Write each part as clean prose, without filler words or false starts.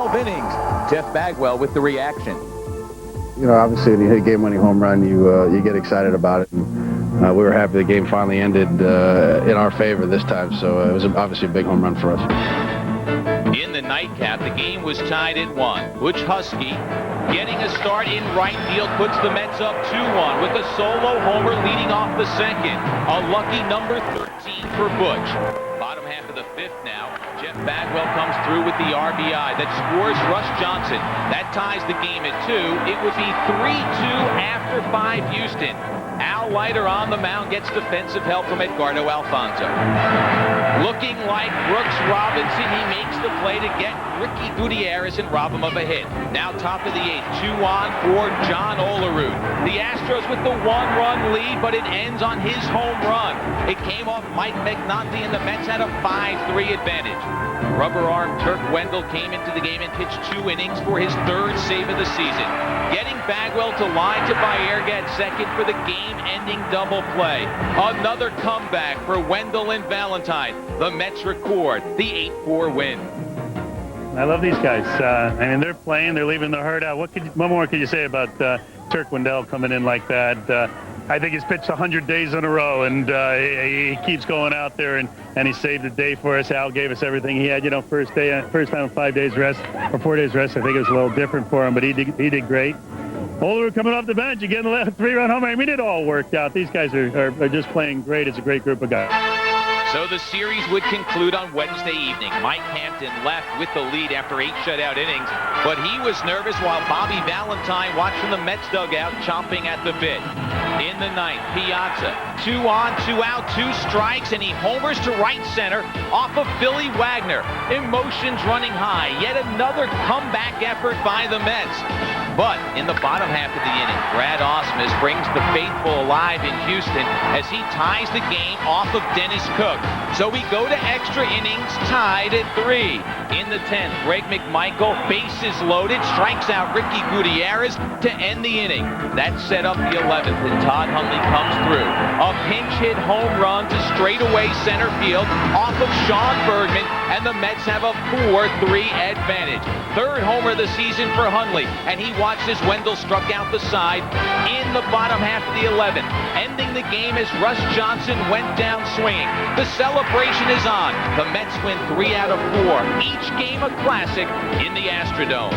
12 innings. Jeff Bagwell with the reaction. You know, obviously when you hit a game-winning home run, you get excited about it. And, we were happy the game finally ended in our favor this time, so it was obviously a big home run for us. In the nightcap, the game was tied at 1. Butch Husky getting a start in right field puts the Mets up 2-1 with a solo homer leading off the second. A lucky number 13 for Butch. Bottom half of the 5th now. Jeff Bagwell comes through with the RBI that scores Russ Johnson. That ties the game at 2. It would be 3-2 after 5 Houston. Al Leiter on the mound gets defensive help from Edgardo Alfonso. Looking like Brooks Robinson, he makes the play to get Ricky Gutierrez and rob him of a hit. Now top of the 8th, 2 on for John Olerud. The Astros with the 1-run lead, but it ends on his home run. It came off Mike McNulty, and the Mets had a 5-3 advantage. Rubber-armed Turk Wendell came into the game and pitched 2 innings for his 3rd save of the season, getting Bagwell to line to Baerga at second for the game-ending double play. Another comeback for Wendell and Valentine. The Mets record the 8-4 win. I love these guys. I mean, they're playing, they're leaving the herd out. What more could you say about Turk Wendell coming in like that? I think he's pitched 100 days in a row, and he keeps going out there, and he saved the day for us. Al gave us everything he had. You know, first time 5 days rest or 4 days rest. I think it was a little different for him, but he did great. Olerud coming off the bench, again, the 3-run homer. I mean, it all worked out. These guys are just playing great. It's a great group of guys. So the series would conclude on Wednesday evening. Mike Hampton left with the lead after 8 shutout innings, but he was nervous while Bobby Valentine watched from the Mets dugout chomping at the bit. In the 9th, Piazza, 2 on, 2 out, 2 strikes, and he homers to right center off of Billy Wagner. Emotions running high. Yet another comeback effort by the Mets. But in the bottom half of the inning, Brad Ausmus brings the faithful alive in Houston as he ties the game off of Dennis Cook. So we go to extra innings tied at 3. In the 10th, Greg McMichael, bases loaded, strikes out Ricky Gutierrez to end the inning. That set up the 11th, and Todd Hundley comes through. A pinch hit home run to straightaway center field off of Sean Bergman, and the Mets have a 4-3 advantage. 3rd homer of the season for Hundley, and he watched as Wendell struck out the side in the bottom half of the 11th, ending the game as Russ Johnson went down swinging. The celebration is on. The Mets win 3 out of 4. Each game a classic in the Astrodome.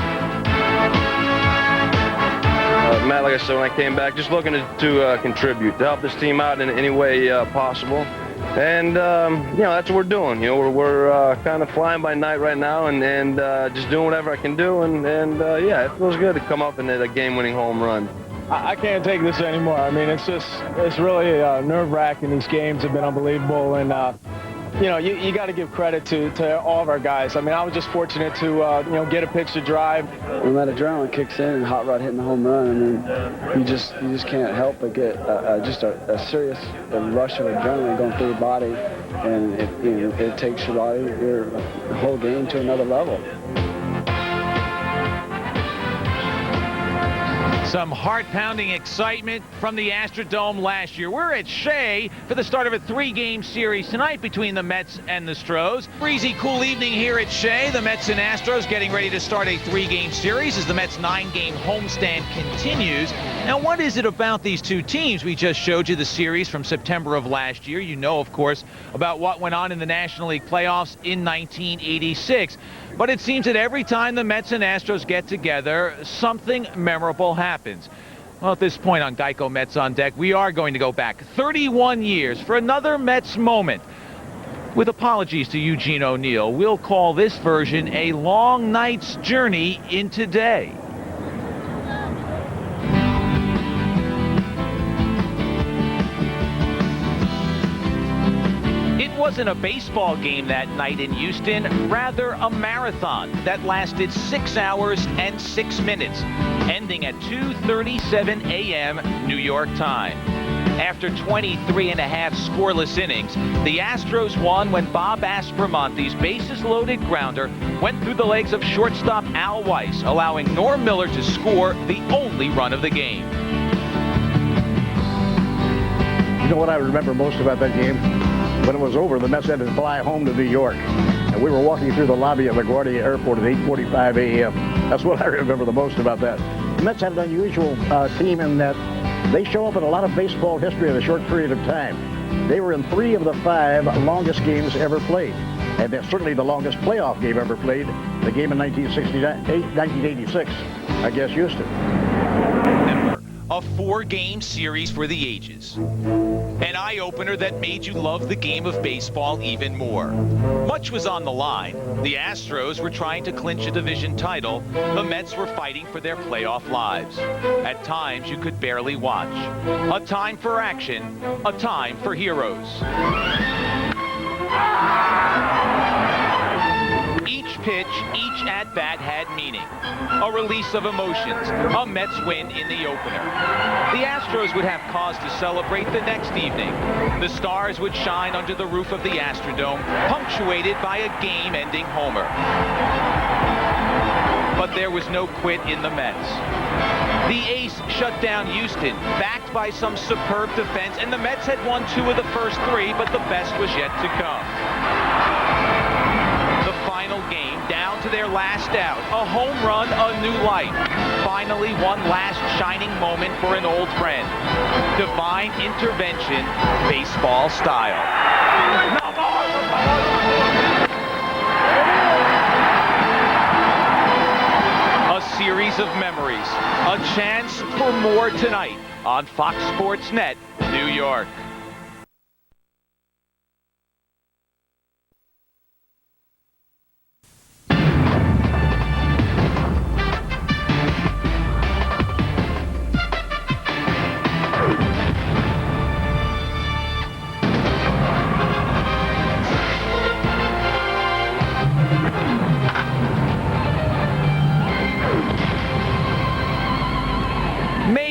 Matt, like I said, when I came back, just looking to contribute, to help this team out in any way possible. And, you know, that's what we're doing. You know, we're kind of flying by night right now and just doing whatever I can do. And yeah, it feels good to come up and hit a game-winning home run. I can't take this anymore. I mean, it's really nerve-wracking. These games have been unbelievable. And, you know, you got to give credit to all of our guys. I mean, I was just fortunate to, you know, get a pitch to drive. When that adrenaline kicks in and Hot Rod hitting the home run, I mean, you just can't help but get just a serious rush of adrenaline going through your body, and it takes your body, your whole game to another level. Some heart-pounding excitement from the Astrodome last year. We're at Shea for the start of a 3-game series tonight between the Mets and the Astros. Breezy, cool evening here at Shea. The Mets and Astros getting ready to start a 3-game series as the Mets' 9-game homestand continues. Now, what is it about these two teams? We just showed you the series from September of last year. You know, of course, about what went on in the National League playoffs in 1986. But it seems that every time the Mets and Astros get together, something memorable happens. Well, at this point on Geico Mets on Deck, we are going to go back 31 years for another Mets moment. With apologies to Eugene O'Neill, we'll call this version a long night's journey into day. It wasn't a baseball game that night in Houston, rather a marathon that lasted 6 hours and 6 minutes, ending at 2:37 a.m. New York time. After 23 and a half scoreless innings, the Astros won when Bob Aspromonte's bases-loaded grounder went through the legs of shortstop Al Weiss, allowing Norm Miller to score the only run of the game. You know what I remember most about that game? When it was over, the Mets had to fly home to New York. and we were walking through the lobby of LaGuardia Airport at 8:45 a.m. That's what I remember the most about that. The Mets had an unusual team in that they show up in a lot of baseball history in a short period of time. They were in 3 of the 5 longest games ever played, and that's certainly the longest playoff game ever played, the game in 1986 against Houston. A 4-game series for the ages. An eye-opener that made you love the game of baseball even more. Much was on the line. The Astros were trying to clinch a division title. The Mets were fighting for their playoff lives. At times, you could barely watch. A time for action, a time for heroes. Each pitch, each at-bat had meaning. A release of emotions, a Mets win in the opener. The Astros would have cause to celebrate the next evening. The stars would shine under the roof of the Astrodome, punctuated by a game-ending homer. But there was no quit in the Mets. The ace shut down Houston, backed by some superb defense, and the Mets had won 2 of the first 3, but the best was yet to come. Final game, down to their last out. A home run, a new life. Finally, one last shining moment for an old friend. Divine intervention, baseball style. A series of memories. A chance for more tonight on Fox Sports Net, New York.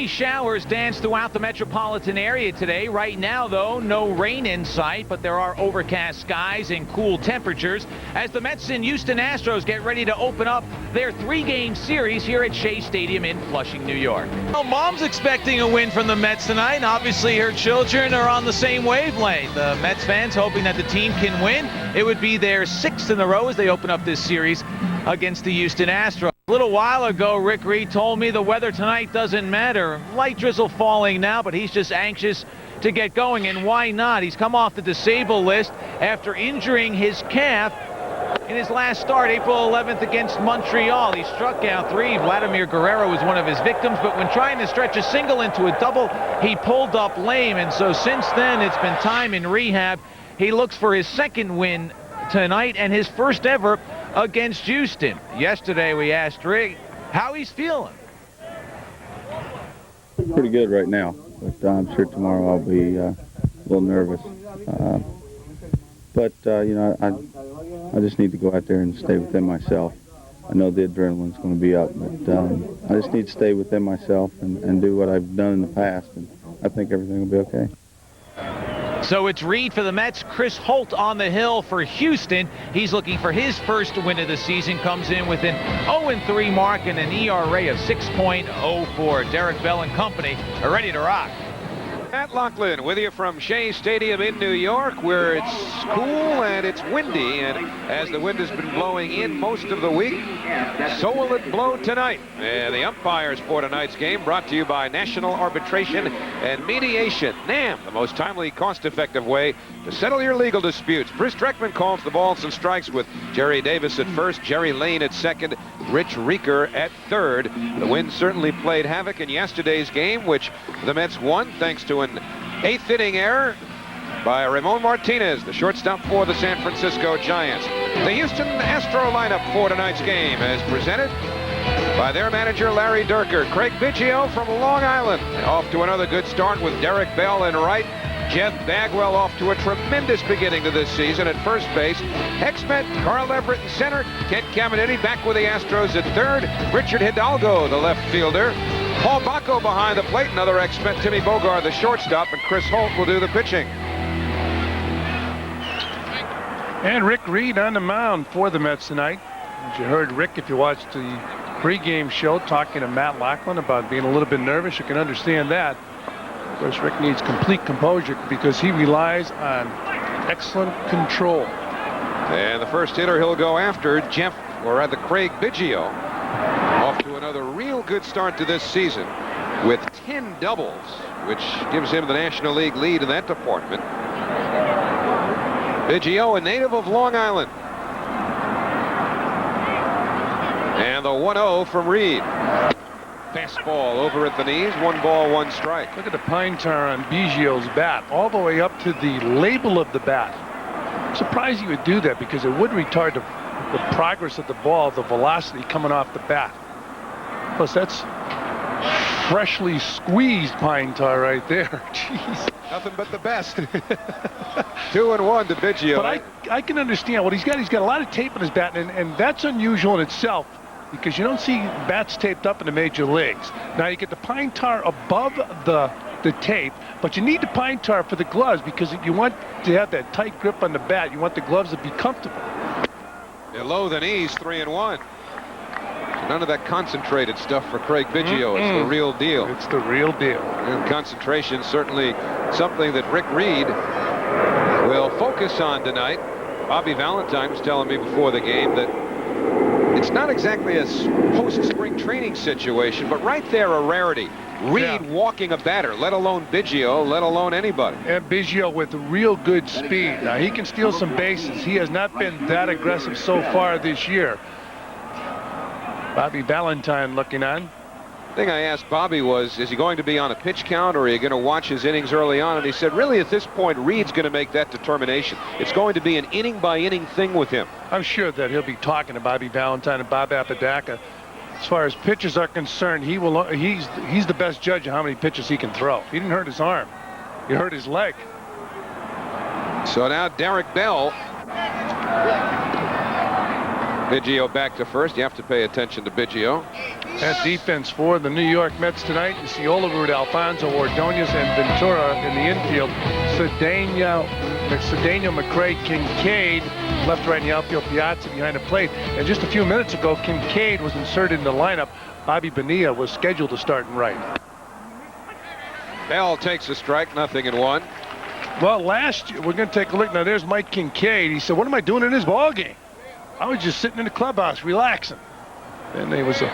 Showers dance throughout the metropolitan area today. Right now, though, no rain in sight, but there are overcast skies and cool temperatures as the Mets and Houston Astros get ready to open up their 3-game series here at Shea Stadium in Flushing, New York. Well, Mom's expecting a win from the Mets tonight, and obviously her children are on the same wavelength. The Mets fans hoping that the team can win. It would be their 6th in a row as they open up this series against the Houston Astros. A little while ago, Rick Reed told me the weather tonight doesn't matter. Light drizzle falling now, but he's just anxious to get going, and why not? He's come off the disabled list after injuring his calf in his last start, April 11th against Montreal. He struck out 3. Vladimir Guerrero was one of his victims, but when trying to stretch a single into a double, he pulled up lame, and so since then it's been time in rehab. He looks for his 2nd win tonight and his 1st ever against Houston. Yesterday we asked Rick how he's feeling. Pretty good right now, but I'm sure tomorrow I'll be a little nervous. You know, I just need to go out there and stay within myself. I know the adrenaline's going to be up, but I just need to stay within myself and do what I've done in the past, and I think everything will be okay. So it's Reed for the Mets, Chris Holt on the hill for Houston. He's looking for his 1st win of the season, comes in with an 0-3 mark and an ERA of 6.04. Derek Bell and company are ready to rock. Matt Lachlan with you from Shea Stadium in New York, where it's cool and it's windy, and as the wind has been blowing in most of the week, so will it blow tonight. The umpires for tonight's game brought to you by National Arbitration and Mediation. NAM, the most timely, cost-effective way to settle your legal disputes. Bruce Dreckman calls the balls and strikes with Jerry Davis at 1st, Jerry Lane at 2nd, Rich Rieker at 3rd. The wind certainly played havoc in yesterday's game, which the Mets won thanks to an 8th inning error by Ramon Martinez, the shortstop for the San Francisco Giants. The Houston Astro lineup for tonight's game is presented by their manager Larry Durker. Craig Biggio from Long Island off to another good start with Derek Bell in right. Jeff Bagwell off to a tremendous beginning to this season at first base. Hexmet, Carl Everett in center. Ted Caminiti back with the Astros at 3rd. Richard Hidalgo, the left fielder. Paul Bacco behind the plate. Another ex-Met, Timmy Bogar, the shortstop. And Chris Holt will do the pitching. And Rick Reed on the mound for the Mets tonight. As you heard Rick, if you watched the pregame show, talking to Matt Lachlan about being a little bit nervous, you can understand that. Of course, Rick needs complete composure because he relies on excellent control. And the first hitter he'll go after, Craig Biggio. Off to another real good start to this season with 10 doubles, which gives him the National League lead in that department. Biggio, a native of Long Island. And the 1-0 from Reed. Fastball over at the knees, 1 ball, 1 strike. Look at the pine tar on Biggio's bat, all the way up to the label of the bat. I'm surprised he would do that because it would retard the progress of the ball, the velocity coming off the bat. Plus, that's freshly squeezed pine tar right there. Jeez. Nothing but the best. 2-1 to Biggio. But I can understand what he's got. He's got a lot of tape on his bat, and that's unusual in itself because you don't see bats taped up in the major leagues. Now you get the pine tar above the tape, but you need the pine tar for the gloves because you want to have that tight grip on the bat. You want the gloves to be comfortable. Below the knees, 3-1. None of that concentrated stuff for Craig Biggio. It's the real deal. It's the real deal. And concentration certainly something that Rick Reed will focus on tonight. Bobby Valentine was telling me before the game that it's not exactly a post-spring training situation, but right there a rarity. Reed walking a batter, let alone Biggio, let alone anybody. And Biggio with real good speed. Now he can steal some bases. He has not been that aggressive so far this year. Bobby Valentine looking on. The thing I asked Bobby was, is he going to be on a pitch count or are you going to watch his innings early on? And he said, really, at this point, Reed's going to make that determination. It's going to be an inning-by-inning thing with him. I'm sure that he'll be talking to Bobby Valentine and Bob Apodaca. As far as pitches are concerned, he's the best judge of how many pitches he can throw. He didn't hurt his arm. He hurt his leg. So now Derek Bell. Biggio back to first. You have to pay attention to Biggio. That defense for the New York Mets tonight is Olerud, Alfonso, Ordonez, and Ventura in the infield. Cedeno, McCray, Kincaid, left, right in the outfield, Piazza behind the plate. And just a few minutes ago, Kincaid was inserted in the lineup. Bobby Bonilla was scheduled to start in right. Bell takes a strike, 0-1. Well, last year, we're going to take a look. Now, there's Mike Kincaid. He said, what am I doing in this ball game? I was just sitting in the clubhouse, relaxing. And there was a...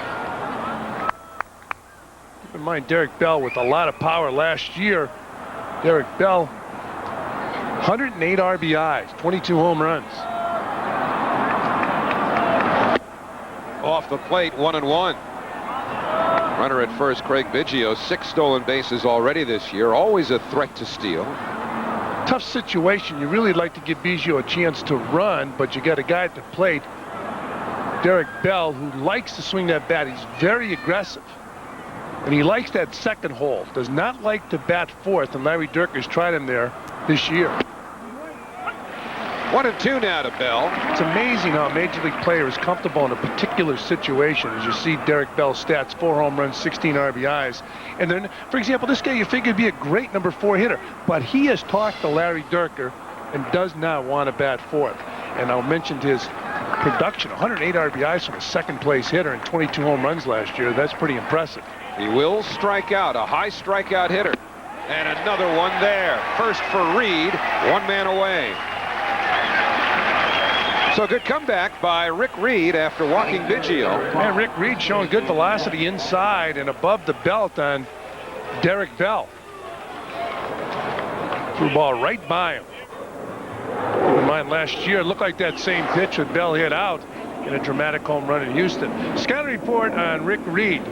Keep in mind, Derek Bell with a lot of power last year. Derek Bell, 108 RBIs, 22 home runs. Off the plate, 1-1. Runner at first, Craig Biggio, 6 stolen bases already this year. Always a threat to steal. Tough situation. You really like to give Biggio a chance to run, but you got a guy at the plate, Derek Bell, who likes to swing that bat. He's very aggressive, and he likes that second hole. Does not like to bat fourth, and Larry Dierker's tried him there this year. 1-2 now to Bell. It's amazing how a major league player is comfortable in a particular situation. As you see Derek Bell's stats, 4 home runs, 16 RBIs. And then, for example, this guy you figure would be a great number 4 hitter, but he has talked to Larry Dierker and does not want to bat fourth. And I mentioned his production, 108 RBIs from a second-place hitter and 22 home runs last year. That's pretty impressive. He will strike out, a high strikeout hitter. And another one there. First for Reed, 1 man away. So good comeback by Rick Reed after walking Biggio. And Rick Reed showing good velocity inside and above the belt on Derek Bell. Threw the ball right by him. Keep in mind, last year it looked like that same pitch with Bell hit out in a dramatic home run in Houston. Scouting report on Rick Reed.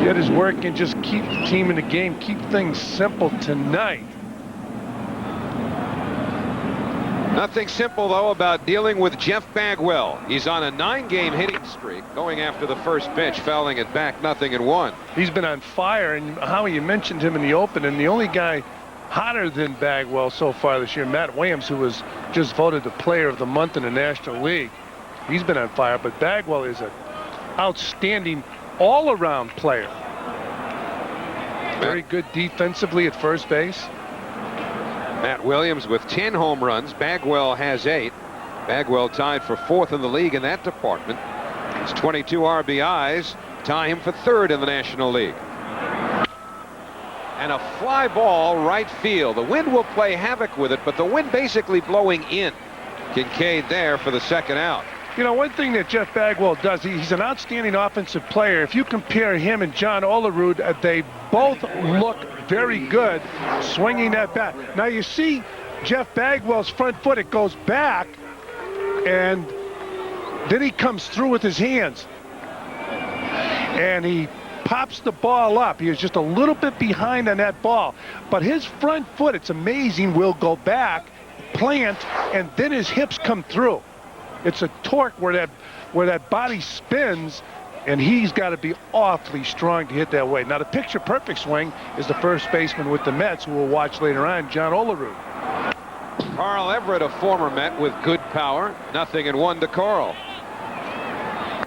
Get his work and just keep the team in the game. Keep things simple tonight. Nothing simple, though, about dealing with Jeff Bagwell. He's on a 9-game hitting streak, going after the first pitch, fouling it back, 0-1. He's been on fire, and Howie, you mentioned him in the open, and the only guy hotter than Bagwell so far this year, Matt Williams, who was just voted the player of the month in the National League. He's been on fire, but Bagwell is an outstanding all-around player. Very good defensively at first base. Matt Williams with 10 home runs. Bagwell has 8. Bagwell tied for 4th in the league in that department. His 22 RBIs tie him for 3rd in the National League. And a fly ball right field. The wind will play havoc with it, but the wind basically blowing in. Kincaid there for the second out. You know, one thing that Jeff Bagwell does, he's an outstanding offensive player. If you compare him and John Olerud, they both look very good swinging that bat. Now you see Jeff Bagwell's front foot, it goes back, and then he comes through with his hands. And he pops the ball up. He is just a little bit behind on that ball. But his front foot, it's amazing, will go back, plant, and then his hips come through. It's a torque where that body spins, and he's got to be awfully strong to hit that way. Now, the picture-perfect swing is the first baseman with the Mets, who we'll watch later on, John Olerud. Carl Everett, a former Met with good power. 0-1 to Carl.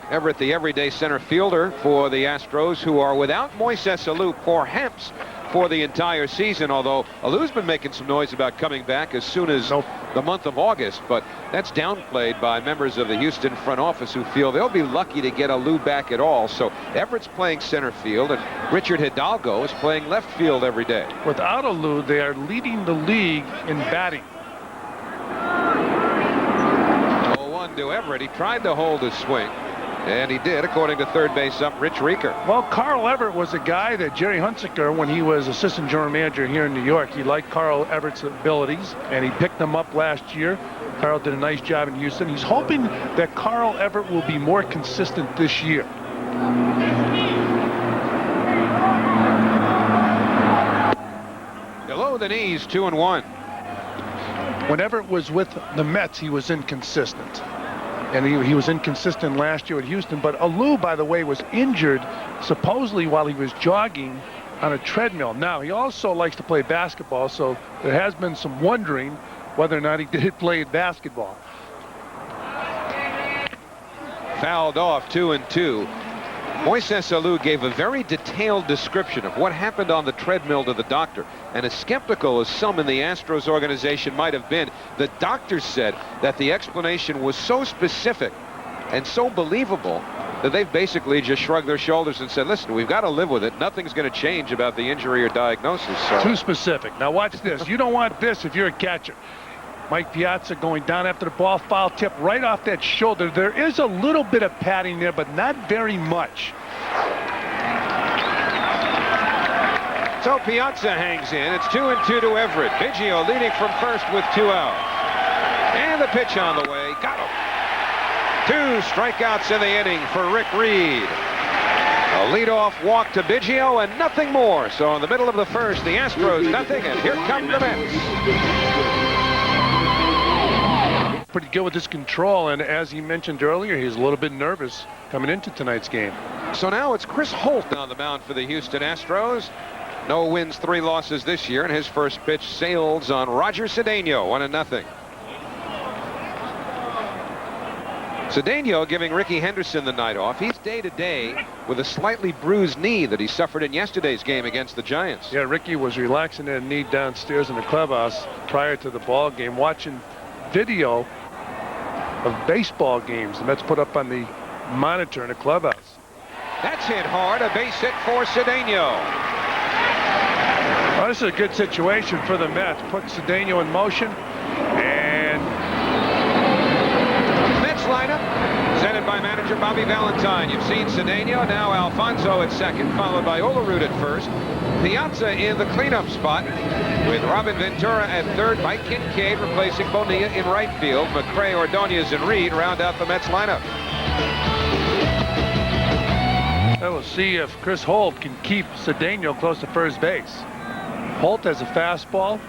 Everett, the everyday center fielder for the Astros, who are without Moises Alou, perhaps for the entire season, although Alou's been making some noise about coming back as soon as the month of August, but that's downplayed by members of the Houston front office who feel they'll be lucky to get Alou back at all. So Everett's playing center field, and Richard Hidalgo is playing left field every day. Without Alou, they are leading the league in batting. 0-1 to Everett. He tried to hold his swing, and he did, according to third base ump Rich Rieker. Well, Carl Everett was a guy that Jerry Hunsaker, when he was assistant general manager here in New York, he liked Carl Everett's abilities, and he picked him up last year. Carl did a nice job in Houston. He's hoping that Carl Everett will be more consistent this year. Below the knees, 2-1. When Everett was with the Mets, he was inconsistent. And he was inconsistent last year at Houston. But Alou, by the way, was injured supposedly while he was jogging on a treadmill. Now, he also likes to play basketball, so there has been some wondering whether or not he did play basketball. Fouled off, 2-2. Moises Alou gave a very detailed description of what happened on the treadmill to the doctor. And as skeptical as some in the Astros organization might have been, the doctor said that the explanation was so specific and so believable that they've basically just shrugged their shoulders and said, listen, we've got to live with it. Nothing's going to change about the injury or diagnosis. So. Too specific. Now watch this. You don't want this if you're a catcher. Mike Piazza going down after the ball, foul tip right off that shoulder. There is a little bit of padding there, but not very much. So Piazza hangs in. It's 2-2 to Everett. Biggio leading from first with 2 out. And the pitch on the way. Got him. 2 strikeouts in the inning for Rick Reed. A leadoff walk to Biggio and nothing more. So in the middle of the first, the Astros nothing, and here come the Mets. Pretty good with his control, and as he mentioned earlier, he's a little bit nervous coming into tonight's game. So now it's Chris Holt on the mound for the Houston Astros. No wins, 3 losses this year, and his first pitch sails on Roger Cedeno, 1-0. Cedeno giving Ricky Henderson the night off. He's day-to-day with a slightly bruised knee that he suffered in yesterday's game against the Giants. Yeah, Ricky was relaxing that knee downstairs in the clubhouse prior to the ball game, watching video of baseball games the Mets put up on the monitor in the clubhouse. That's hit hard, a base hit for Cedeno. Well, this is a good situation for the Mets. Put Cedeno in motion, and Mets lineup presented by manager Bobby Valentine. You've seen Cedeno, now Alfonso at second, followed by Olerud at first. Piazza in the cleanup spot with Robin Ventura at third. Mike Kincaid replacing Bonilla in right field. McRae, Ordonez, and Reed round out the Mets lineup. We'll see if Chris Holt can keep Cedeno close to first base. Holt has a fastball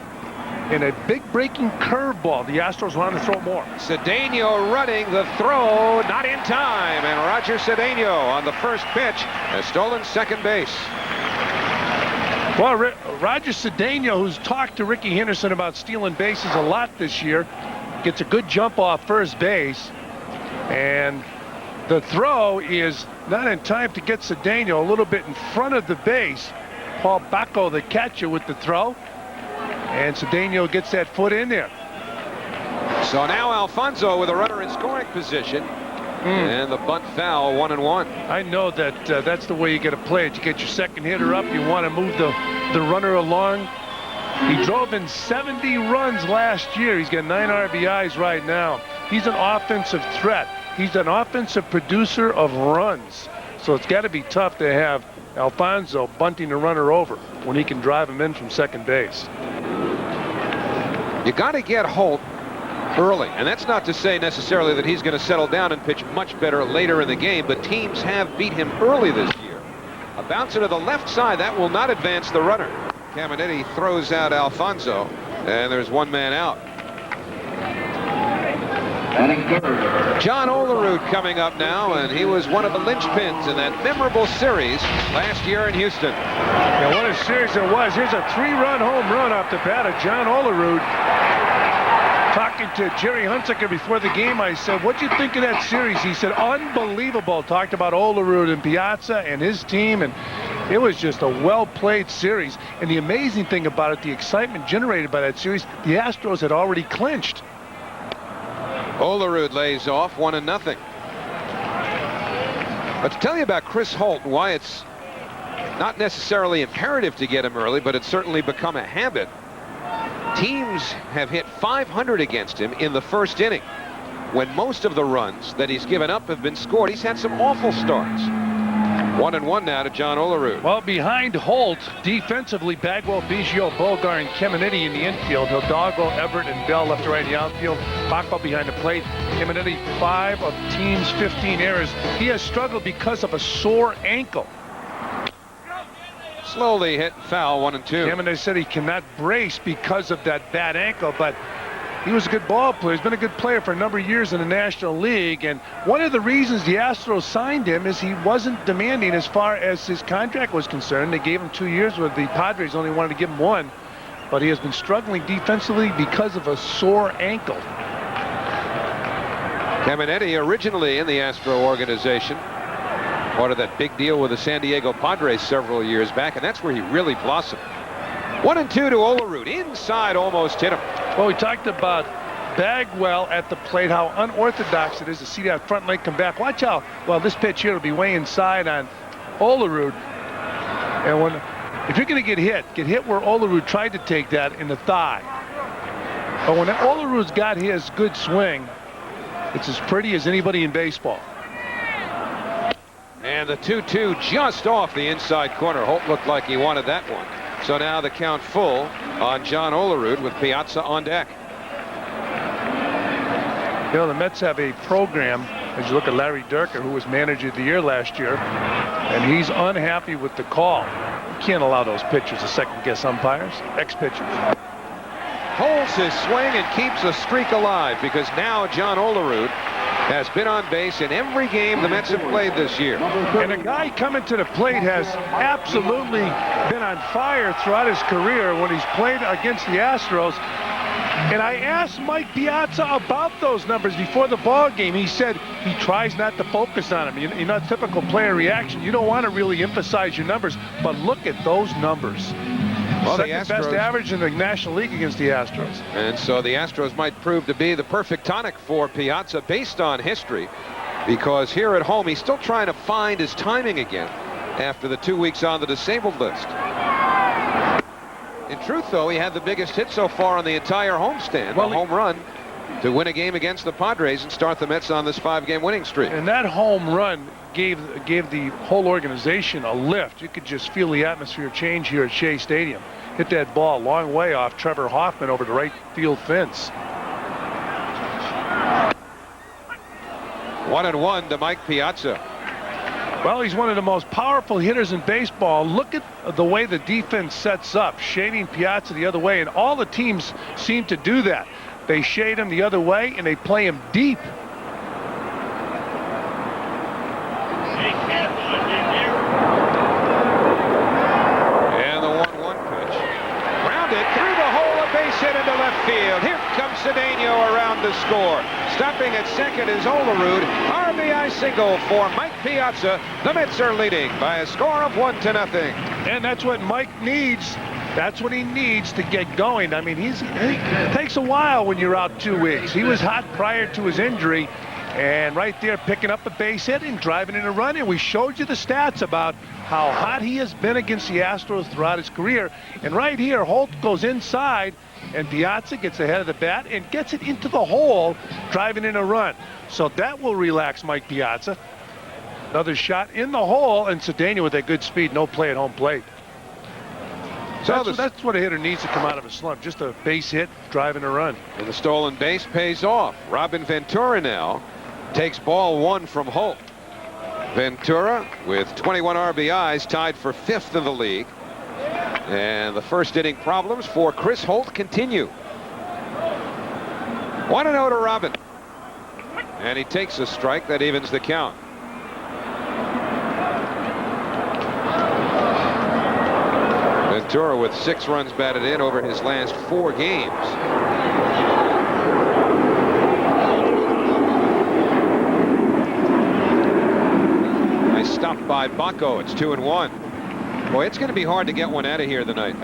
and a big breaking curveball. The Astros want to throw more. Cedeno running the throw, not in time, and Roger Cedeno on the first pitch has stolen second base. Well, Roger Cedeno, who's talked to Ricky Henderson about stealing bases a lot this year, gets a good jump off first base, and the throw is not in time to get Cedeno a little bit in front of the base. Paul Bacco, the catcher, with the throw, and Cedeno gets that foot in there. So now Alfonso with a runner in scoring position. And the bunt foul, 1-1. I know that that's the way you got to play it. You get your second hitter up, you want to move the runner along He drove in 70 runs last year. He's got 9 RBIs right now. He's an offensive threat. He's an offensive producer of runs. So it's got to be tough to have Alfonso bunting the runner over when he can drive him in from second base. You got to get Holt early, and that's not to say necessarily that he's going to settle down and pitch much better later in the game, but teams have beat him early this year. A bouncer to the left side, that will not advance the runner. Caminetti throws out Alfonso, and there's one man out. John Olerud coming up now, and he was one of the linchpins in that memorable series last year in Houston. Yeah, what a series it was. Here's a 3-run home run off the bat of John Olerud. Talking to Jerry Hunsaker before the game, I said, what'd you think of that series? He said, unbelievable. Talked about Olerud and Piazza and his team, and it was just a well-played series. And the amazing thing about it, the excitement generated by that series, the Astros had already clinched. Olerud lays off 1-0. But to tell you about Chris Holt and why it's not necessarily imperative to get him early, but it's certainly become a habit. Teams have hit 500 against him in the first inning, when most of the runs that he's given up have been scored. He's had some awful starts. 1-1 now to John Olerud. Well, behind Holt, defensively, Bagwell, Biggio, Bogar, and Caminetti in the infield. Hidalgo, Everett, and Bell left to right in the outfield. Bacco behind the plate. Caminetti, 5 of team's 15 errors. He has struggled because of a sore ankle. Slowly hit foul, 1-2. Caminetti said he cannot brace because of that bad ankle, but he was a good ball player. He's been a good player for a number of years in the National League, and one of the reasons the Astros signed him is he wasn't demanding as far as his contract was concerned. They gave him 2 years, where the Padres only wanted to give him 1, but he has been struggling defensively because of a sore ankle. Caminetti, originally in the Astro organization, part of that big deal with the San Diego Padres several years back, and that's where he really blossomed. 1-2 to Olerud. Inside, almost hit him. Well, we talked about Bagwell at the plate, how unorthodox it is to see that front leg come back. Watch how, well, this pitch here will be way inside on Olerud. And if you're going to get hit where Olerud tried to take that in the thigh. But when Olerud's got his good swing, it's as pretty as anybody in baseball. And the 2-2 just off the inside corner. Holt looked like he wanted that one. So now the count full on John Olerud with Piazza on deck. You know, the Mets have a program, as you look at Larry Durker, who was manager of the year last year, and he's unhappy with the call. You can't allow those pitchers to second-guess umpires, ex-pitchers. Holds his swing and keeps a streak alive, because now John Olerud has been on base in every game the Mets have played this year. And a guy coming to the plate has absolutely been on fire throughout his career when he's played against the Astros. And I asked Mike Piazza about those numbers before the ball game. He said he tries not to focus on them. You know, typical player reaction. You don't want to really emphasize your numbers, but look at those numbers. Well, second best average in the National League against the Astros. And so the Astros might prove to be the perfect tonic for Piazza based on history, because here at home he's still trying to find his timing again after the 2 weeks on the disabled list. In truth, though, he had the biggest hit so far on the entire homestand, a home run to win a game against the Padres and start the Mets on this 5-game winning streak. And that home run gave the whole organization a lift. You could just feel the atmosphere change here at Shea Stadium. Hit that ball a long way off Trevor Hoffman over the right field fence. 1-1 to Mike Piazza. Well, he's one of the most powerful hitters in baseball. Look at the way the defense sets up, shading Piazza the other way, and all the teams seem to do that. They shade him the other way, and they play him deep. And the 1-1 pitch. Grounded through the hole, a base hit into left field. Here comes Cedeno around to score. Stopping at second is Olerud. RBI single for Mike Piazza. The Mets are leading by a score of 1-0. And that's what Mike needs. That's what he needs to get going. I mean, it takes a while when you're out 2 weeks. He was hot prior to his injury, and right there picking up a base hit and driving in a run. And we showed you the stats about how hot he has been against the Astros throughout his career. And right here, Holt goes inside, and Piazza gets ahead of the bat and gets it into the hole, driving in a run. So that will relax Mike Piazza. Another shot in the hole, and Cedeno with that good speed, no play at home plate. So that's what a hitter needs to come out of a slump, just a base hit, driving a run. And the stolen base pays off. Robin Ventura now takes ball 1 from Holt. Ventura with 21 RBIs, tied for 5th in the league. And the first inning problems for Chris Holt continue. 1-0 to Robin. And he takes a strike that evens the count. Ventura with 6 runs batted in over his last 4 games. Nice stop by Baco. It's 2-1. Boy, it's going to be hard to get one out of here tonight.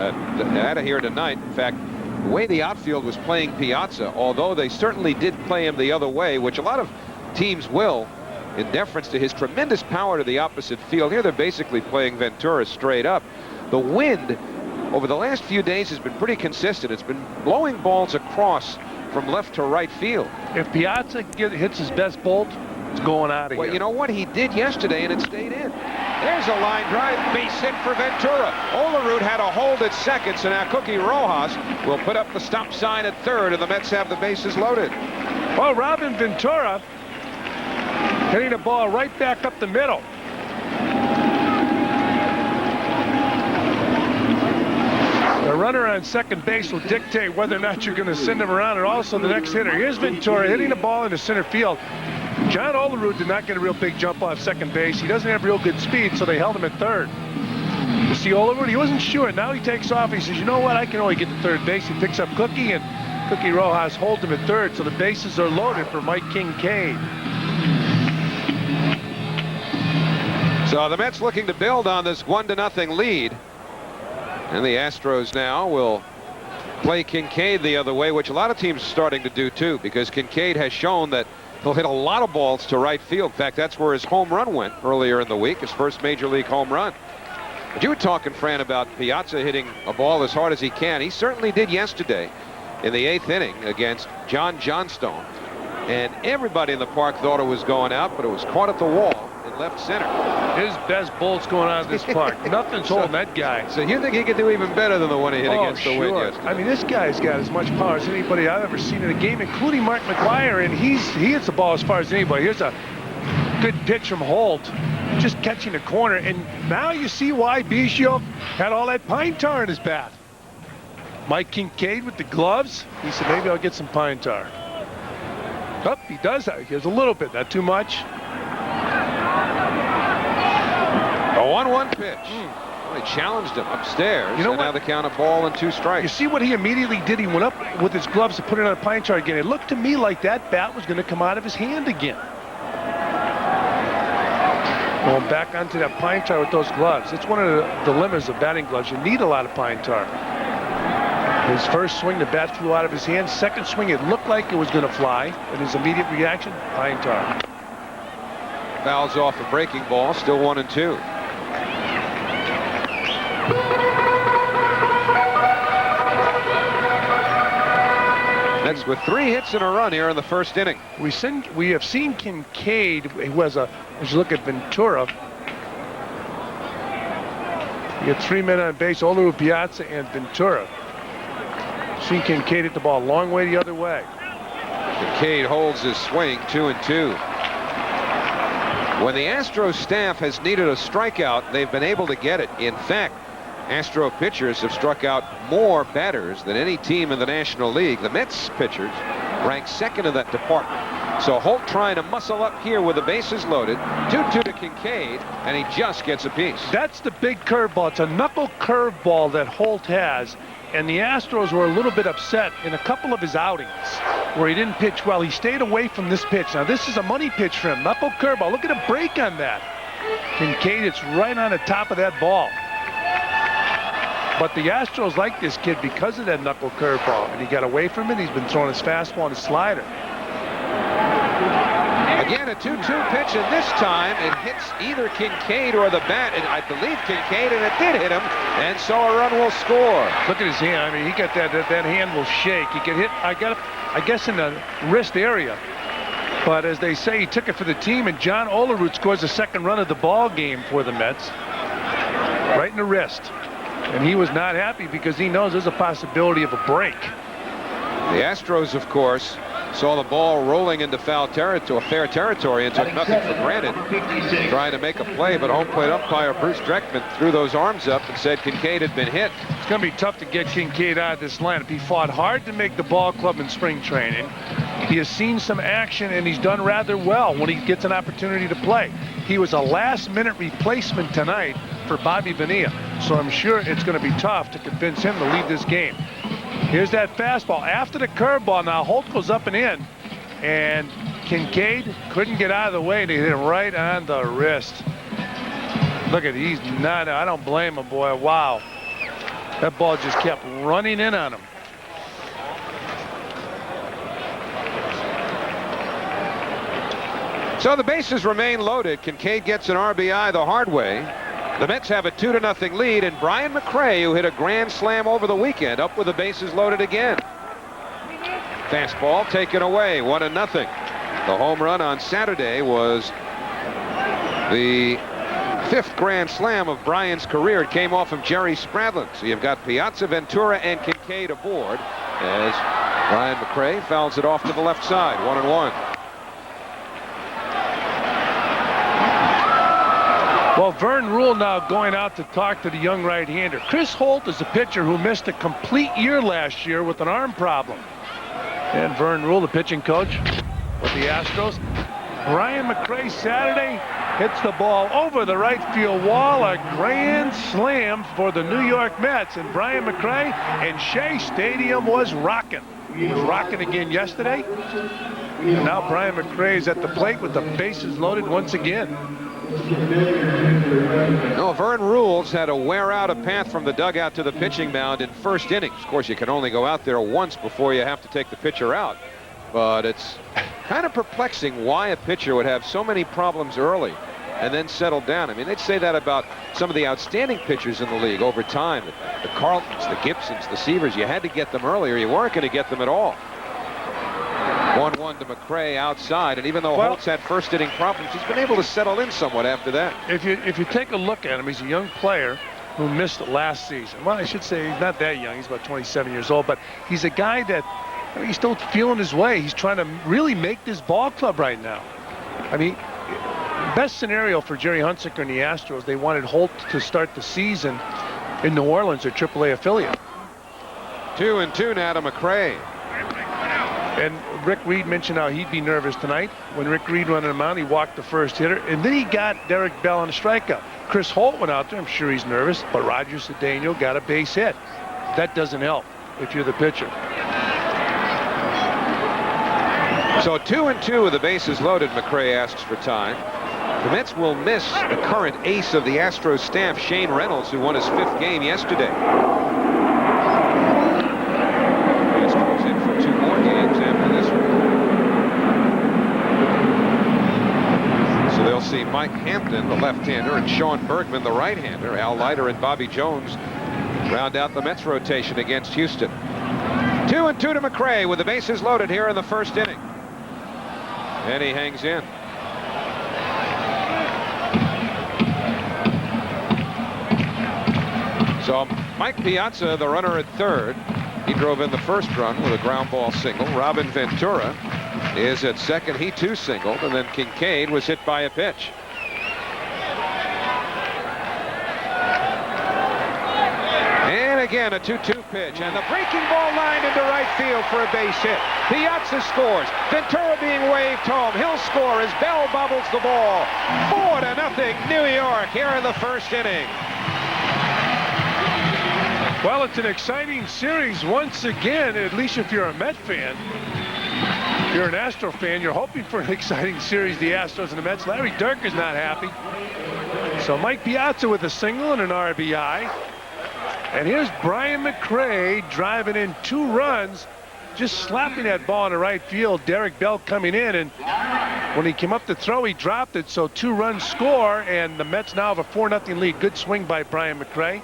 In fact, the way the outfield was playing Piazza, although they certainly did play him the other way, which a lot of teams will, in deference to his tremendous power to the opposite field. Here they're basically playing Ventura straight up. The wind over the last few days has been pretty consistent. It's been blowing balls across from left to right field. If Piazza hits his best bolt, it's going out of here. Well, you know what? He did yesterday, and it stayed in. There's a line drive, base hit for Ventura. Olerud had a hold at second, so now Cookie Rojas will put up the stop sign at third, and the Mets have the bases loaded. Well, Robin Ventura hitting the ball right back up the middle. The runner on second base will dictate whether or not you're going to send him around, and also the next hitter. Here's Ventura hitting the ball into center field. John Olerud did not get a real big jump off second base. He doesn't have real good speed, so they held him at third. You see Olerud, he wasn't sure. Now he takes off. He says, you know what, I can only get to third base. He picks up Cookie, and Cookie Rojas holds him at third, so the bases are loaded for Mike Kincaid. So the Mets looking to build on this 1-0 lead. And the Astros now will play Kincaid the other way, which a lot of teams are starting to do too, because Kincaid has shown that he'll hit a lot of balls to right field. In fact, that's where his home run went earlier in the week, his first major league home run. But you were talking, Fran, about Piazza hitting a ball as hard as he can. He certainly did yesterday in the 8th inning against John Johnstone. And everybody in the park thought it was going out, but it was caught at the wall in left center. His best bolt's going out of this park. Nothing's holding that guy. So you think he could do even better than the one he hit against the wind yesterday? I mean, this guy's got as much power as anybody I've ever seen in a game, including Mark McGwire, and he hits the ball as far as anybody. Here's a good pitch from Holt, just catching the corner, and now you see why Biggio had all that pine tar in his bat. Mike Kincaid with the gloves. He said, maybe I'll get some pine tar. Oh, he does that. Here's a little bit, not too much. A 1-1 pitch. Well, he challenged him upstairs. You know and what? Now the count of ball and 2 strikes. You see what he immediately did? He went up with his gloves to put it on a pine tar again. It looked to me like that bat was going to come out of his hand again. Going back onto that pine tar with those gloves. It's one of the dilemmas of batting gloves. You need a lot of pine tar. His first swing, the bat flew out of his hand. Second swing, it looked like it was going to fly. And his immediate reaction, pine tar. Fouls off a breaking ball. Still 1-2. Mets with 3 hits in a run here in the first inning. We have seen Kincaid, who has as you look at Ventura, you get 3 men on base, Olerud, Piazza, and Ventura. Seen Kincaid hit the ball a long way the other way. Kincaid holds his swing, 2-2. When the Astros staff has needed a strikeout, they've been able to get it. In fact, Astro pitchers have struck out more batters than any team in the National League. The Mets pitchers rank 2nd in that department. So Holt trying to muscle up here with the bases loaded. 2-2 to Kincaid, and he just gets a piece. That's the big curveball. It's a knuckle curveball that Holt has. And the Astros were a little bit upset in a couple of his outings where he didn't pitch well. He stayed away from this pitch. Now, this is a money pitch for him. Knuckle curveball. Look at a break on that. Kincaid, it's right on the top of that ball. But the Astros like this kid because of that knuckle curveball. And he got away from it. He's been throwing his fastball and his slider. Again, a 2-2 pitch, and this time it hits either Kincaid or the bat, and I believe Kincaid, and it did hit him, and so a run will score. Look at his hand. I mean, he got that hand will shake. He get hit, I guess, in the wrist area. But as they say, he took it for the team, and John Olerud scores the second run of the ball game for the Mets. Right in the wrist. And he was not happy because he knows there's a possibility of a break. The Astros, of course, saw the ball rolling into fair territory and took nothing for granted, trying to make a play, but home plate umpire Bruce Dreckman threw those arms up and said Kincaid had been hit. It's going to be tough to get Kincaid out of this lineup. He fought hard to make the ball club in spring training. He has seen some action, and he's done rather well when he gets an opportunity to play. He was a last-minute replacement tonight for Bobby Bonilla, so I'm sure it's going to be tough to convince him to leave this game. Here's that fastball after the curveball. Now Holt goes up and in, and Kincaid couldn't get out of the way, and he hit him right on the wrist. Look at, he's not, I don't blame him, boy. Wow. That ball just kept running in on him. So the bases remain loaded. Kincaid gets an RBI the hard way. The Mets have a 2-0 lead, and Brian McRae, who hit a grand slam over the weekend, up with the bases loaded again. Fastball taken away, 1-0. The home run on Saturday was the 5th grand slam of Brian's career. It came off of Jerry Spradlin. So you've got Piazza, Ventura, and Kincaid aboard as Brian McRae fouls it off to the left side, 1-1. Well, Vern Rule now going out to talk to the young right-hander. Chris Holt is a pitcher who missed a complete year last year with an arm problem. And Vern Rule, the pitching coach with the Astros. Brian McRae Saturday hits the ball over the right field wall. A grand slam for the New York Mets. And Brian McRae and Shea Stadium was rocking. He was rocking again yesterday. And now Brian McRae is at the plate with the bases loaded once again. No, Vern Rules had to wear out a path from the dugout to the pitching mound in first innings. Of course, you can only go out there once before you have to take the pitcher out. But it's kind of perplexing why a pitcher would have so many problems early and then settle down. I mean, they'd say that about some of the outstanding pitchers in the league over time. The Carltons, the Gibsons, the Seavers, you had to get them early or you weren't going to get them at all. 1-1 to McRae outside, and even though Holtz had first inning problems, he's been able to settle in somewhat after that. If you take a look at him, he's a young player who missed last season. Well, I should say he's not that young. He's about 27 years old, but he's a guy that, I mean, he's still feeling his way. He's trying to really make this ball club right now. I mean, best scenario for Jerry Hunsaker and the Astros, they wanted Holt to start the season in New Orleans, their AAA affiliate. 2-2 now to McRae. And Rick Reed mentioned how he'd be nervous tonight. When Rick Reed went on the mound, he walked the first hitter, and then he got Derek Bell on a strikeout. Chris Holt went out there. I'm sure he's nervous, but Roger Cedeno got a base hit. That doesn't help if you're the pitcher. So 2-2 with the bases loaded. McRae asks for time. The Mets will miss the current ace of the Astros staff, Shane Reynolds, who won his 5th game yesterday. See Mike Hampton, the left-hander, and Sean Bergman, the right-hander. Al Leiter and Bobby Jones round out the Mets rotation against Houston. 2-2 to McRae with the bases loaded here in the first inning. And he hangs in. So Mike Piazza, the runner at third. He drove in the first run with a ground ball single. Robin Ventura is at second. He too singled, and then Kincaid was hit by a pitch. And again a 2-2 pitch, and the breaking ball lined into right field for a base hit. Piazza scores. Ventura being waved home. He'll score as Bell bubbles the ball. 4-0 New York here in the first inning. Well, it's an exciting series once again, at least if you're a Met fan. If you're an Astro fan, you're hoping for an exciting series, the Astros and the Mets. Larry Durker's not happy. So Mike Piazza with a single and an RBI. And here's Brian McRae driving in 2 runs, just slapping that ball in the right field. Derek Bell coming in, and When he came up to throw, he dropped it, so 2 runs score, and the Mets now have a 4-0 lead. Good swing by Brian McRae.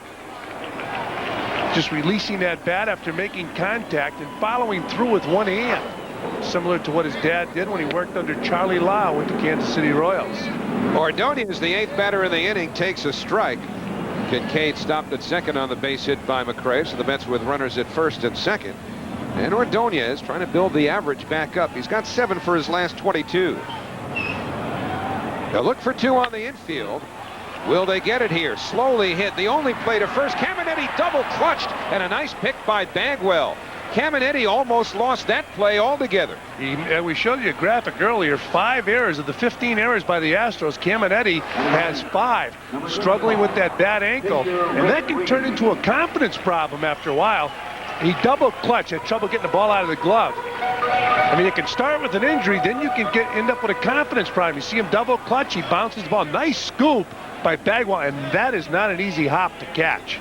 Just releasing that bat after making contact and following through with one hand, similar to what his dad did when he worked under Charlie Lau with the Kansas City Royals. Ordonez, the 8th batter in the inning, takes a strike. Kincaid stopped at second on the base hit by McRae, so the Mets with runners at first and second. And Ordonez trying to build the average back up. He's got 7 for his last 22. They'll look for 2 on the infield. Will they get it here? Slowly hit. The only play to first. Caminetti double clutched, and a nice pick by Bagwell. Caminetti almost lost that play altogether. We showed you a graphic earlier. 5 errors of the 15 errors by the Astros. Caminetti has 5, struggling with that bad ankle, and that can turn into a confidence problem after a while. He double clutch, had trouble getting the ball out of the glove. I mean, it can start with an injury, then you can end up with a confidence problem. You see him double clutch, he bounces the ball. Nice scoop by Bagwell, and that is not an easy hop to catch.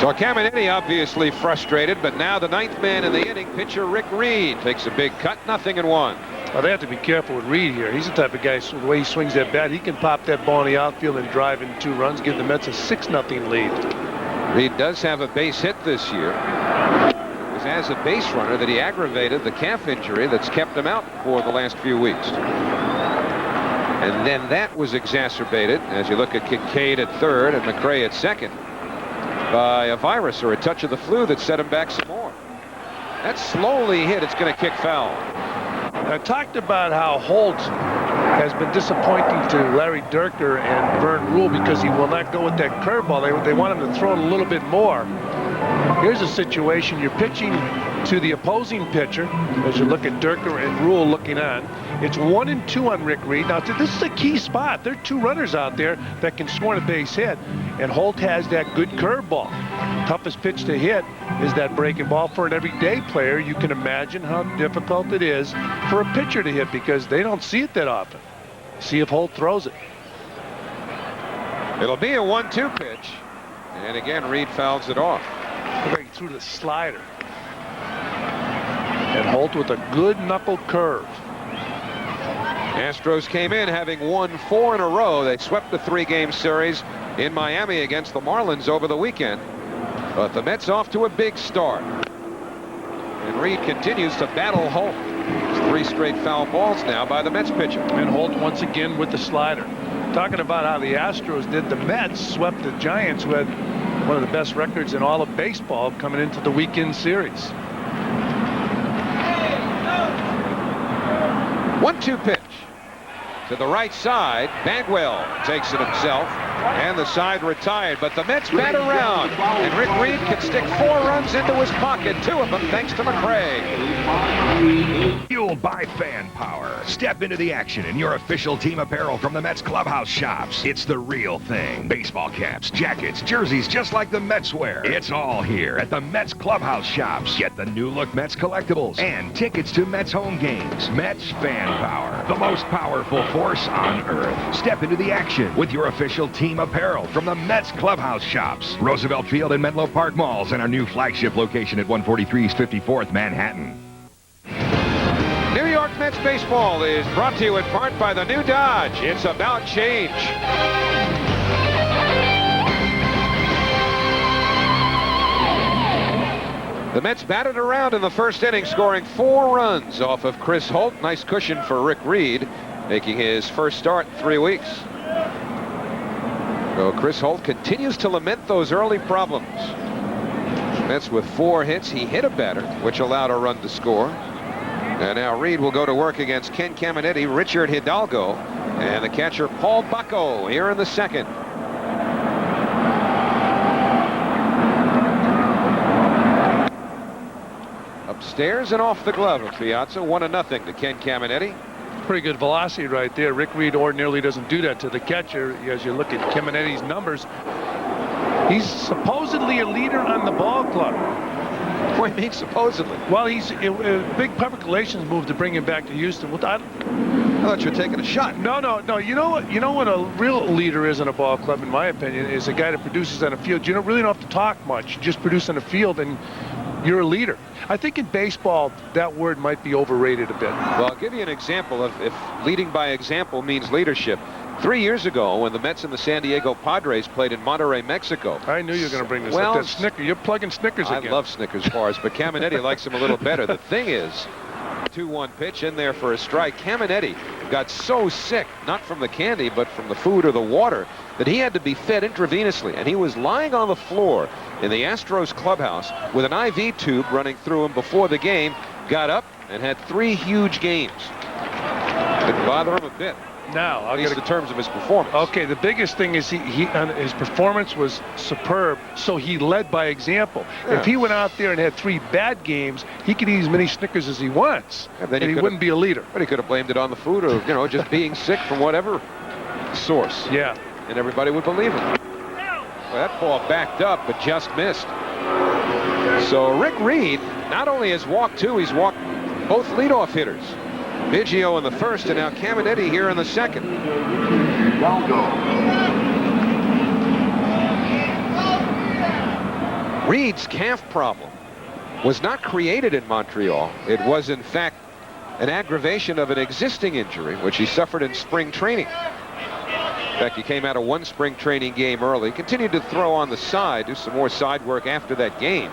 So Caminetti obviously frustrated, but now the 9th man in the inning, pitcher Rick Reed takes a big cut, 0-1. Well, they have to be careful with Reed here. He's the type of guy, the way he swings that bat, he can pop that ball in the outfield and drive in 2 runs, give the Mets a 6-0 lead. Reed does have a base hit this year. It was as a base runner that he aggravated the calf injury that's kept him out for the last few weeks. And then that was exacerbated, as you look at Kincaid at third and McRae at second, by a virus or a touch of the flu that set him back some more. That's slowly hit. It's going to kick foul. I talked about how Holt has been disappointing to Larry Dierker and Vern Rule because he will not go with that curveball. They want him to throw it a little bit more. Here's a situation. You're pitching to the opposing pitcher as you look at Dierker and Rule looking on. It's 1-2 on Rick Reed. Now, this is a key spot. There are 2 runners out there that can score a base hit, and Holt has that good curveball. Toughest pitch to hit is that breaking ball. For an everyday player, you can imagine how difficult it is for a pitcher to hit because they don't see it that often. See if Holt throws it. It'll be a 1-2 pitch. And again, Reed fouls it off. He threw the slider. And Holt with a good knuckle curve. Astros came in having won 4 in a row. They swept the 3-game series in Miami against the Marlins over the weekend. But the Mets off to a big start. And Reed continues to battle Holt. It's 3 straight foul balls now by the Mets pitcher. And Holt once again with the slider. Talking about how the Astros did, the Mets swept the Giants, who had one of the best records in all of baseball coming into the weekend series. 1-2 pitch. To the right side, Bagwell takes it himself, and the side retired. But the Mets bat around, and Rick Reed can stick 4 runs into his pocket, 2 of them thanks to McRae. Fueled by fan power. Step into the action in your official team apparel from the Mets clubhouse shops. It's the real thing. Baseball caps, jackets, jerseys, just like the Mets wear. It's all here at the Mets clubhouse shops. Get the new look Mets collectibles and tickets to Mets home games. Mets fan power, the most powerful force on earth. Step into the action with your official team apparel from the Mets clubhouse shops. Roosevelt Field and Menlo Park malls, and our new flagship location at 143 East 54th Manhattan. New York Mets baseball is brought to you in part by the new Dodge. It's about change. The Mets batted around in the first inning, scoring 4 runs off of Chris Holt. Nice cushion for Rick Reed, making his first start in 3 weeks. So Chris Holt continues to lament those early problems. Mets with 4 hits. He hit a batter, which allowed a run to score. And now Reed will go to work against Ken Caminetti, Richard Hidalgo, and the catcher Paul Bucco here in the second. Upstairs and off the glove of Piazza, 1-0 to Ken Caminetti. Pretty good velocity right there. Rick Reed ordinarily doesn't do that to the catcher. As you look at Caminetti's numbers, he's supposedly a leader on the ball club. What do you mean supposedly? Well, he's a big public relations move to bring him back to Houston. Well, I thought you were taking a shot. No. You know what a real leader is in a ball club, in my opinion, is a guy that produces on the field. You don't really have to talk much. You just produce on the field, and you're a leader. I think in baseball, that word might be overrated a bit. Well, I'll give you an example of if leading by example means leadership. 3 years ago, when the Mets and the San Diego Padres played in Monterrey, Mexico. I knew you were going to bring this well, up. That Snickers. You're plugging Snickers again. I love Snickers bars, but Caminetti likes them a little better. The thing is, 2-1 pitch in there for a strike. Caminetti got so sick, not from the candy, but from the food or the water, that he had to be fed intravenously. And he was lying on the floor in the Astros clubhouse with an IV tube running through him before the game, got up and had 3 huge games. Didn't bother him a bit. Now, at least in terms of his performance. Okay, the biggest thing is his performance was superb, so he led by example. Yeah. If he went out there and had 3 bad games, he could eat as many Snickers as he wants, and he wouldn't be a leader. But he could have blamed it on the food or, you know, just being sick from whatever source. Yeah. And everybody would believe him. Well, that ball backed up, but just missed. So Rick Reed not only has walked 2, he's walked both leadoff hitters. Biggio in the first, and now Caminetti here in the second. Reed's calf problem was not created in Montreal. It was, in fact, an aggravation of an existing injury, which he suffered in spring training. In fact, he came out of 1 spring training game early, continued to throw on the side, do some more side work after that game.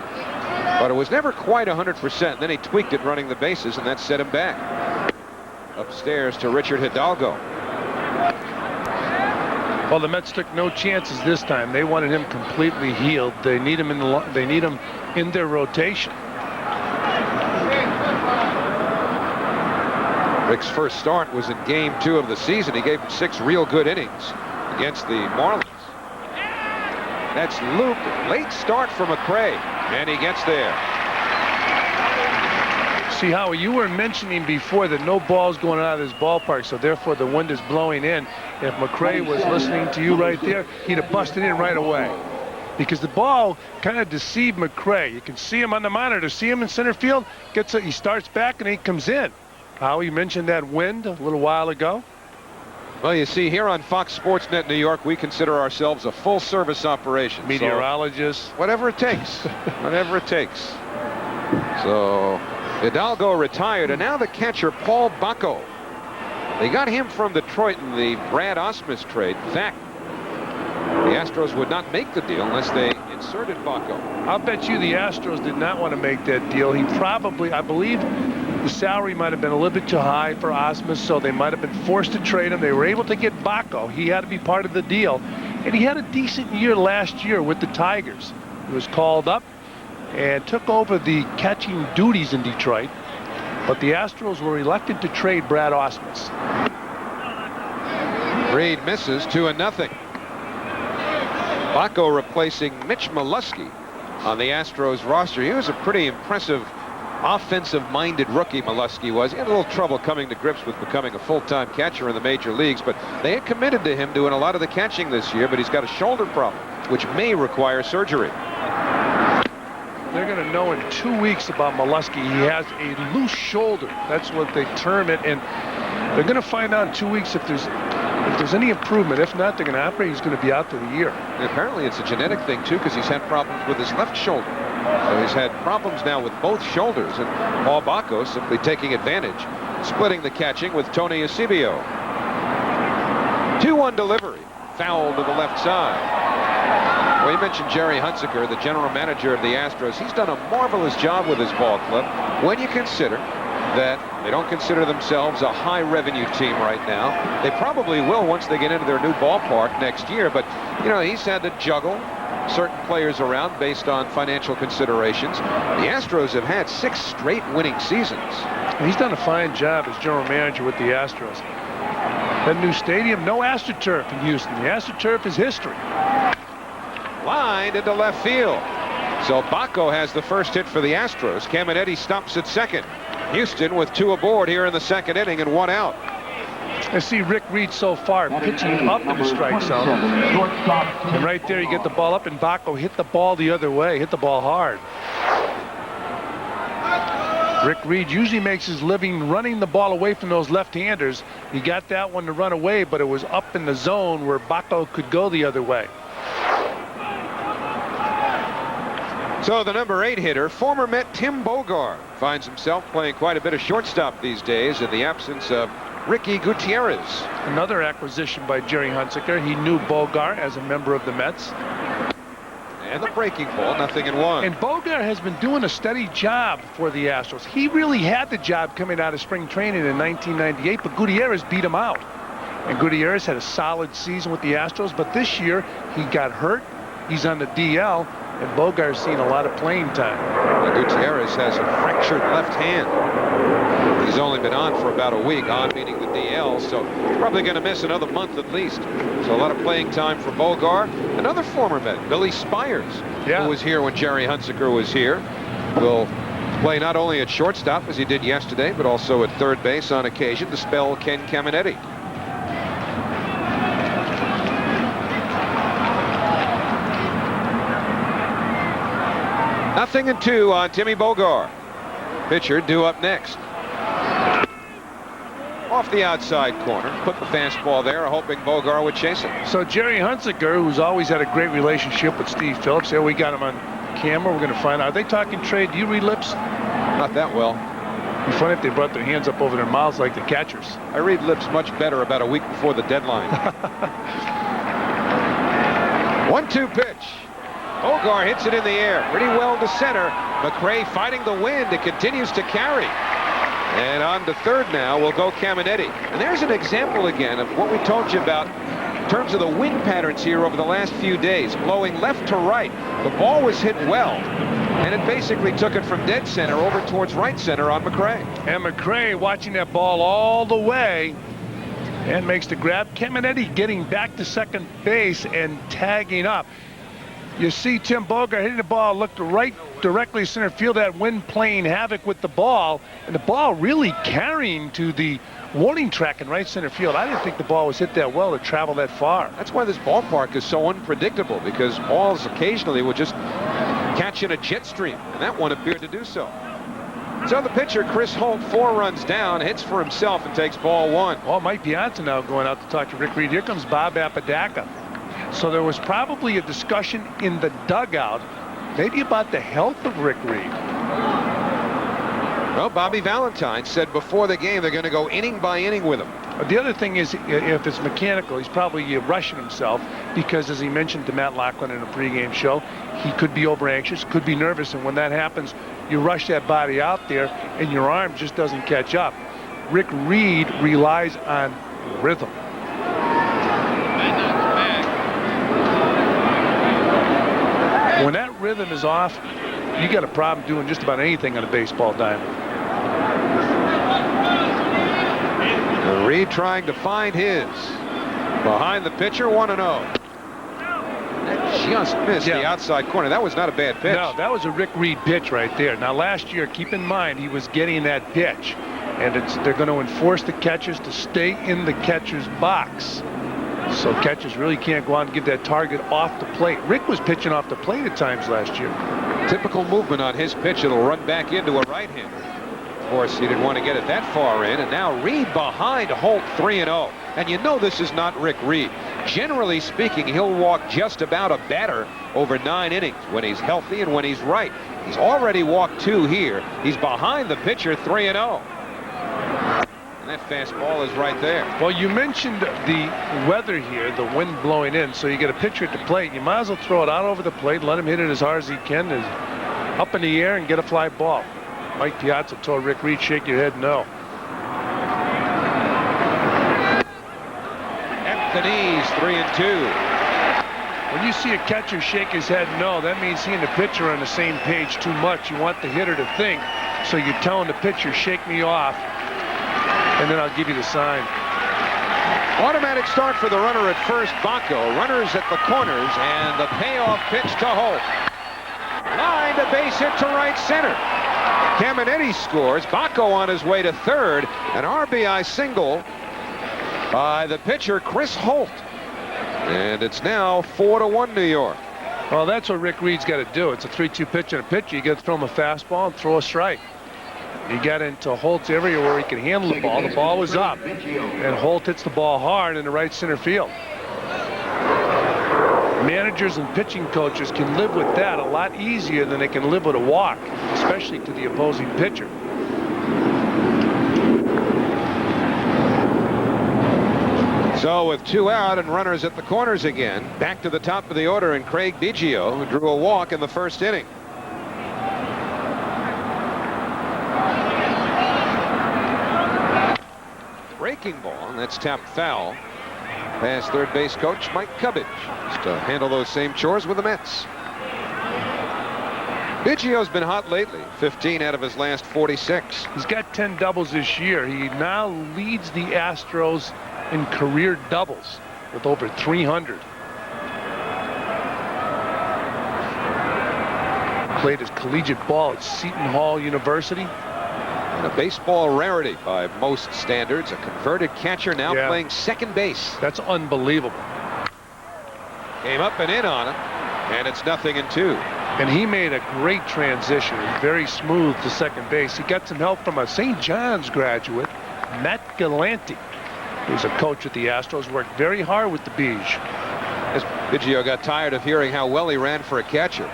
But it was never quite 100%. Then he tweaked it running the bases, and that set him back. Upstairs to Richard Hidalgo. Well, the Mets took no chances this time. They wanted him completely healed. They need him in their rotation. Rick's first start was in game 2 of the season. He gave him 6 real good innings against the Marlins. That's Luke. Late start for McRae, and he gets there. See, Howie, you were mentioning before that no ball's going out of this ballpark, so therefore the wind is blowing in. If McRae was listening to you right there, he'd have busted in right away. Because the ball kind of deceived McRae. You can see him on the monitor, see him in center field, he starts back and he comes in. Howie mentioned that wind a little while ago. Well, you see, here on Fox Sports Net New York, we consider ourselves a full-service operation. Meteorologists. So, whatever it takes. Whatever it takes. So Hidalgo retired, and now the catcher, Paul Bacco. They got him from Detroit in the Brad Osmus trade. In fact, the Astros would not make the deal unless they inserted Bacco. I'll bet you the Astros did not want to make that deal. He probably, I believe, the salary might have been a little bit too high for Osmus, so they might have been forced to trade him. They were able to get Bacco. He had to be part of the deal. And he had a decent year last year with the Tigers. He was called up and took over the catching duties in Detroit. But the Astros were elected to trade Brad Osmus. Reed misses 2-0. Bacco replacing Mitch Molesky on the Astros roster. He was a pretty impressive offensive-minded rookie, Molesky was. He had a little trouble coming to grips with becoming a full-time catcher in the major leagues, but they had committed to him doing a lot of the catching this year, but he's got a shoulder problem, which may require surgery. They're going to know in 2 weeks about Molesky. He has a loose shoulder. That's what they term it, and they're going to find out in 2 weeks if there's any improvement. If not, they're going to operate. He's going to be out for the year. And apparently it's a genetic thing, too, because he's had problems with his left shoulder. So he's had problems now with both shoulders, and Paul Bacco simply taking advantage, splitting the catching with Tony Eusebio. 2-1 delivery, foul to the left side. Well, you mentioned Jerry Hunsaker, the general manager of the Astros. He's done a marvelous job with his ball club when you consider that they don't consider themselves a high-revenue team right now. They probably will once they get into their new ballpark next year, but, you know, he's had to juggle certain players around based on financial considerations. The Astros have had 6 straight winning seasons. He's done a fine job as general manager with the Astros. That new stadium, no AstroTurf in Houston. The AstroTurf is history. Lined into left field. So Bacco has the first hit for the Astros. Caminetti stops at second. Houston with 2 aboard here in the second inning and 1 out. I see Rick Reed so far pitching up in the strike zone. And right there you get the ball up, and Bacco hit the ball the other way, hit the ball hard. Rick Reed usually makes his living running the ball away from those left-handers. He got that one to run away, but it was up in the zone where Bacco could go the other way. So the number 8 hitter, former Met Tim Bogart, finds himself playing quite a bit of shortstop these days in the absence of Ricky Gutierrez. Another acquisition by Jerry Hunsaker. He knew Bogart as a member of the Mets. And the breaking ball, 0-1. And Bogart has been doing a steady job for the Astros. He really had the job coming out of spring training in 1998, but Gutierrez beat him out. And Gutierrez had a solid season with the Astros, but this year he got hurt. He's on the DL, and Bogart's seen a lot of playing time. Well, Gutierrez has a fractured left hand. He's only been on for about a week, on meaning the DL, so probably going to miss another month at least. So a lot of playing time for Bogart. Another former Met, Billy Spires, who was here when Jerry Hunsaker was here, will play not only at shortstop as he did yesterday, but also at third base on occasion to spell Ken Caminetti. Nothing and 2 on Timmy Bogart. Pitcher due up next. Off the outside corner, put the fastball there, hoping Bogart would chase it. So Jerry Hunsaker, who's always had a great relationship with Steve Phillips, here we got him on camera. We're going to find out. Are they talking trade? Do you read lips? Not that well. It'd be funny if they brought their hands up over their mouths like the catchers. I read lips much better about a week before the deadline. 1-2 pitch. Bogart hits it in the air pretty well to center. McRae fighting the wind. It continues to carry. And on to third now will go Caminetti. And there's an example again of what we told you about in terms of the wind patterns here over the last few days. Blowing left to right. The ball was hit well. And it basically took it from dead center over towards right center on McRae. And McRae watching that ball all the way and makes the grab. Caminetti getting back to second base and tagging up. You see Tim Bogart hitting the ball, looked right directly center field, that wind playing havoc with the ball, and the ball really carrying to the warning track in right center field. I didn't think the ball was hit that well to travel that far. That's why this ballpark is so unpredictable, because balls occasionally will just catch in a jet stream, and that one appeared to do so. So the pitcher, Chris Holt, 4 runs down, hits for himself and takes ball 1. Oh, Mike Piazza now going out to talk to Rick Reed. Here comes Bob Apodaca. So there was probably a discussion in the dugout, maybe about the health of Rick Reed. Well, Bobby Valentine said before the game they're going to go inning by inning with him. The other thing is, if it's mechanical, he's probably rushing himself because, as he mentioned to Matt Lachlan in a pregame show, he could be over anxious, could be nervous, and when that happens, you rush that body out there and your arm just doesn't catch up. Rick Reed relies on rhythm. When that rhythm is off, you got a problem doing just about anything on a baseball diamond. Reed trying to find his. Behind the pitcher, 1-0. That just missed the outside corner. That was not a bad pitch. No, that was a Rick Reed pitch right there. Now, last year, keep in mind, he was getting that pitch. And they're going to enforce the catchers to stay in the catcher's box. So catchers really can't go out and give that target off the plate. Rick was pitching off the plate at times last year. Typical movement on his pitch. It'll run back into a right-hander. Of course, he didn't want to get it that far in. And now Reed behind Holt, 3-0. And you know this is not Rick Reed. Generally speaking, he'll walk just about a batter over 9 innings when he's healthy and when he's right. He's already walked 2 here. He's behind the pitcher, 3-0. And that fastball is right there. Well, you mentioned the weather here, the wind blowing in, so you get a pitcher at the plate. You might as well throw it out over the plate, let him hit it as hard as he can, up in the air, and get a fly ball. Mike Piazza told Rick Reed, shake your head no. At the knees, 3-2. When you see a catcher shake his head no, that means he and the pitcher are on the same page too much. You want the hitter to think, so you're telling the pitcher, shake me off, and then I'll give you the sign. Automatic start for the runner at first, Bacco. Runners at the corners, and the payoff pitch to Holt. Line to base hit to right center. Caminetti scores. Bacco on his way to third. An RBI single by the pitcher, Chris Holt. And it's now 4-1 New York. Well, that's what Rick Reed's got to do. It's a 3-2 pitch and a pitcher. You got to throw him a fastball and throw a strike. He got into Holt's area where he could handle the ball. The ball was up, and Holt hits the ball hard in the right center field. managers and pitching coaches can live with that a lot easier than they can live with a walk, especially to the opposing pitcher. So with 2 out and runners at the corners again, back to the top of the order, and Craig Biggio, who drew a walk in the first inning. Breaking ball, and that's tapped foul past third base coach Mike Cubbage, just to handle those same chores with the Mets. Biggio's been hot lately, 15 out of his last 46. He's got 10 doubles this year. He now leads the Astros in career doubles with over 300. Played his collegiate ball at Seton Hall University. And a baseball rarity by most standards. A converted catcher now playing second base. That's unbelievable. Came up and in on him, and it's 0-2. And he made a great transition, very smooth to second base. He got some help from a St. John's graduate, Matt Galante, who's a coach at the Astros, worked very hard with the Beige. As Biggio got tired of hearing how well he ran for a catcher.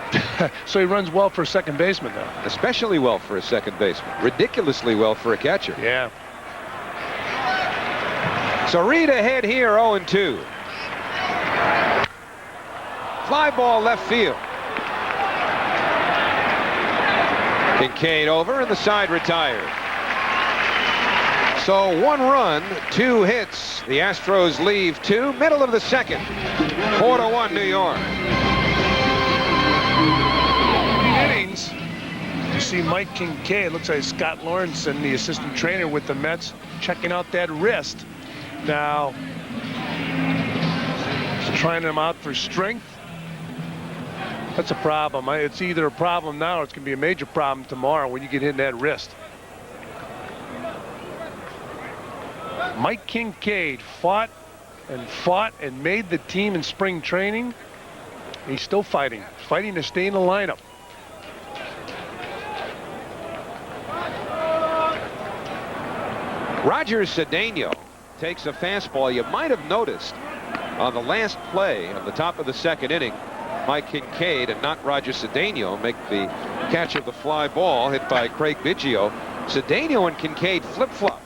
So he runs well for a second baseman now. Especially well for a second baseman. Ridiculously well for a catcher. Yeah. So Reed ahead here, 0-2. Fly ball left field. Kincaid over, and the side retired. So 1 run, 2 hits. The Astros leave 2, middle of the second. 4-1 New York. Innings. You see Mike Kincaid, looks like Scott Lawrenson, the assistant trainer with the Mets, checking out that wrist. Now, he's trying him out for strength. That's a problem. It's either a problem now or it's going to be a major problem tomorrow when you get hit in that wrist. Mike Kincaid fought and made the team in spring training. He's still fighting to stay in the lineup. Roger Cedeno takes a fastball. You might have noticed on the last play of the top of the second inning, Mike Kincaid and not Roger Cedeno make the catch of the fly ball hit by Craig Biggio. Cedeno and Kincaid flip-flop.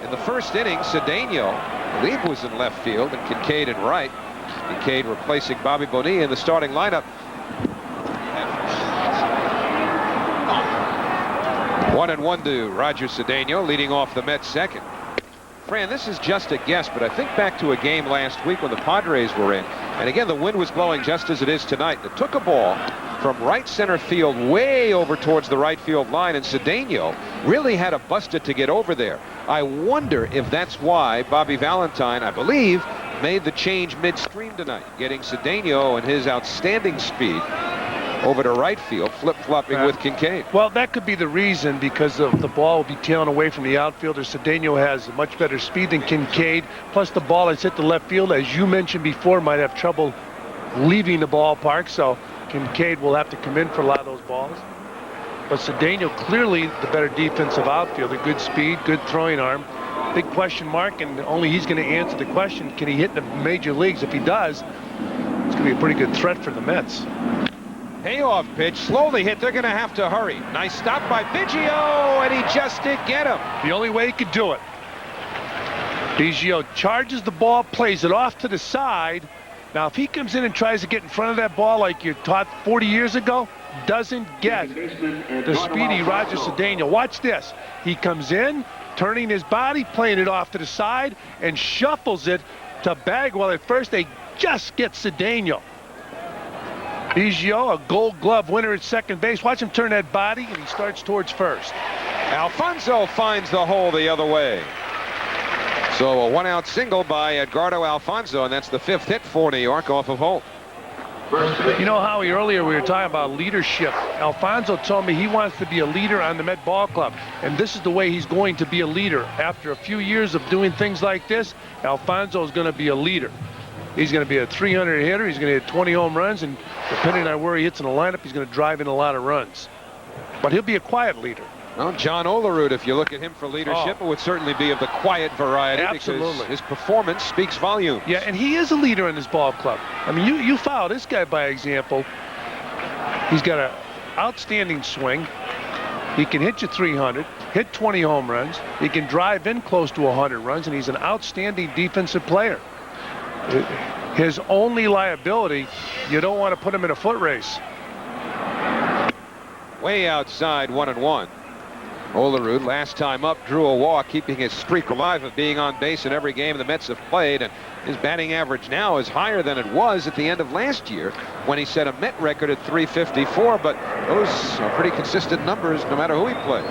In the first inning, Cedeno, I believe, was in left field, and Kincaid in right. Kincaid replacing Bobby Bonilla in the starting lineup. 1-1 to Roger Cedeno, leading off the Mets second. Fran, this is just a guess, but I think back to a game last week when the Padres were in, and again the wind was blowing just as it is tonight. It took a ball from right center field way over towards the right field line, and Cedeno really had to bust it to get over there. I wonder if that's why Bobby Valentine, I believe, made the change midstream tonight, getting Cedeno and his outstanding speed over to right field, flip-flopping with Kincaid. Well, that could be the reason, because of the ball will be tailing away from the outfielder. Cedeno has much better speed than Kincaid, plus the ball has hit the left field, as you mentioned before, might have trouble leaving the ballpark, so Kincaid will have to come in for a lot of those balls. But Cedeno clearly the better defensive outfielder, good speed, good throwing arm. Big question mark, and only he's going to answer the question, can he hit in the major leagues? If he does, it's going to be a pretty good threat for the Mets. Payoff pitch, slowly hit. They're going to have to hurry. Nice stop by Biggio, and he just did get him. The only way he could do it. Biggio charges the ball, plays it off to the side. Now, if he comes in and tries to get in front of that ball like you're taught 40 years ago, doesn't get the speedy Roger Cedeno. Watch this. He comes in, turning his body, playing it off to the side, and shuffles it to Bagwell. At first, they just get Cedeno. Biggio, a Gold Glove winner at second base. Watch him turn that body, and he starts towards first. Alfonso finds the hole the other way. So a one-out single by Edgardo Alfonso, and that's the 5th hit for New York off of Holt. You know, Howie, earlier we were talking about leadership. Alfonso told me he wants to be a leader on the Met Ball Club, and this is the way he's going to be a leader. After a few years of doing things like this, Alfonso is going to be a leader. He's going to be a 300 hitter. He's going to hit 20 home runs, and depending on where he hits in the lineup, he's going to drive in a lot of runs. But he'll be a quiet leader. Well, John Olerud, if you look at him for leadership, it would certainly be of the quiet variety. Absolutely. Because his performance speaks volumes. Yeah, and he is a leader in this ball club. I mean, you follow this guy by example. He's got an outstanding swing. He can hit you 300, hit 20 home runs. He can drive in close to 100 runs, and he's an outstanding defensive player. His only liability, you don't want to put him in a foot race. Way outside, 1-1. Olerud, last time up, drew a walk, keeping his streak alive of being on base in every game the Mets have played. And his batting average now is higher than it was at the end of last year when he set a Met record at 354. But those are pretty consistent numbers no matter who he plays.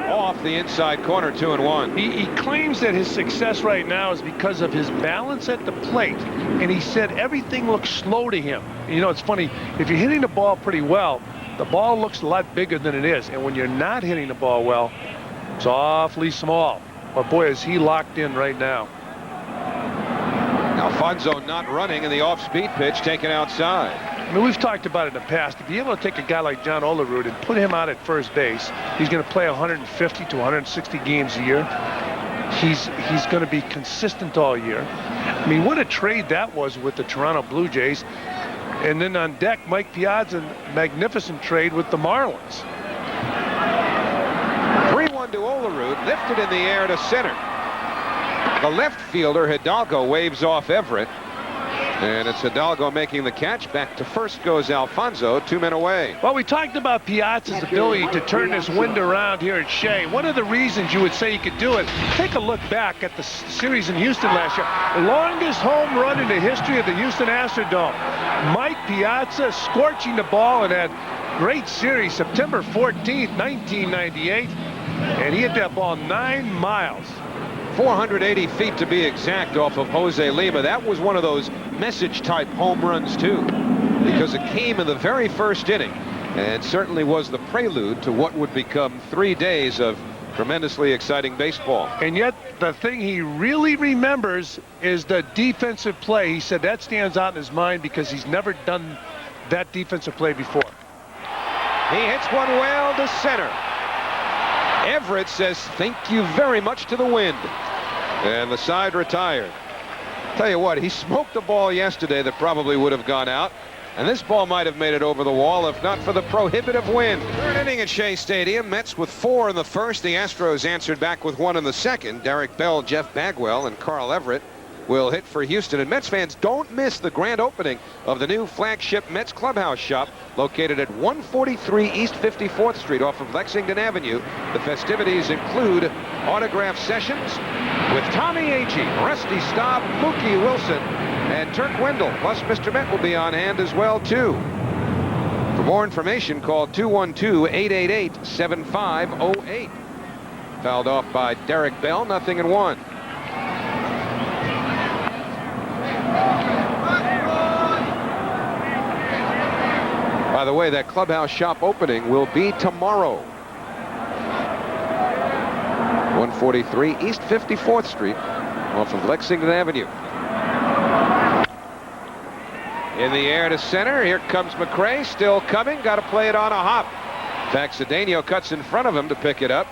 Off the inside corner, 2-1. He claims that his success right now is because of his balance at the plate. And he said everything looks slow to him. You know, it's funny, if you're hitting the ball pretty well, the ball looks a lot bigger than it is. And when you're not hitting the ball well, it's awfully small. But boy, is he locked in right now. Alfonso not running, and the off-speed pitch taken outside. I mean, we've talked about it in the past. If you're able to take a guy like John Olerud and put him out at first base, he's going to play 150 to 160 games a year. He's going to be consistent all year. I mean, what a trade that was with the Toronto Blue Jays. And then on deck, Mike Piazza, magnificent trade with the Marlins. 3-1 to Olerud, lifted in the air to center. The left fielder, Hidalgo, waves off Everett. And it's Hidalgo making the catch. Back to first goes Alfonso, 2 men away. Well, we talked about Piazza's ability to turn this wind around here at Shea. One of the reasons you would say he could do it, take a look back at the series in Houston last year. The longest home run in the history of the Houston Astrodome. Mike Piazza scorching the ball in that great series, September 14th, 1998. And he hit that ball 9 miles. 480 feet to be exact off of Jose Lima. That was one of those message-type home runs, too, because it came in the very first inning and certainly was the prelude to what would become 3 days of tremendously exciting baseball. And yet, the thing he really remembers is the defensive play. He said that stands out in his mind because he's never done that defensive play before. He hits one well to center. Everett says thank you very much to the wind. And the side retired. Tell you what, he smoked a ball yesterday that probably would have gone out. And this ball might have made it over the wall if not for the prohibitive wind. Third inning at Shea Stadium. Mets with 4 in the first. The Astros answered back with 1 in the second. Derek Bell, Jeff Bagwell, and Carl Everett will hit for Houston. And Mets fans, don't miss the grand opening of the new flagship Mets clubhouse shop located at 143 East 54th Street off of Lexington Avenue. The festivities include autograph sessions with Tommy Agee, Rusty Staub, Mookie Wilson, and Turk Wendell. Plus, Mr. Met will be on hand as well, too. For more information, call 212-888-7508. Fouled off by Derek Bell, 0-1. By the way, that clubhouse shop opening will be tomorrow. 143 East 54th Street off of Lexington Avenue. In the air to center. Here comes McRae, still coming. Got to play it on a hop. In fact, Cedeno cuts in front of him to pick it up.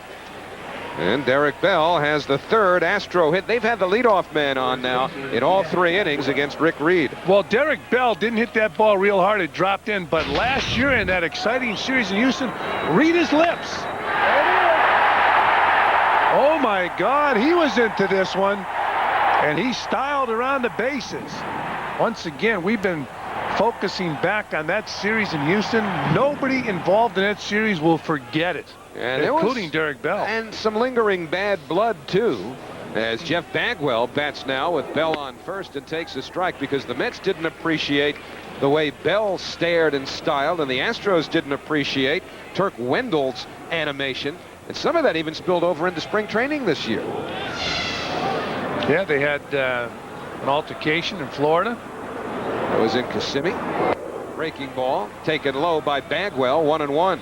And Derek Bell has the third Astro hit. They've had the leadoff man on now in all 3 innings against Rick Reed. Well, Derek Bell didn't hit that ball real hard. It dropped in. But last year in that exciting series in Houston, read his lips. Oh, my God. He was into this one. And he styled around the bases. Once again, we've been focusing back on that series in Houston. Nobody involved in that series will forget it. And including Derek Bell. And some lingering bad blood, too, as Jeff Bagwell bats now with Bell on first and takes a strike because the Mets didn't appreciate the way Bell stared and styled, and the Astros didn't appreciate Turk Wendell's animation. And some of that even spilled over into spring training this year. Yeah, they had an altercation in Florida. That was in Kissimmee. Breaking ball, taken low by Bagwell, 1-1.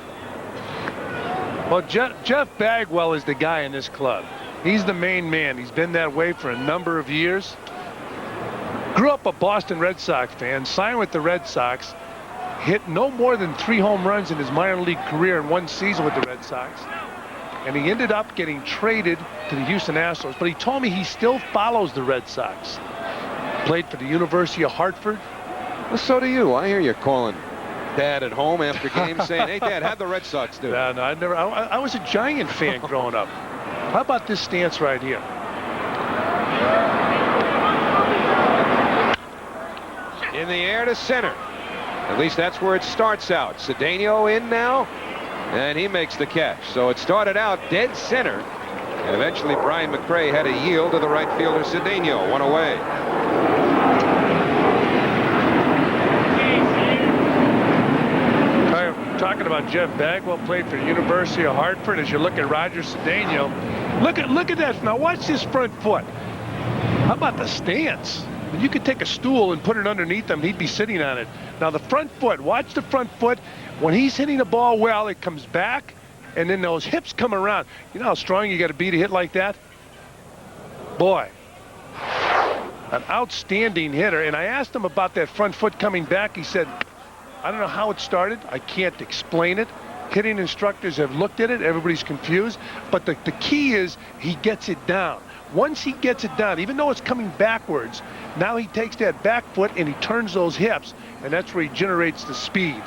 Well, Jeff Bagwell is the guy in this club. He's the main man. He's been that way for a number of years. Grew up a Boston Red Sox fan, signed with the Red Sox, hit no more than 3 home runs in his minor league career in one season with the Red Sox. And he ended up getting traded to the Houston Astros. But he told me he still follows the Red Sox. Played for the University of Hartford. Well, so do you. I hear you calling Dad at home after games saying, hey, Dad, how'd the Red Sox do? No, I never. I was a Giant fan growing up. How about this stance right here? In the air to center. At least that's where it starts out. Cedeno in now, and he makes the catch. So it started out dead center, and eventually Brian McRae had a yield to the right fielder Cedeno. One away. Talking about Jeff Bagwell, played for the University of Hartford. As you look at Roger Cedeno, look at that. Now watch this front foot. How about the stance? You could take a stool and put it underneath him. He'd be sitting on it. Now the front foot. Watch the front foot. When he's hitting the ball well, it comes back, and then those hips come around. You know how strong you got to be to hit like that? Boy, an outstanding hitter. And I asked him about that front foot coming back. He said, I don't know how it started. I can't explain it. Hitting instructors have looked at it. Everybody's confused. But the key is he gets it down. Once he gets it down, even though it's coming backwards, now he takes that back foot and he turns those hips, and that's where he generates the speed.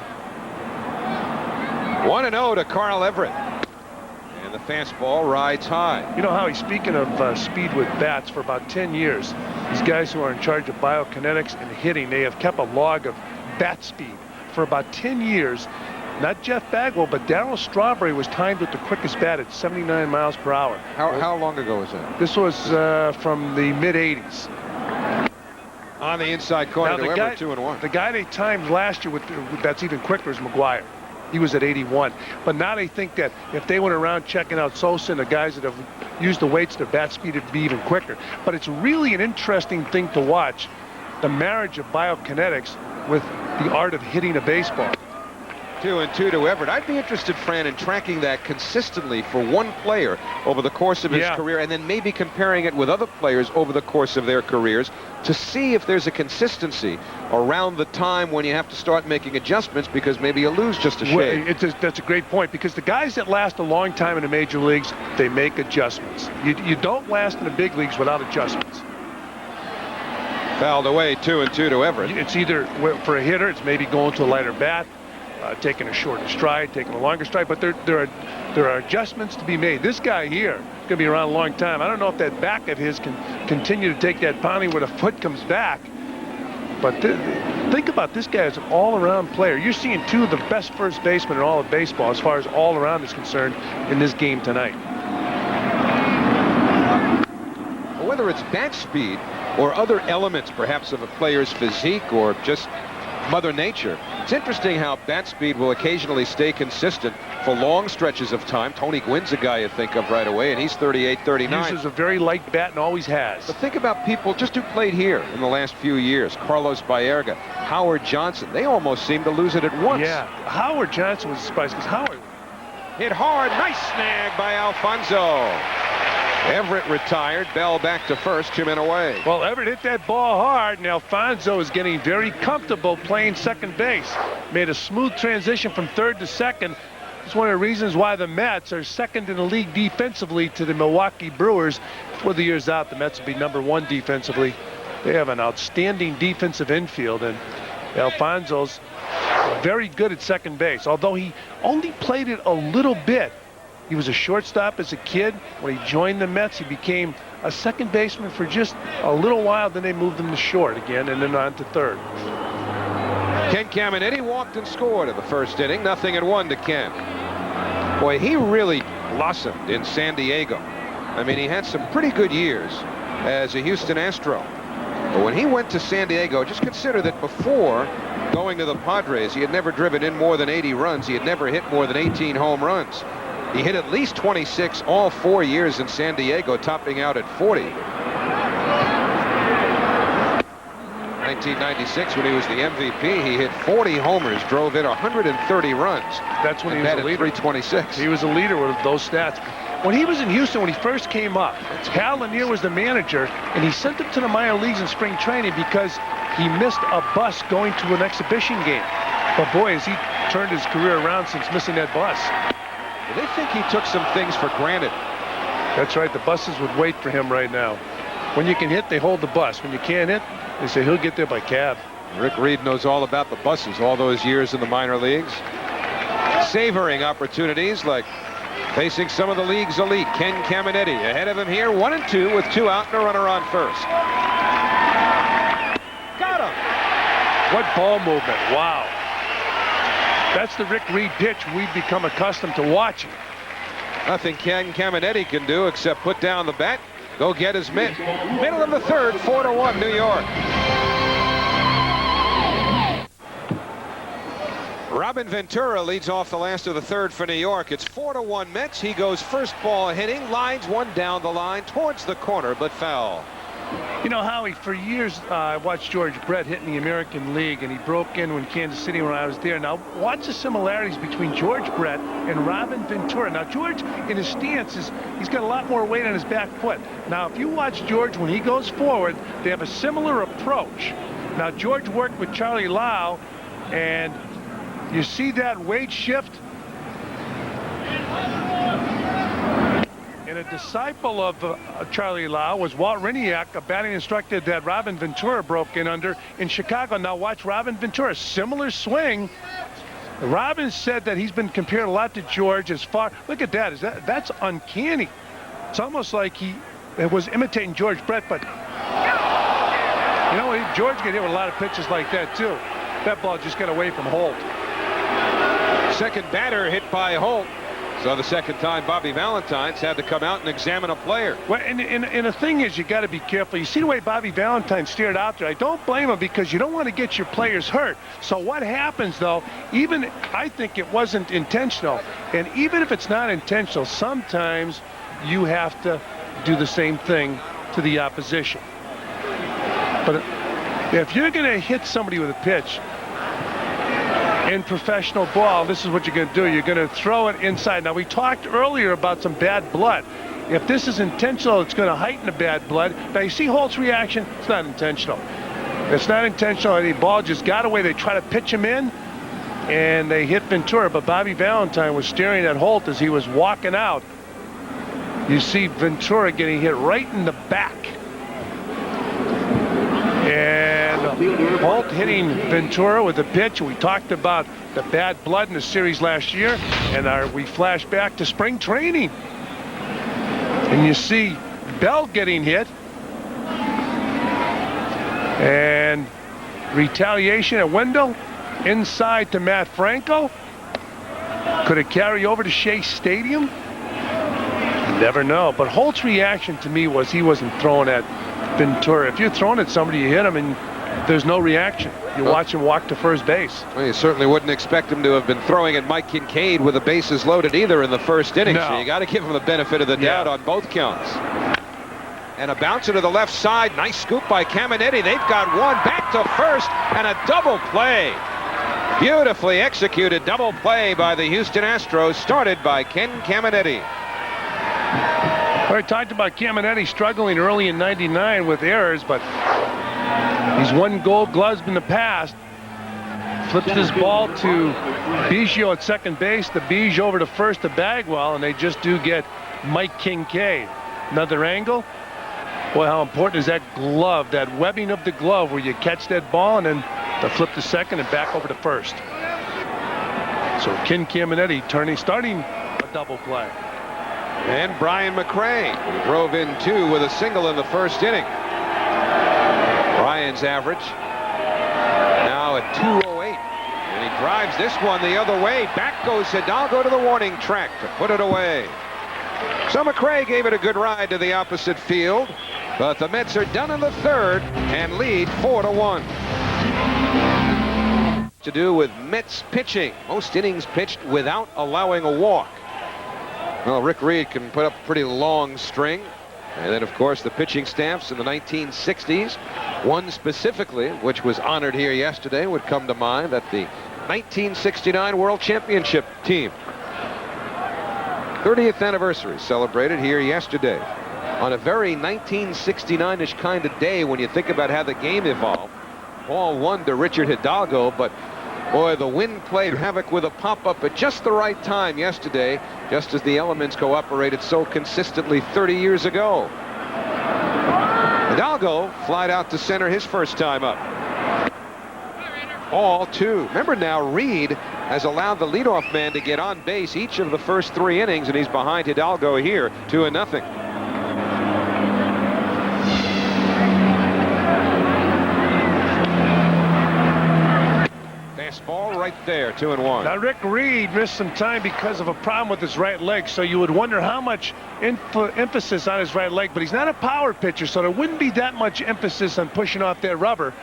1-0 to Carl Everett. And the fastball rides high. You know how he's speaking of speed with bats for about 10 years. These guys who are in charge of biokinetics and hitting, they have kept a log of bat speed for about 10 years. Not Jeff Bagwell, but Darryl Strawberry was timed with the quickest bat at 79 miles per hour. How long ago was that? This was from the mid-'80s. On the inside corner to Everett, 2-1. The guy they timed last year that's even quicker is McGuire. He was at 81. But now they think that if they went around checking out Sosa and the guys that have used the weights, their bat speed would be even quicker. But it's really an interesting thing to watch, the marriage of biokinetics with the art of hitting a baseball. 2-2 to Everett. I'd be interested, Fran, in tracking that consistently for one player over the course of his career, and then maybe comparing it with other players over the course of their careers to see if there's a consistency around the time when you have to start making adjustments because maybe you lose just a shade. That's a great point, because the guys that last a long time in the major leagues, they make adjustments. You don't last in the big leagues without adjustments. Fouled away, 2-2 to Everett. It's either, for a hitter, it's maybe going to a lighter bat, taking a shorter stride, taking a longer stride, but there are adjustments to be made. This guy here is going to be around a long time. I don't know if that back of his can continue to take that pounding where the foot comes back, but think about this guy as an all-around player. You're seeing two of the best first basemen in all of baseball as far as all-around is concerned in this game tonight. Whether it's bat speed or other elements perhaps of a player's physique or just Mother Nature, it's interesting how bat speed will occasionally stay consistent for long stretches of time. Tony Gwynn's a guy you think of right away, and he's 38, 39. Uses a very light bat and always has. But think about people just who played here in the last few years. Carlos Baerga, Howard Johnson. They almost seem to lose it at once. Yeah, Howard Johnson was a surprise because Howard hit hard. Nice snag by Alfonso. Everett retired. Bell back to first, 2 men away. Well, Everett hit that ball hard, and Alfonso is getting very comfortable playing second base. Made a smooth transition from third to second. It's one of the reasons why the Mets are second in the league defensively to the Milwaukee Brewers. Before the year's out, the Mets will be #1 defensively. They have an outstanding defensive infield, and Alfonso's very good at second base, although he only played it a little bit. He was a shortstop as a kid. When he joined the Mets, he became a second baseman for just a little while. Then they moved him to short again, and then on to third. Ken Caminiti walked and scored in the first inning. 0-1 to Ken. Boy, he really blossomed in San Diego. I mean, he had some pretty good years as a Houston Astro. But when he went to San Diego, just consider that before going to the Padres, he had never driven in more than 80 runs. He had never hit more than 18 home runs. He hit at least 26 all 4 years in San Diego, topping out at 40. 1996, when he was the MVP, he hit 40 homers, drove in 130 runs. That's when he was a leader. 326. He was a leader with those stats. When he was in Houston, when he first came up, Hal Lanier was the manager, and he sent him to the minor leagues in spring training because he missed a bus going to an exhibition game. But boy, has he turned his career around since missing that bus. They think he took some things for granted. That's right. The buses would wait for him right now. When you can hit, they hold the bus. When you can't hit, they say he'll get there by cab. Rick Reed knows all about the buses all those years in the minor leagues. Savoring opportunities like facing some of the league's elite. Ken Caminetti ahead of him here, 1-2 with 2 out and a runner on first. Got him. What ball movement. Wow. That's the Rick Reed pitch we've become accustomed to watching. Nothing Ken Caminetti can do except put down the bat, go get his mitt. Middle of the third, 4-1 New York. Robin Ventura leads off the last of the third for New York. It's 4-1 Mets. He goes first ball hitting, lines one down the line towards the corner, but foul. You know, Howie, for years I watched George Brett hit in the American League, and he broke in when Kansas City when I was there. Now, watch the similarities between George Brett and Robin Ventura. Now, George, in his stance, he's got a lot more weight on his back foot. Now, if you watch George when he goes forward, they have a similar approach. Now, George worked with Charlie Lau, and you see that weight shift? And a disciple of Charlie Lau was Walt Riniak, a batting instructor that Robin Ventura broke in under in Chicago. Now watch Robin Ventura, similar swing. Robin said that he's been compared a lot to George as far. Look at that. That's uncanny. It's almost like he was imitating George Brett, but you know, George got hit with a lot of pitches like that too. That ball just got away from Holt. Second batter hit by Holt. So the second time Bobby Valentine's had to come out and examine a player. Well, and the thing is, you got to be careful. You see the way Bobby Valentine steered out there. I don't blame him because you don't want to get your players hurt. So what happens, though, even I think it wasn't intentional. And even if it's not intentional, sometimes you have to do the same thing to the opposition. But if you're going to hit somebody with a pitch, in professional ball, this is what you're going to do. You're going to throw it inside. Now, we talked earlier about some bad blood. If this is intentional, it's going to heighten the bad blood. Now, you see Holt's reaction? It's not intentional. It's not intentional. The ball just got away. They try to pitch him in, and they hit Ventura. But Bobby Valentine was staring at Holt as he was walking out. You see Ventura getting hit right in the back. And Holt hitting Ventura with a pitch. We talked about the bad blood in the series last year, and we flash back to spring training. And you see Bell getting hit. And retaliation at Wendell. Inside to Matt Franco. Could it carry over to Shea Stadium? Never know. But Holt's reaction to me was he wasn't throwing at Ventura. If you're throwing at somebody, you hit him and there's no reaction. You watch him walk to first base. Well, you certainly wouldn't expect him to have been throwing at Mike Kincaid with the bases loaded either in the first inning. No. So you got to give him the benefit of the doubt on both counts. And a bouncer to the left side. Nice scoop by Caminetti. They've got one back to first and a double play. Beautifully executed double play by the Houston Astros, started by Ken Caminetti. We talked about Caminetti struggling early in '99 with errors, but he's won Gold Gloves in the past. Flips his ball to Biggio at second base, the Biggio over to first to Bagwell, and they just do get Mike Kincaid. Another angle. Boy, how important is that glove, that webbing of the glove where you catch that ball and then the flip to second and back over to first. So Ken Caminetti starting a double play. And Brian McRae drove in two with a single in the first inning. Brian's average now at 208. And he drives this one the other way. Back goes Hidalgo to the warning track to put it away. So McRae gave it a good ride to the opposite field. But the Mets are done in the third and lead 4-1. To do with Mets pitching. Most innings pitched without allowing a walk. Well, Rick Reed can put up a pretty long string. And then, of course, the pitching staffs in the 1960s. One specifically, which was honored here yesterday, would come to mind, that the 1969 World Championship team. 30th anniversary celebrated here yesterday. On a very 1969-ish kind of day when you think about how the game evolved. Ball one to Richard Hidalgo, but Boy, the wind played havoc with a pop-up at just the right time yesterday, just as the elements cooperated so consistently 30 years ago. Hidalgo flied out to center his first time up. Ball 2. Remember now, Reed has allowed the leadoff man to get on base each of the first 3 innings, and he's behind Hidalgo here 2-0. Ball right there, 2-1. Now Rick Reed missed some time because of a problem with his right leg, so you would wonder how much emphasis on his right leg, but he's not a power pitcher, so there wouldn't be that much emphasis on pushing off that rubber.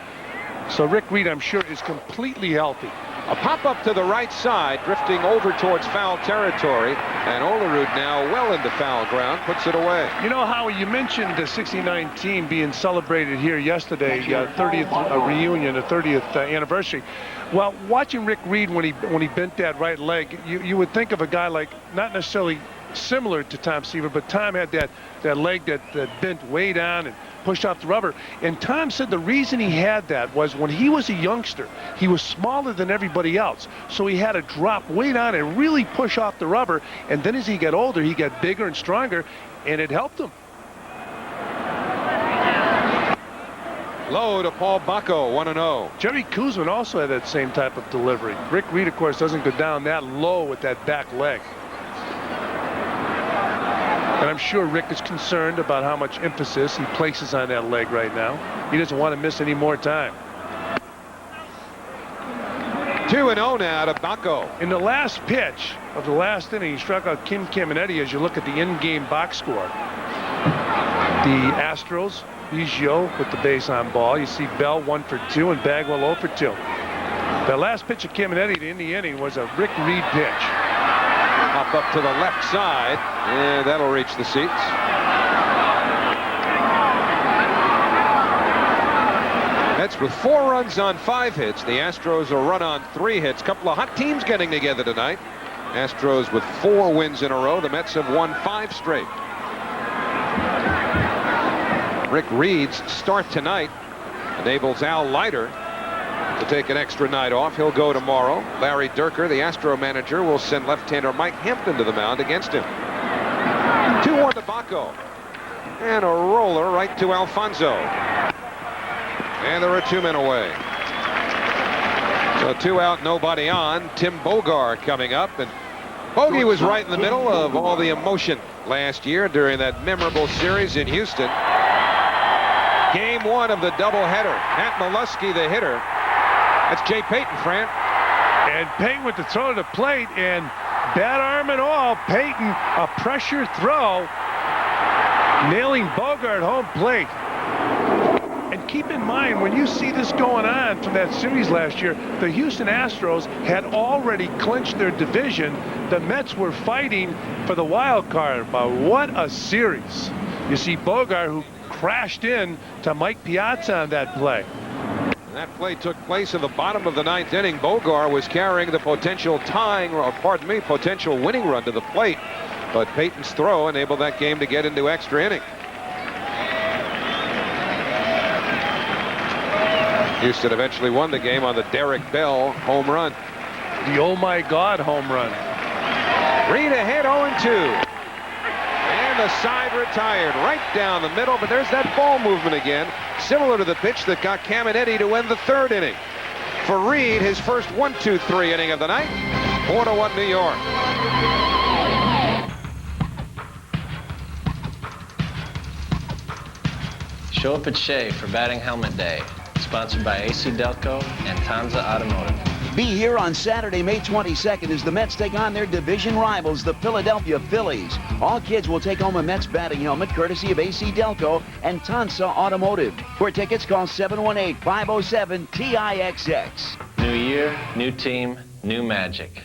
So Rick Reed, I'm sure, is completely healthy. A pop-up to the right side, drifting over towards foul territory, and Olerud now well into foul ground, puts it away. You know, Howie, you mentioned the '69 team being celebrated here yesterday, 30th reunion, the 30th anniversary. Well, watching Rick Reed when he bent that right leg, you would think of a guy like, not necessarily similar to Tom Seaver, but Tom had that leg that bent way down and pushed off the rubber. And Tom said the reason he had that was when he was a youngster, he was smaller than everybody else. So he had to drop way down and really push off the rubber. And then as he got older, he got bigger and stronger, and it helped him. Low to Paul Bacco, 1-0. Jerry Koosman also had that same type of delivery. Rick Reed, of course, doesn't go down that low with that back leg. And I'm sure Rick is concerned about how much emphasis he places on that leg right now. He doesn't want to miss any more time. 2-0 now to Bacco. In the last pitch of the last inning, he struck out Kim Caminetti. As you look at the in-game box score, the Astros, Biggio with the base on ball. You see Bell 1 for 2 and Bagwell 0 for 2. The last pitch of Caminetti in the inning was a Rick Reed pitch. Pop up to the left side, and that'll reach the seats. Mets with 4 runs on 5 hits. The Astros a run on 3 hits. Couple of hot teams getting together tonight. Astros with 4 wins in a row. The Mets have won 5 straight. Rick Reed's start tonight enables Al Leiter to take an extra night off. He'll go tomorrow. Larry Dierker, the Astro manager, will send left-hander Mike Hampton to the mound against him. 2-1 to Bacco. And a roller right to Alfonso. And there are 2 men away. So 2 out, nobody on. Tim Bogar coming up. And Bogey was right in the middle of all the emotion last year during that memorable series in Houston. Game 1 of the doubleheader. Matt Molesky, the hitter. That's Jay Payton, Fran. And Payton with the throw to the plate, and bad arm and all, Payton, a pressure throw, nailing Bogart home plate. And keep in mind, when you see this going on from that series last year, the Houston Astros had already clinched their division. The Mets were fighting for the wild card. But what a series. You see Bogart, who crashed in to Mike Piazza on that play. And that play took place in the bottom of the 9th inning. Bogar was carrying the potential potential winning run to the plate. But Payton's throw enabled that game to get into extra inning. Houston eventually won the game on the Derek Bell home run. The oh my God home run. Reed ahead 0-2. And the side retired right down the middle, but there's that ball movement again, similar to the pitch that got Caminetti to win the 3rd inning. For Reed, his first 1-2-3 inning of the night, 4-1 New York. Show up at Shea for batting helmet day. Sponsored by AC Delco and Tanza Automotive. Be here on Saturday, May 22nd as the Mets take on their division rivals, the Philadelphia Phillies. All kids will take home a Mets batting helmet courtesy of AC Delco and Tanza Automotive. For tickets, call 718-507-TIXX. New year, new team, new magic.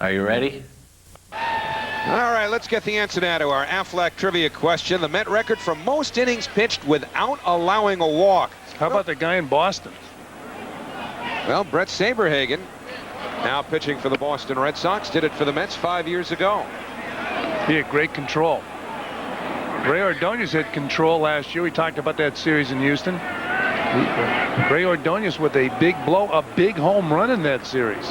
Are you ready? All right, let's get the answer now to our Aflac trivia question. The Met record for most innings pitched without allowing a walk. How about the guy in Boston? Well, Brett Saberhagen, now pitching for the Boston Red Sox, did it for the Mets 5 years ago. He had great control. Ray Ordonez had control last year. We talked about that series in Houston. Ray Ordonez with a big blow, a big home run in that series.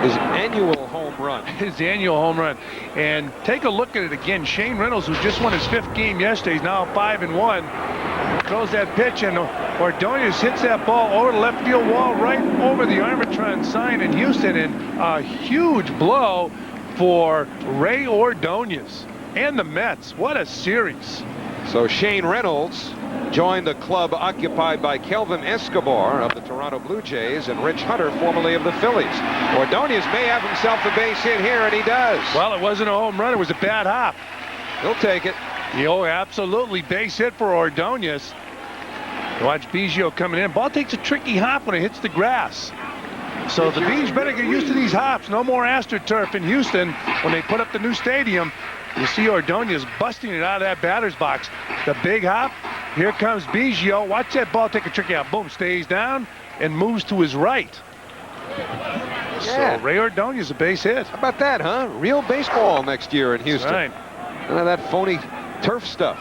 His annual home run. His annual home run. And take a look at it again. Shane Reynolds, who just won his 5th game yesterday, is now 5-1. Throws that pitch, and Ordonez hits that ball over the left field wall, right over the Armatron sign in Houston, and a huge blow for Ray Ordonez and the Mets. What a series. So Shane Reynolds joined the club occupied by Kelvin Escobar of the Toronto Blue Jays and Rich Hunter, formerly of the Phillies. Ordonez may have himself a base hit here, and he does. Well, it wasn't a home run. It was a bad hop. He'll take it. Absolutely. Base hit for Ordonez. Watch Biggio coming in. Ball takes a tricky hop when it hits the grass. So the Bees better get used to these hops. No more AstroTurf in Houston when they put up the new stadium. You see Ordonez busting it out of that batter's box. The big hop. Here comes Biggio. Watch that ball take a tricky hop. Boom, stays down and moves to his right. Yeah. So Ray Ordonez a base hit. How about that, huh? Real baseball next year in Houston. Right. None of that phony turf stuff.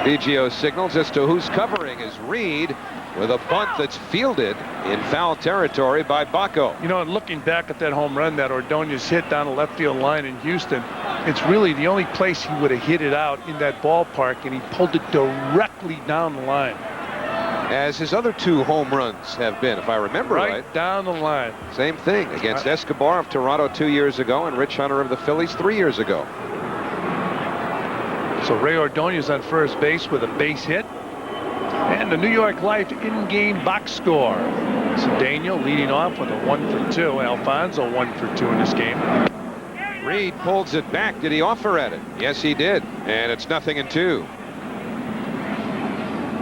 Biggio signals as to who's covering is Reed with a bunt that's fielded in foul territory by Baco. You know, and looking back at that home run that Ordonez hit down the left field line in Houston, it's really the only place he would have hit it out in that ballpark, and he pulled it directly down the line. As his other 2 home runs have been, if I remember right. Down the line. Same thing against Escobar of Toronto 2 years ago and Rich Hunter of the Phillies 3 years ago. So Ray Ordonez on first base with a base hit. And the New York Life in-game box score. Cedeno leading off with a 1-for-2. Alfonso 1-for-2 in this game. Reed pulls it back. Did he offer at it? Yes, he did. And it's 0-2.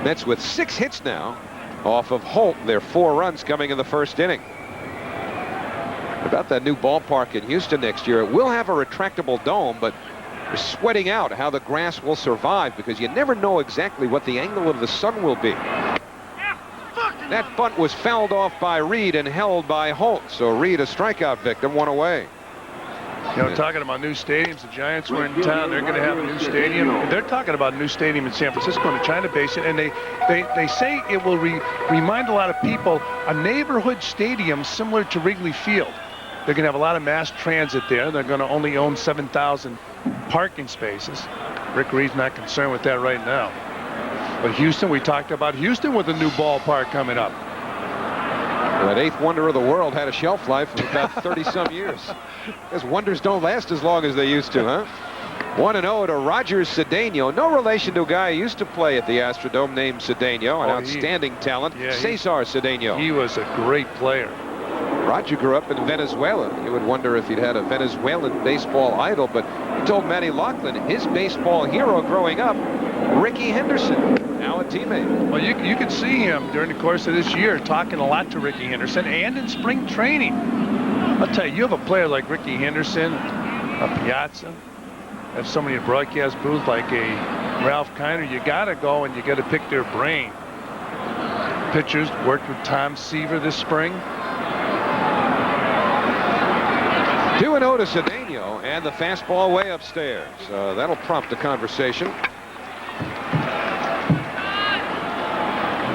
Mets with 6 hits now off of Holt. Their 4 runs coming in the first inning. About that new ballpark in Houston next year, it will have a retractable dome, but we're sweating out how the grass will survive because you never know exactly what the angle of the sun will be. That bunt was fouled off by Reed and held by Holt. So Reed, a strikeout victim, 1 away. You know, talking about new stadiums, the Giants were in town. They're going to have a new stadium. They're talking about a new stadium in San Francisco and China Basin, and they say it will remind a lot of people a neighborhood stadium similar to Wrigley Field. They're going to have a lot of mass transit there. They're going to only own 7,000 parking spaces. Rick Reed's not concerned with that right now. But Houston, we talked about Houston with a new ballpark coming up. That 8th wonder of the world had a shelf life of about 30-some years. Because wonders don't last as long as they used to, huh? 1-0 to Roger Cedeno. No relation to a guy who used to play at the Astrodome named Cedeno, an outstanding talent. Cesar Cedeno. He was a great player. Roger grew up in Venezuela. You would wonder if he'd had a Venezuelan baseball idol, but he told Matty Laughlin his baseball hero growing up, Ricky Henderson, now a teammate. Well, you could see him during the course of this year talking a lot to Ricky Henderson and in spring training. I'll tell you, you have a player like Ricky Henderson, a Piazza, have somebody in a broadcast booth like a Ralph Kiner, you got to go and you got to pick their brain. Pitchers worked with Tom Seaver this spring. 2-0 to Cedeno, and the fastball way upstairs. That'll prompt a conversation.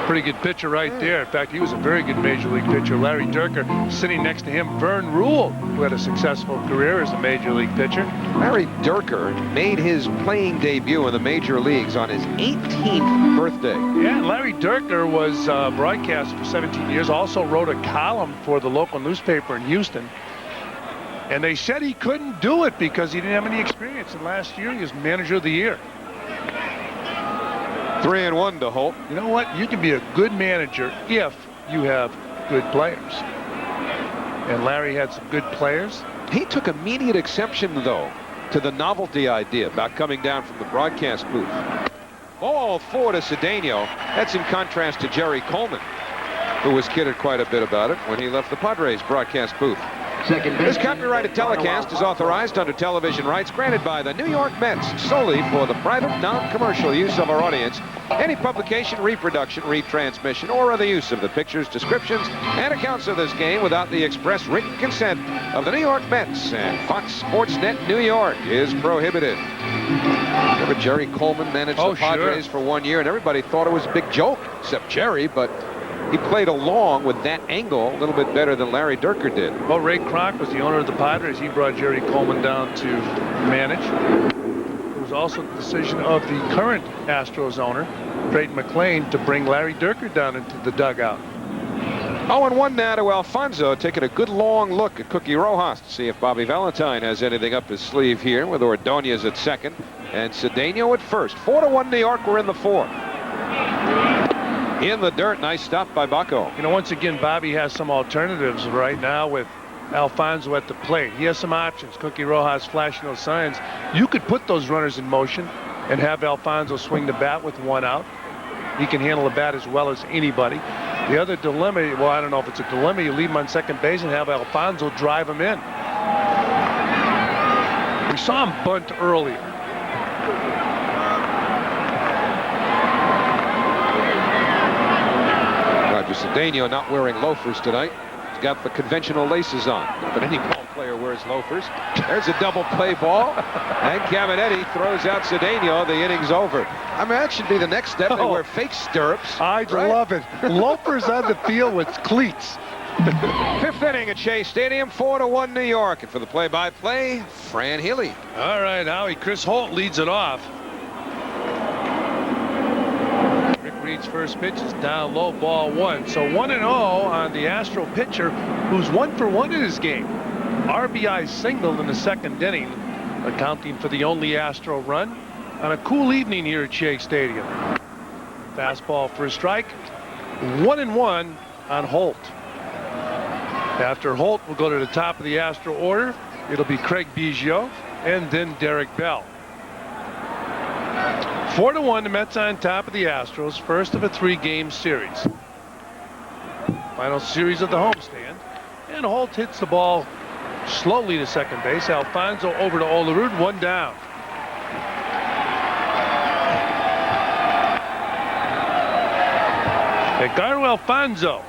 Pretty good pitcher right there. In fact, he was a very good major league pitcher. Larry Dierker sitting next to him. Vern Rule, who had a successful career as a major league pitcher. Larry Dierker made his playing debut in the major leagues on his 18th birthday. Yeah, and Larry Dierker was broadcast for 17 years. Also wrote a column for the local newspaper in Houston. And they said he couldn't do it because he didn't have any experience. And last year, he was manager of the year. 3-1 to Holt. You know what? You can be a good manager if you have good players. And Larry had some good players. He took immediate exception, though, to the novelty idea about coming down from the broadcast booth. Ball 4 to Cedeno. That's in contrast to Jerry Coleman, who was kidded quite a bit about it when he left the Padres broadcast booth. This copyrighted telecast is authorized under television rights granted by the New York Mets solely for the private, non-commercial use of our audience. Any publication, reproduction, retransmission, or other use of the pictures, descriptions, and accounts of this game without the express written consent of the New York Mets and Fox Sports Net New York is prohibited. Remember Jerry Coleman managed the Padres for 1 year, and everybody thought it was a big joke, except Jerry, but he played along with that angle a little bit better than Larry Dierker did. Well, Ray Kroc was the owner of the Padres. He brought Jerry Coleman down to manage. It was also the decision of the current Astros owner, Creighton McLean, to bring Larry Dierker down into the dugout. 0-1 now to Alfonso, taking a good long look at Cookie Rojas to see if Bobby Valentine has anything up his sleeve here, with Ordonez at second and Cedeno at first. 4-1 New York. We're in the fourth. In the dirt, nice stop by Baco. You know, once again, Bobby has some alternatives right now with Alfonso at the plate. He has some options. Cookie Rojas flashing those signs. You could put those runners in motion and have Alfonso swing the bat with one out. He can handle the bat as well as anybody. The other dilemma, well, I don't know if it's a dilemma, you leave him on second base and have Alfonso drive him in. We saw him bunt earlier. Roger Cedeno not wearing loafers tonight. He's got the conventional laces on. Not that any ball player wears loafers. There's a double play ball, and Caminetti throws out Cedeno. The inning's over. I mean, that should be the next step. They wear fake stirrups. I love it. Loafers on the field with cleats. Fifth inning at Shea Stadium, 4-1 New York. And for the play-by-play, Fran Healy. All right, Howie. Chris Holt leads it off. Rick Reed's first pitch is down low, ball one. So 1-0 on the Astro pitcher, who's 1 for 1 in his game. RBI single in the second inning, accounting for the only Astro run on a cool evening here at Shea Stadium. Fastball for a strike. 1-1 on Holt. After Holt, we'll go to the top of the Astro order. It'll be Craig Biggio and then Derek Bell. 4-1, the Mets on top of the Astros, first of a 3-game series. Final series of the homestand. And Holt hits the ball slowly to second base. Alfonso over to Olerud, one down. Edgardo Alfonso,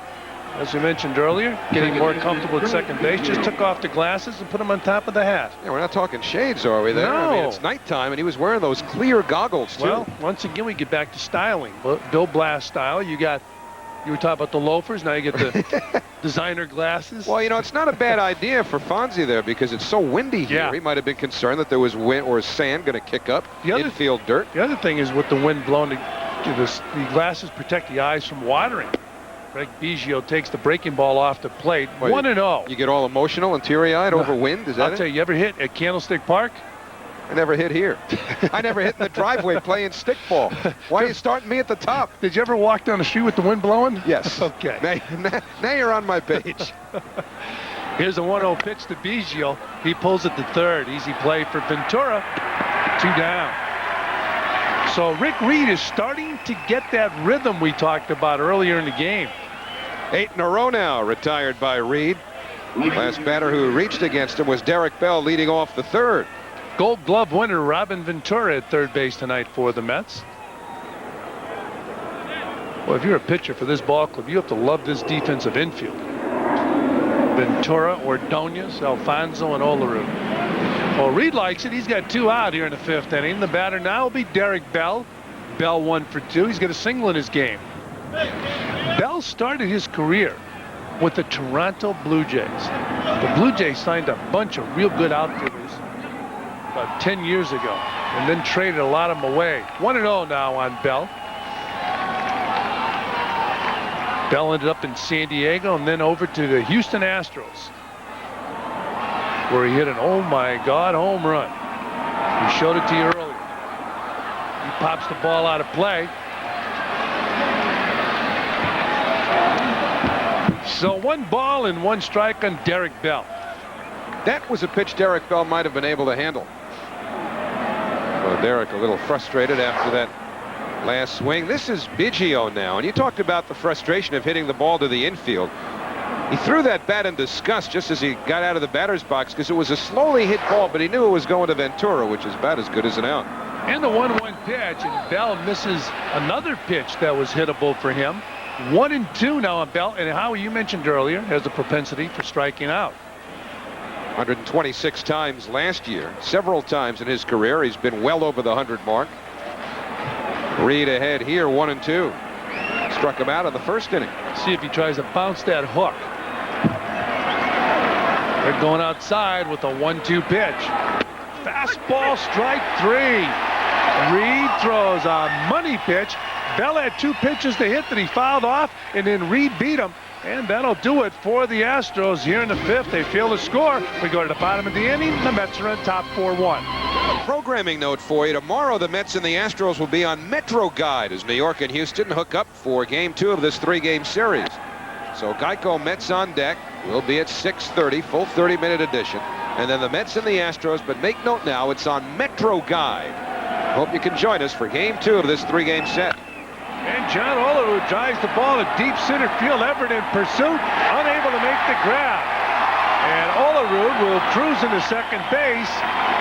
as we mentioned earlier, getting more comfortable at second base, just took off the glasses and put them on top of the hat. Yeah, we're not talking shades, are we there? No. I mean, it's nighttime, and he was wearing those clear goggles, too. Well, once again, we get back to styling. Bill Blass style. You were talking about the loafers, now you get the designer glasses. Well, you know, it's not a bad idea for Fonzie there because it's so windy here. Yeah. He might have been concerned that there was wind or sand going to kick up, infield dirt. The other thing is with the wind blowing, the glasses protect the eyes from watering. Craig Biggio takes the breaking ball off the plate. 1-0. You get all emotional and teary-eyed over wind? Is that I'll tell you, ever hit at Candlestick Park? I never hit here. I never hit in the driveway playing stickball. Why are you starting me at the top? Did you ever walk down the street with the wind blowing? Yes. Okay. Now you're on my page. Here's a 1-0 pitch to Biggio. He pulls it to third. Easy play for Ventura. 2 down. So Rick Reed is starting to get that rhythm we talked about earlier in the game. 8 in a row now, retired by Reed. Last batter who reached against him was Derek Bell, leading off the third. Gold Glove winner Robin Ventura at third base tonight for the Mets. Well, if you're a pitcher for this ball club, you have to love this defensive infield. Ventura, Ordonez, Alfonso, and Olerud. Well, Reed likes it. He's got 2 out here in the 5th inning. The batter now will be Derek Bell. Bell 1 for 2. He's got a single in his game. Bell started his career with the Toronto Blue Jays. The Blue Jays signed a bunch of real good outfielders about 10 years ago and then traded a lot of them away. 1-0 now on Bell. Bell ended up in San Diego and then over to the Houston Astros, where he hit an oh my God home run. We showed it to you earlier. He pops the ball out of play. So 1 ball and 1 strike on Derek Bell. That was a pitch Derek Bell might have been able to handle. Well, Derek a little frustrated after that last swing. This is Biggio now, and you talked about the frustration of hitting the ball to the infield. He threw that bat in disgust just as he got out of the batter's box because it was a slowly hit ball, but he knew it was going to Ventura, which is about as good as an out. And the 1-1 pitch, and Bell misses another pitch that was hittable for him. 1-2 now on Bell, and Howie, you mentioned earlier, has a propensity for striking out. 126 times last year. Several times in his career he's been well over the 100 mark. Reed ahead here, 1-2. Struck him out in the first inning. See if he tries to bounce that hook. They're going outside with a 1-2 pitch. Fastball, strike 3. Reed throws a money pitch. Bell had 2 pitches to hit that he fouled off, and then Reed beat him. And that'll do it for the Astros here in the 5th. They fail to score. We go to the bottom of the inning. The Mets are on top 4-1. A programming note for you. Tomorrow the Mets and the Astros will be on Metro Guide as New York and Houston hook up for Game 2 of this 3-game series. So Geico Mets on deck will be at 6:30, full 30-minute edition. And then the Mets and the Astros, but make note now, it's on Metro Guide. Hope you can join us for Game 2 of this 3-game set. And John Olerud drives the ball to deep center field. Everett in pursuit, unable to make the grab. And Olerud will cruise into second base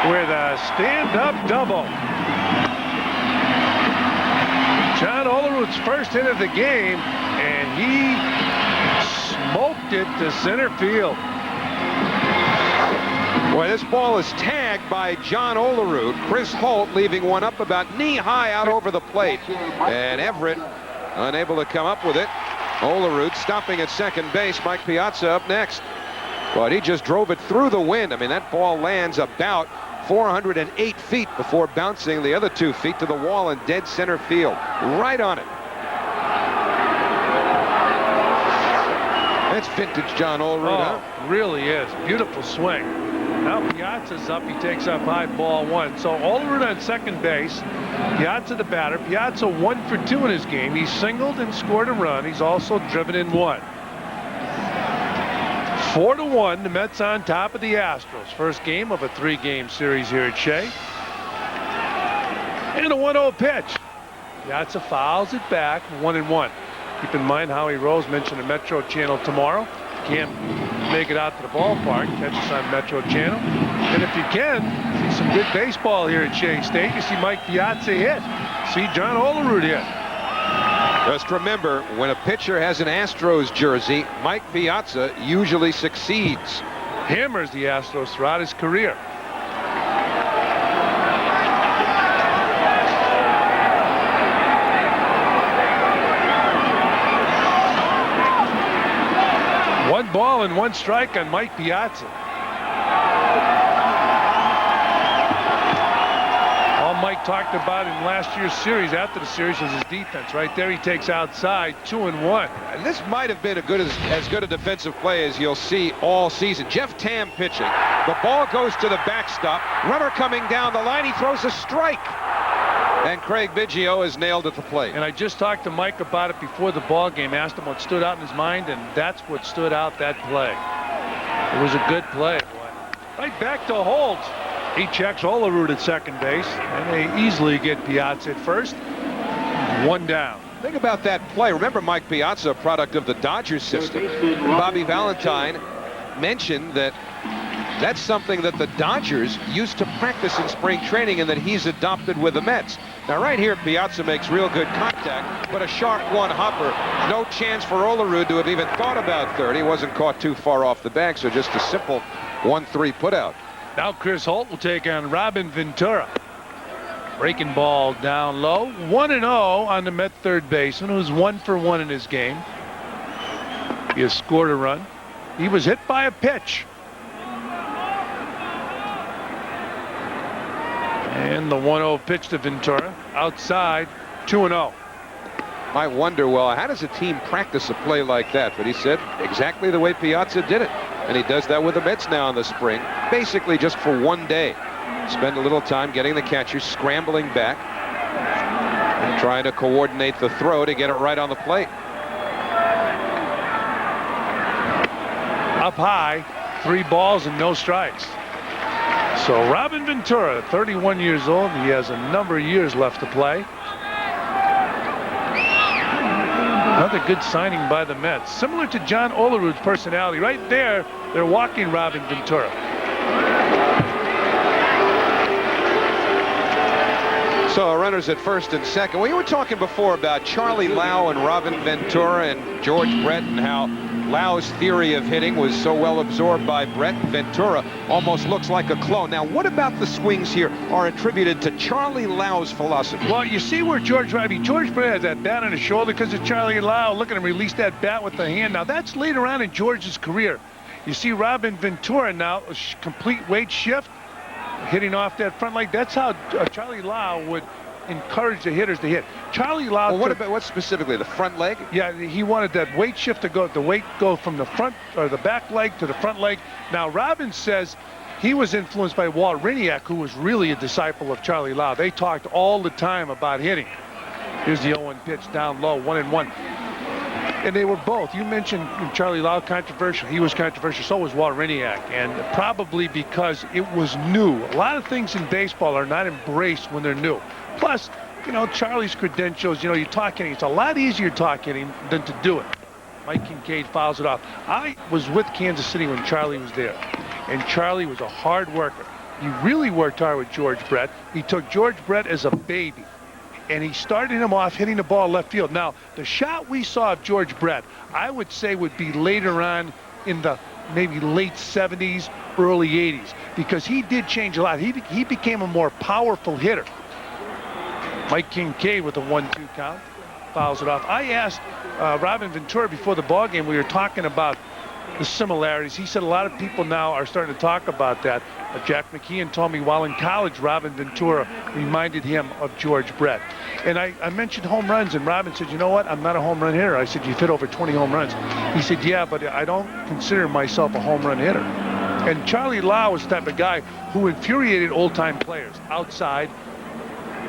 with a stand-up double. John Olerud's first hit of the game, and he smoked it to center field. Boy, this ball is tagged by John Olerud. Chris Holt leaving one up about knee-high out over the plate. And Everett unable to come up with it. Olerud stopping at second base. Mike Piazza up next. But he just drove it through the wind. I mean, that ball lands about 408 feet before bouncing the other 2 feet to the wall in dead center field. Right on it. That's vintage John Olerud, huh? Really is. Beautiful swing. Now Piazza's up. He takes up high, ball 1. So Olerud on second base. Piazza the batter. Piazza 1 for 2 in his game. He singled and scored a run. He's also driven in 1. 4-1. The Mets on top of the Astros. First game of a 3-game series here at Shea. And a 1-0 pitch. Piazza fouls it back. 1-1. Keep in mind Howie Rose mentioned the Metro Channel tomorrow. Can't make it out to the ballpark, catch us on Metro Channel. And if you can, see some good baseball here at Shea Stadium. You see Mike Piazza hit. See John Olerud hit. Just remember, when a pitcher has an Astros jersey, Mike Piazza usually succeeds. Hammers the Astros throughout his career. One ball and 1 strike on Mike Piazza. All Mike talked about in last year's series, after the series, was his defense. Right there, he takes outside, 2-1. And this might have been as good a defensive play as you'll see all season. Jeff Tam pitching. The ball goes to the backstop. Runner coming down the line. He throws a strike. And Craig Biggio is nailed at the plate. And I just talked to Mike about it before the ball game, asked him what stood out in his mind, and that's what stood out that play. It was a good play. Right back to Holt. He checks Olerud at second base, and they easily get Piazza at first. 1 down. Think about that play. Remember Mike Piazza, a product of the Dodgers system. Bobby Valentine mentioned that that's something that the Dodgers used to practice in spring training and that he's adopted with the Mets. Now right here, Piazza makes real good contact, but a sharp 1-hopper. No chance for Olerud to have even thought about third. He wasn't caught too far off the bag, so just a simple 1-3 putout. Now Chris Holt will take on Robin Ventura. Breaking ball down low. 1-0 on the Met third baseman, who's 1 for 1 in his game. He has scored a run. He was hit by a pitch. And the 1-0 pitch to Ventura. Outside, 2-0. I wonder, well, how does a team practice a play like that? But he said exactly the way Piazza did it. And he does that with the Mets now in the spring, basically just for 1 day. Spend a little time getting the catcher scrambling back and trying to coordinate the throw to get it right on the plate. Up high, 3 balls and no strikes. So Robin Ventura, 31 years old. He has a number of years left to play. Another good signing by the Mets. Similar to John Olerud's personality. Right there, they're walking Robin Ventura. So runners at first and second. Well, you were talking before about Charlie Lau and Robin Ventura and George Brett and how Lau's theory of hitting was so well absorbed by Brett. Ventura almost looks like a clone. Now, what about the swings here are attributed to Charlie Lau's philosophy? Well, you see where George Brett has that bat on his shoulder because of Charlie Lau. Look at him release that bat with the hand. Now, that's later on in George's career. You see Robin Ventura now, a complete weight shift, hitting off that front leg. That's how Charlie Lau would encourage the hitters to hit. Charlie Lau. Well, what specifically, the front leg? Yeah, he wanted that weight shift to go, the weight go from the front or the back leg to the front leg. Now, Robin says he was influenced by Walt Riniak, who was really a disciple of Charlie Lau. They talked all the time about hitting. Here's the 0-1 pitch down low, 1-1. And they were both. You mentioned Charlie Lau controversial. He was controversial. So was Walt Riniak. And probably because it was new. A lot of things in baseball are not embraced when they're new. Plus, you know, Charlie's credentials, you know, you talk hitting. It's a lot easier to talk hitting than to do it. Mike Kincaid fouls it off. I was with Kansas City when Charlie was there. And Charlie was a hard worker. He really worked hard with George Brett. He took George Brett as a baby. And he started him off hitting the ball left field. Now, the shot we saw of George Brett, I would say would be later on in the maybe late 70s, early 80s, because he did change a lot. He became a more powerful hitter. Mike Kincaid with a 1-2 count, fouls it off. I asked Robin Ventura before the ball game, we were talking about the similarities. He said a lot of people now are starting to talk about that. Jack McKeon told me while in college, Robin Ventura reminded him of George Brett. And I mentioned home runs, and Robin said, you know what, I'm not a home run hitter. I said, you've hit over 20 home runs. He said, yeah, but I don't consider myself a home run hitter. And Charlie Lau was the type of guy who infuriated old-time players outside,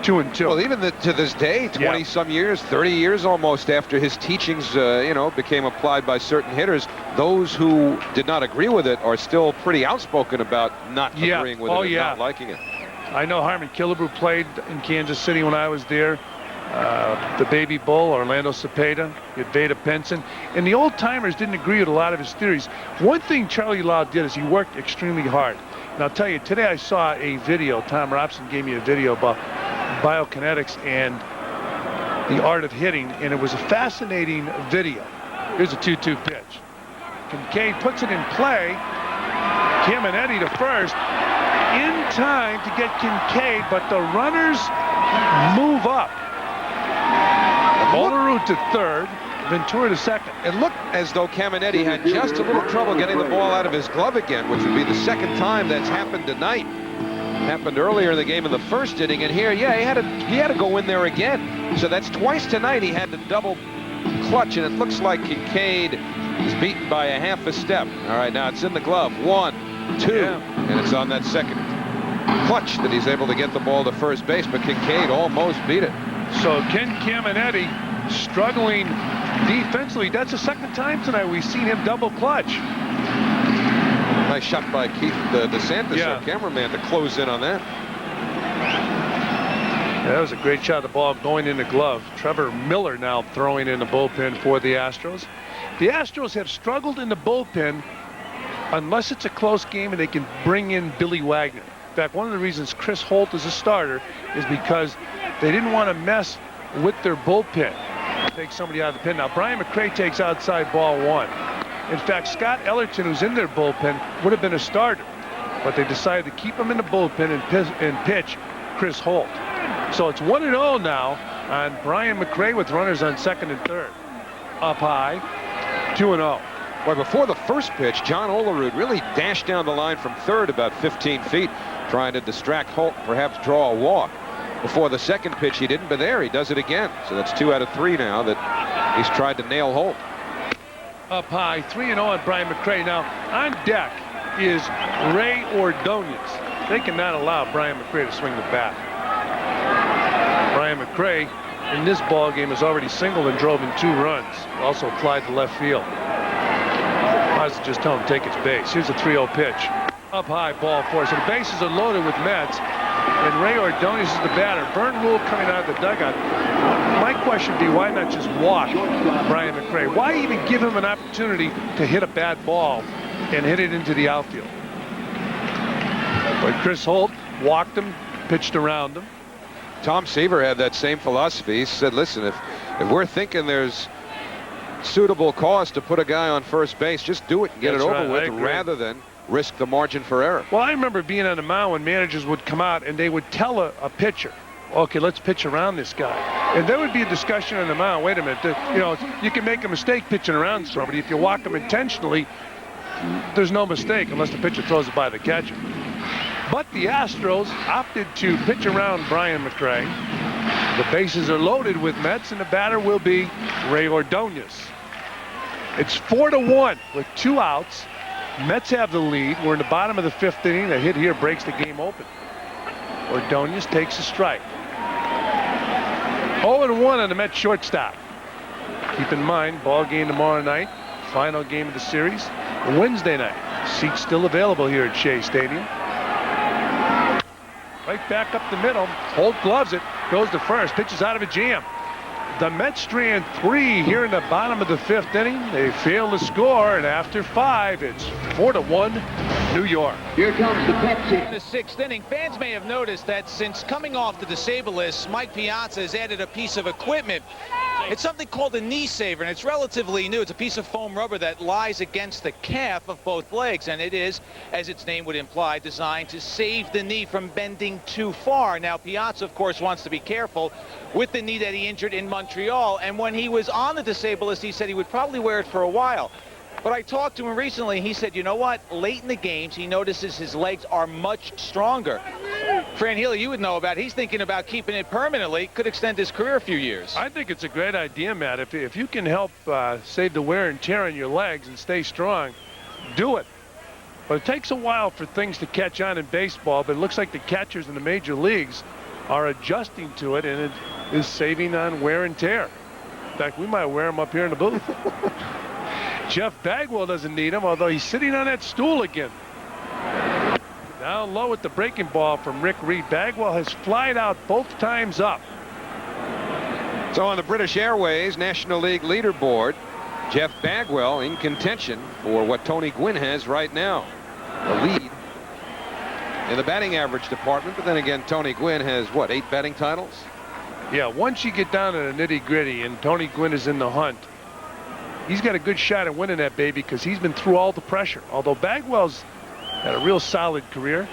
2-2. Well, even to this day, 20-some years, 30 years almost after his teachings, you know, became applied by certain hitters, those who did not agree with it are still pretty outspoken about not agreeing with it and not liking it. I know Harmon Killebrew played in Kansas City when I was there. The Baby Bull, Orlando Cepeda, Veda Penson. And the old-timers didn't agree with a lot of his theories. One thing Charlie Lau did is he worked extremely hard. And I'll tell you, today I saw a video. Tom Robson gave me a video about biokinetics and the art of hitting, and it was a fascinating video. Here's a 2-2 pitch. Kincaid puts it in play. Caminetti to first. In time to get Kincaid, but the runners move up. Olerud to third, Ventura to second. It looked as though Caminetti had just a little trouble getting the ball out of his glove again, which would be the second time that's happened tonight. Happened earlier in the game in the first inning, and here, yeah, he had to go in there again. So that's twice tonight he had to double clutch, and it looks like Kincaid is beaten by a half a step. All right, now it's in the glove. 1, 2, and it's on that second clutch that he's able to get the ball to first base, but Kincaid almost beat it. So Ken Caminetti struggling defensively. That's the second time tonight we've seen him double clutch. Nice shot by Keith DeSantis, our cameraman, to close in on that. Yeah, that was a great shot of the ball going in the glove. Trevor Miller now throwing in the bullpen for the Astros. The Astros have struggled in the bullpen unless it's a close game and they can bring in Billy Wagner. In fact, one of the reasons Chris Holt is a starter is because they didn't want to mess with their bullpen. Take somebody out of the pen. Now, Brian McRae takes outside ball 1. In fact, Scott Ellerton, who's in their bullpen, would have been a starter. But they decided to keep him in the bullpen and pitch Chris Holt. So it's 1-0 now on Brian McRae with runners on second and third. Up high, 2-0. Well, before the first pitch, John Olerud really dashed down the line from third about 15 feet, trying to distract Holt, perhaps draw a walk. Before the second pitch, he didn't, but there, he does it again. So that's 2 out of 3 now that he's tried to nail Holt. Up high, 3-0 on Brian McRae. Now, on deck is Ray Ordonez. They cannot allow Brian McRae to swing the bat. Brian McRae, in this ball game, has already singled and drove in 2 runs. Also flied to left field. I was just telling him to take his base. Here's a 3-0 pitch. Up high, ball 4. So the bases are loaded with Mets. And Ray Ordonez is the batter. Vern Rule coming out of the dugout. My question would be, why not just walk Brian McRae? Why even give him an opportunity to hit a bad ball and hit it into the outfield? But Chris Holt walked him, pitched around him. Tom Seaver had that same philosophy. He said, listen, if we're thinking there's suitable cause to put a guy on first base. Just do it and get it over with rather than risk the margin for error. Well, I remember being on the mound when managers would come out and they would tell a pitcher, okay, let's pitch around this guy. And there would be a discussion on the mound. Wait a minute, you know, you can make a mistake pitching around somebody. If you walk them intentionally, there's no mistake unless the pitcher throws it by the catcher. But the Astros opted to pitch around Brian McRae. The bases are loaded with Mets, and the batter will be Ray Ordonez. It's 4-1 with 2 outs. Mets have the lead. We're in the bottom of the 5th inning. A hit here breaks the game open. Ordonez takes a strike. 0-1 on the Mets shortstop. Keep in mind, ball game tomorrow night. Final game of the series, Wednesday night. Seats still available here at Shea Stadium. Right back up the middle. Holt gloves it. Goes to first. Pitches out of a jam. The Mets strand 3 here in the bottom of the 5th inning. They fail to score, and after 5, it's 4-1 New York. Here comes the Pepsi. In the 6th inning, fans may have noticed that since coming off the disabled list, Mike Piazza has added a piece of equipment. It's something called a knee saver, and it's relatively new. It's a piece of foam rubber that lies against the calf of both legs, and it is, as its name would imply, designed to save the knee from bending too far. Now, Piazza, of course, wants to be careful with the knee that he injured in Montreal, and when he was on the disabled list, he said he would probably wear it for a while. But I talked to him recently. He said, you know what? Late in the games, he notices his legs are much stronger. Fran Healy, you would know about. He's thinking about keeping it permanently. Could extend his career a few years. I think it's a great idea, Matt. If you can help save the wear and tear on your legs and stay strong, do it. But it takes a while for things to catch on in baseball. But it looks like the catchers in the major leagues are adjusting to it, and it is saving on wear and tear. In fact, we might wear them up here in the booth. Jeff Bagwell doesn't need him, although he's sitting on that stool again. Down low with the breaking ball from Rick Reed. Bagwell has flied out both times up. So on the British Airways National League leaderboard, Jeff Bagwell in contention for what Tony Gwynn has right now, the lead in the batting average department. But then again, Tony Gwynn has, what, 8 batting titles? Yeah, once you get down to the nitty-gritty and Tony Gwynn is in the hunt, he's got a good shot at winning that baby because he's been through all the pressure. Although Bagwell's had a real solid career.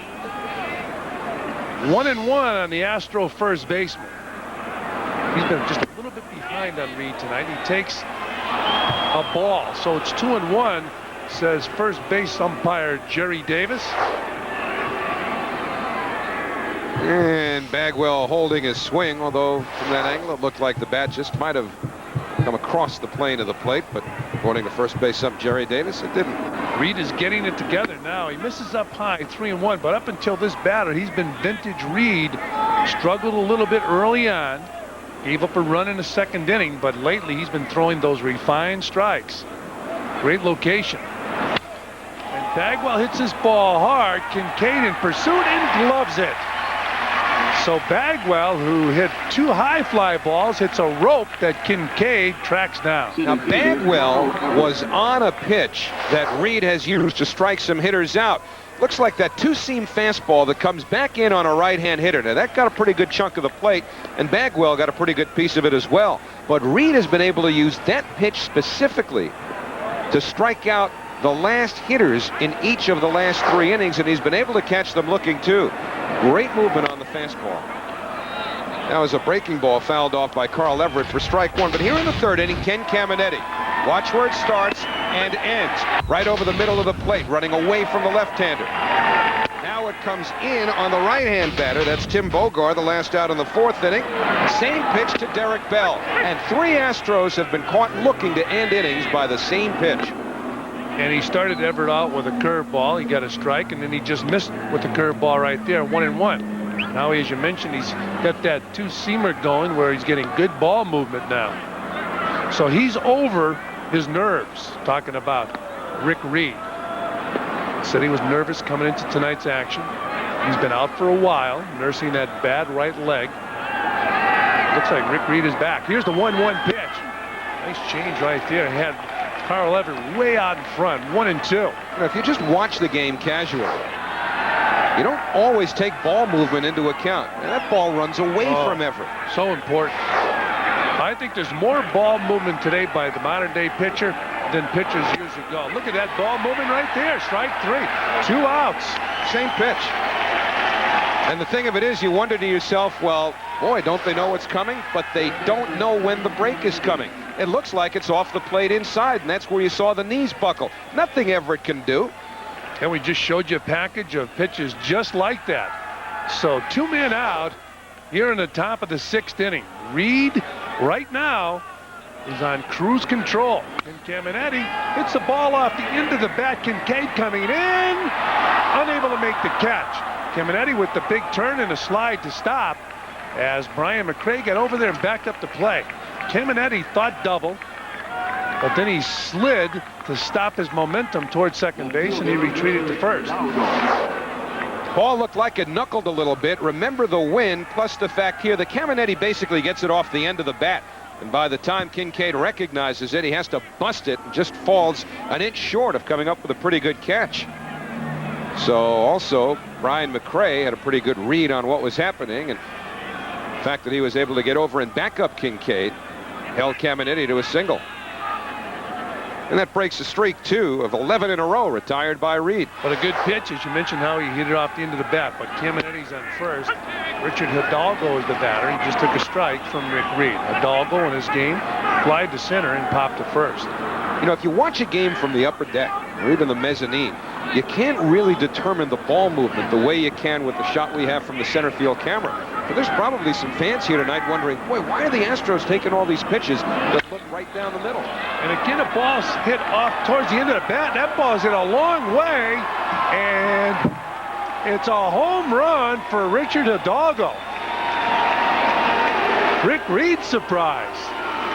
1-1 on the Astro first baseman. He's been just a little bit behind on Reed tonight. He takes a ball, so it's 2-1, says first base umpire Jerry Davis. And Bagwell holding his swing, although from that angle it looked like the bat just might have come across the plane of the plate, but according to first base ump Jerry Davis, it didn't. Reed is getting it together now. He misses up high, 3-1, but up until this batter, he's been vintage Reed. Struggled a little bit early on, gave up a run in the 2nd inning, but lately he's been throwing those refined strikes. Great location. And Bagwell hits his ball hard. Kincaid in pursuit and gloves it. So Bagwell, who hit 2 high fly balls, hits a rope that Kincaid tracks down. Now Bagwell was on a pitch that Reed has used to strike some hitters out. Looks like that 2-seam fastball that comes back in on a right-hand hitter. Now that got a pretty good chunk of the plate, and Bagwell got a pretty good piece of it as well. But Reed has been able to use that pitch specifically to strike out the last hitters in each of the last 3 innings, and he's been able to catch them looking too. Great movement on the fastball. That was a breaking ball fouled off by Carl Everett for strike 1. But here in the 3rd inning, Ken Caminetti. Watch where it starts and ends. Right over the middle of the plate, running away from the left-hander. Now it comes in on the right-hand batter. That's Tim Bogar, the last out in the 4th inning. Same pitch to Derek Bell. And 3 Astros have been caught looking to end innings by the same pitch. And he started Everett out with a curveball. He got a strike, and then he just missed with the curveball right there, 1-1. Now, as you mentioned, he's got that 2-seamer going where he's getting good ball movement now. So he's over his nerves, talking about Rick Reed. Said he was nervous coming into tonight's action. He's been out for a while, nursing that bad right leg. Looks like Rick Reed is back. Here's the 1-1 pitch. Nice change right there. Had Carl Everett way out in front, 1-2. Now, if you just watch the game casually, you don't always take ball movement into account. And that ball runs away from Everett. So important. I think there's more ball movement today by the modern-day pitcher than pitchers years ago. Look at that ball movement right there. Strike 3. 2 outs. Same pitch. And the thing of it is, you wonder to yourself, well, boy, don't they know what's coming? But they don't know when the break is coming. It looks like it's off the plate inside, and that's where you saw the knees buckle. Nothing Everett can do. And we just showed you a package of pitches just like that. So 2 men out here in the top of the 6th inning. Reed right now is on cruise control. And Caminetti hits the ball off the end of the bat. Kincaid coming in, unable to make the catch. Caminetti with the big turn and a slide to stop as Brian McRae got over there and backed up the play. Caminetti thought double, but then he slid to stop his momentum towards second base, and he retreated to first. Ball looked like it knuckled a little bit. Remember the wind, plus the fact here that Caminetti basically gets it off the end of the bat. And by the time Kincaid recognizes it, he has to bust it and just falls an inch short of coming up with a pretty good catch. So also, Brian McRae had a pretty good read on what was happening, and the fact that he was able to get over and back up Kincaid held Caminetti to a single. And that breaks a streak, too, of 11 in a row retired by Reed. But a good pitch, as you mentioned how he hit it off the end of the bat. But Caminetti's on first. Richard Hidalgo is the batter. He just took a strike from Rick Reed. Hidalgo in his game flied to center and popped to first. You know, if you watch a game from the upper deck or even the mezzanine, you can't really determine the ball movement the way you can with the shot we have from the center field camera. But there's probably some fans here tonight wondering, boy, why are the Astros taking all these pitches that look right down the middle? And again, a ball's hit off towards the end of the bat. That ball's hit a long way, and it's a home run for Richard Hidalgo. Rick Reed surprised.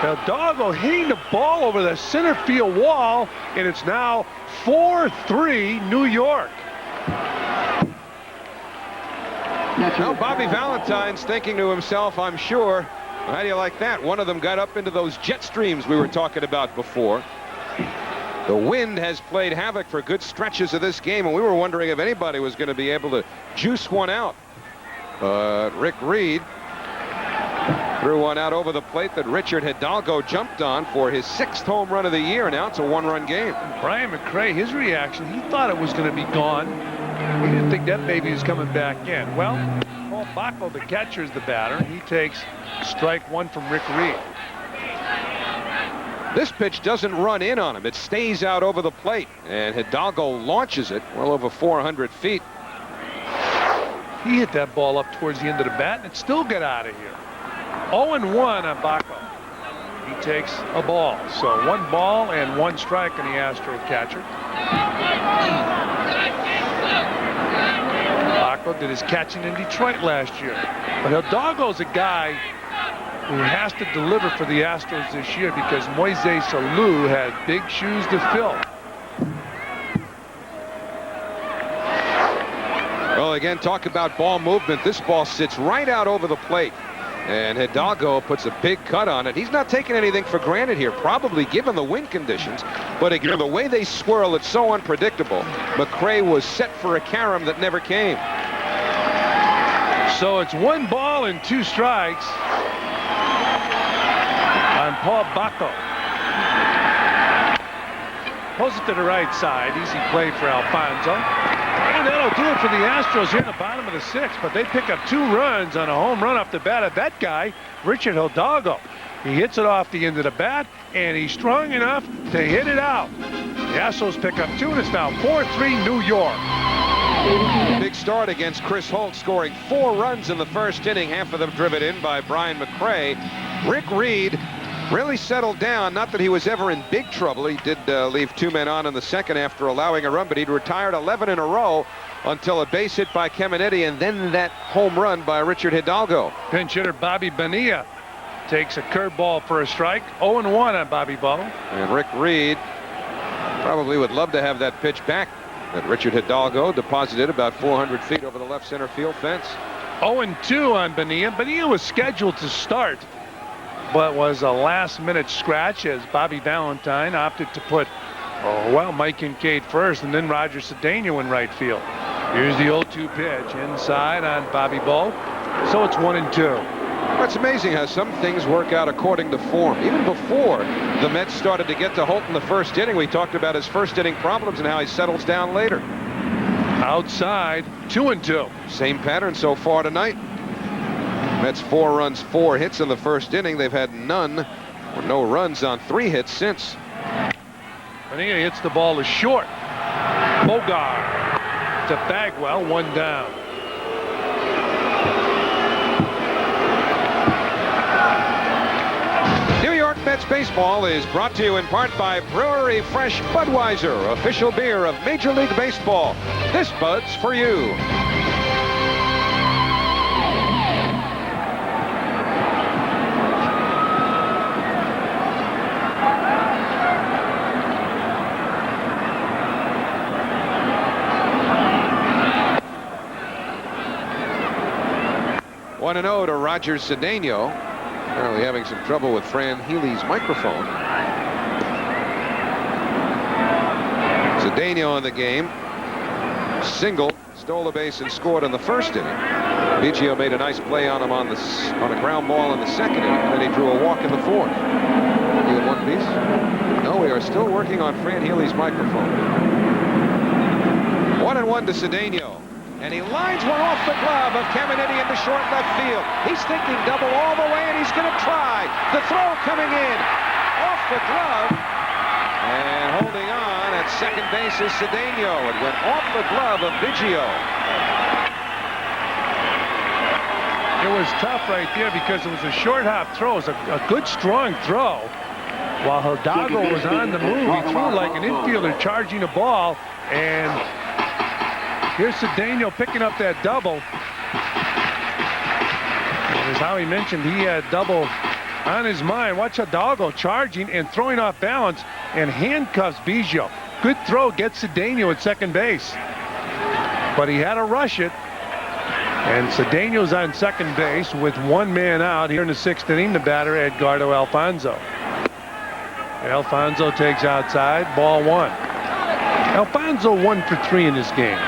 Hidalgo hitting the ball over the center field wall, and it's now 4-3 New York. Now Bobby Valentine's thinking to himself, I'm sure, how do you like that? One of them got up into those jet streams we were talking about before. The wind has played havoc for good stretches of this game, and we were wondering if anybody was going to be able to juice one out. But Rick Reed threw one out over the plate that Richard Hidalgo jumped on for his 6th home run of the year. Now it's a 1-run game. Brian McRae, his reaction, he thought it was going to be gone. He didn't think that baby was coming back in. Well, Paul Bacco, the catcher, is the batter. He takes strike 1 from Rick Reed. This pitch doesn't run in on him. It stays out over the plate, and Hidalgo launches it well over 400 feet. He hit that ball up towards the end of the bat, and it still got out of here. 0-1 on Bacco. He takes a ball. So 1 ball and 1 strike on the Astro catcher. Bacco did his catching in Detroit last year. But Hidalgo's a guy who has to deliver for the Astros this year because Moises Alou had big shoes to fill. Well, again, talk about ball movement. This ball sits right out over the plate. And Hidalgo puts a big cut on it. He's not taking anything for granted here, probably given the wind conditions. But again, the way they swirl, it's so unpredictable. McRae was set for a carom that never came. So it's 1 ball and 2 strikes on Paul Bacco. Pulls it to the right side. Easy play for Alfonso. And that'll do it for the Astros here in the bottom of the 6th. But they pick up 2 runs on a home run off the bat of that guy, Richard Hidalgo. He hits it off the end of the bat, and he's strong enough to hit it out. The Astros pick up 2, and it's now 4-3 New York. Big start against Chris Holt, scoring 4 runs in the first inning, half of them driven in by Brian McRae. Rick Reed really settled down. Not that he was ever in big trouble. He did leave 2 men on in the second after allowing a run, but he'd retired 11 in a row until a base hit by Caminetti and then that home run by Richard Hidalgo. Pinch hitter Bobby Bonilla takes a curveball for a strike. 0-1 on Bobby Ball. And Rick Reed probably would love to have that pitch back that Richard Hidalgo deposited about 400 feet over the left center field fence. 0-2 on Bonilla. Bonilla was scheduled to start, but was a last-minute scratch as Bobby Valentine opted to put, Mike Kincaid first and then Roger Cedeno in right field. Here's the 0-2 pitch inside on Bobby Ball. So it's 1-2. It's amazing how some things work out according to form. Even before the Mets started to get to Holt in the first inning, we talked about his first inning problems and how he settles down later. Outside, 2-2. Same pattern so far tonight. Mets 4 runs, 4 hits in the first inning. They've had none or no runs on 3 hits since. Bonilla hits the ball to short. Bogart to Bagwell, 1 down. New York Mets baseball is brought to you in part by Brewery Fresh Budweiser, official beer of Major League Baseball. This Bud's for you. One and 0 to Roger Cedeno. Apparently having some trouble with Fran Healy's microphone. Cedeno in the game. Single, stole a base and scored in the first inning. Biggio made a nice play on him on a ground ball in the second inning, and then he drew a walk in the fourth. You in one piece? No, we are still working on Fran Healy's microphone. 1-1 to Cedeno. And he lines one off the glove of Caminiti into short left field. He's thinking double all the way, and he's going to try. The throw coming in. Off the glove. And holding on at second base is Cedeno. It went off the glove of Biggio. It was tough right there because it was a short hop throw. It was a good, strong throw. While Hidalgo was on the move, he threw like an infielder charging a ball, and here's Cedeno picking up that double. As Howie mentioned, he had double on his mind. Watch Hidalgo charging and throwing off balance and handcuffs Biggio. Good throw, gets Cedeno at second base. But he had to rush it. And Cedeno's on second base with 1 man out here in the 6th inning. The batter, Edgardo Alfonzo. Alfonzo takes outside, ball 1. Alfonzo 1 for 3 in this game.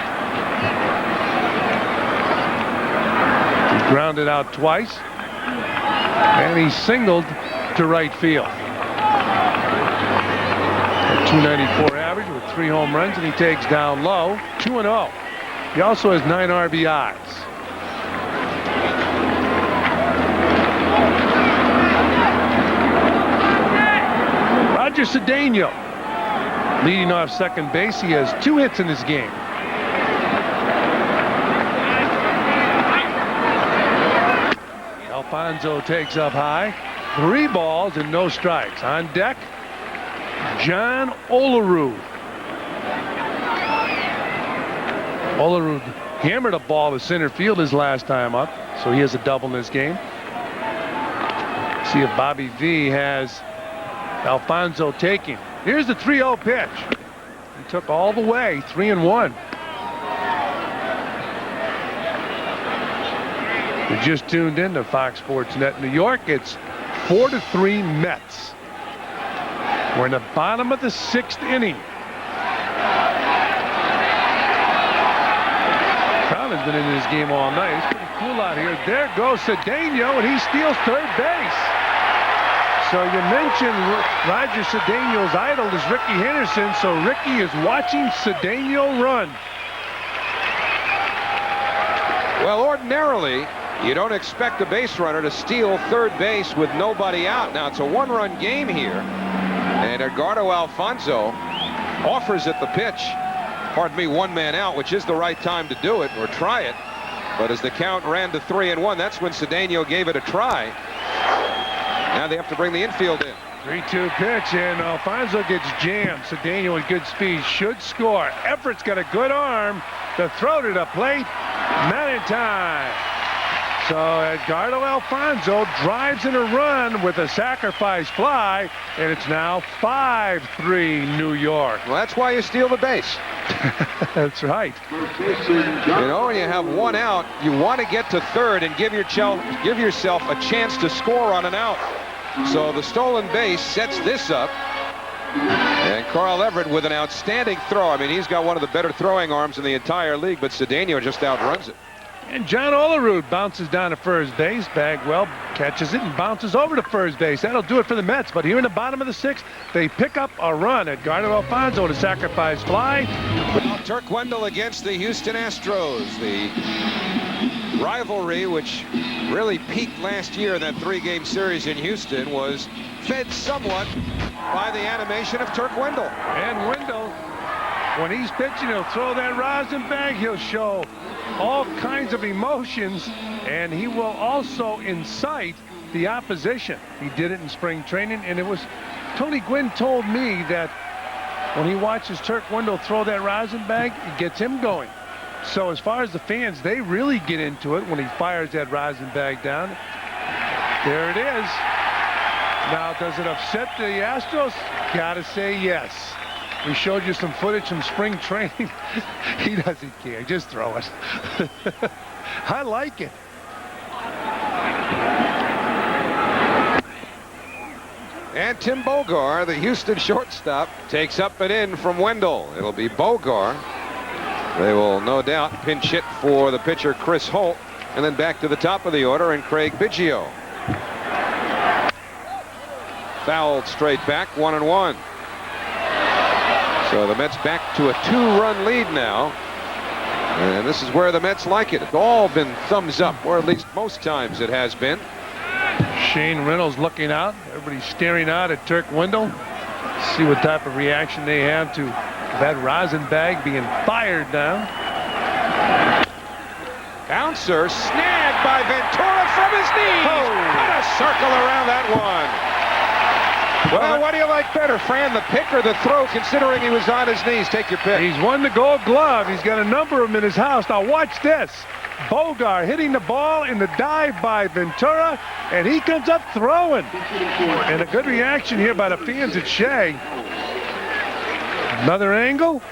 Grounded out twice, and he singled to right field. A .294 average with 3 home runs, and he takes down low, 2-0. He also has 9 RBIs. Roger Cedeno leading off second base. He has 2 hits in this game. Alfonzo takes up high. 3 balls and no strikes. On deck, John Olerud. Olerud hammered a ball to center field his last time up, so he has a double in this game. See if Bobby V has Alfonzo taking. Here's the 3-0 pitch. He took all the way, 3-1. You just tuned in to Fox Sports Net New York. It's 4-3 Mets. We're in the bottom of the 6th inning. Crowd has been in this game all night. It's pretty cool out here. There goes Cedeno, and he steals third base. So you mentioned Roger Cedeno's idol is Ricky Henderson, so Ricky is watching Cedeno run. Well, ordinarily, you don't expect a base runner to steal third base with nobody out. Now, it's a 1-run game here, and Edgardo Alfonzo offers it the pitch. Pardon me, 1 man out, which is the right time to do it or try it. But as the count ran to 3-1, that's when Cedeno gave it a try. Now they have to bring the infield in. 3-2 pitch, and Alfonzo gets jammed. Cedeno with good speed should score. Everett's got a good arm. The throw to the plate, not in time. So Edgardo Alfonzo drives in a run with a sacrifice fly, and it's now 5-3 New York. Well, that's why you steal the base. That's right. You know, when you have 1 out, you want to get to third and give yourself a chance to score on an out. So the stolen base sets this up. And Carl Everett with an outstanding throw. I mean, he's got one of the better throwing arms in the entire league, but Cedeno just outruns it. And John Olerud bounces down to first base. Bagwell catches it and bounces over to first base. That'll do it for the Mets. But here in the bottom of the 6th, they pick up a run at Gardner Alfonso to sacrifice fly. Well, Turk Wendell against the Houston Astros. The rivalry, which really peaked last year in that 3-game series in Houston, was fed somewhat by the animation of Turk Wendell. And Wendell, when he's pitching, he'll throw that rosin bag. He'll show all kinds of emotions, and he will also incite the opposition. He did it in spring training, and it was Tony Gwynn told me that when he watches Turk Wendell throw that rosin bag, it gets him going. So as far as the fans, they really get into it when he fires that rosin bag down. There it is. Now, does it upset the Astros? Gotta say yes. We showed you some footage from spring training. He doesn't care. Just throw it. I like it. And Tim Bogar, the Houston shortstop, takes up and in from Wendell. It'll be Bogar. They will no doubt pinch hit for the pitcher Chris Holt, and then back to the top of the order and Craig Biggio. Fouled straight back, 1-1. So the Mets back to a 2-run lead now. And this is where the Mets like it. It's all been thumbs up, or at least most times it has been. Shane Reynolds looking out. Everybody's staring out at Turk Wendell. See what type of reaction they have to that rosin bag being fired now. Bouncer snagged by Ventura from his knees. What a circle around that one. Well, what do you like better, Fran, the pick or the throw, considering he was on his knees? Take your pick. He's won the Gold Glove. He's got a number of them in his house. Now watch this. Bogar hitting the ball in the dive by Ventura, and he comes up throwing. And a good reaction here by the fans at Shea. Another angle.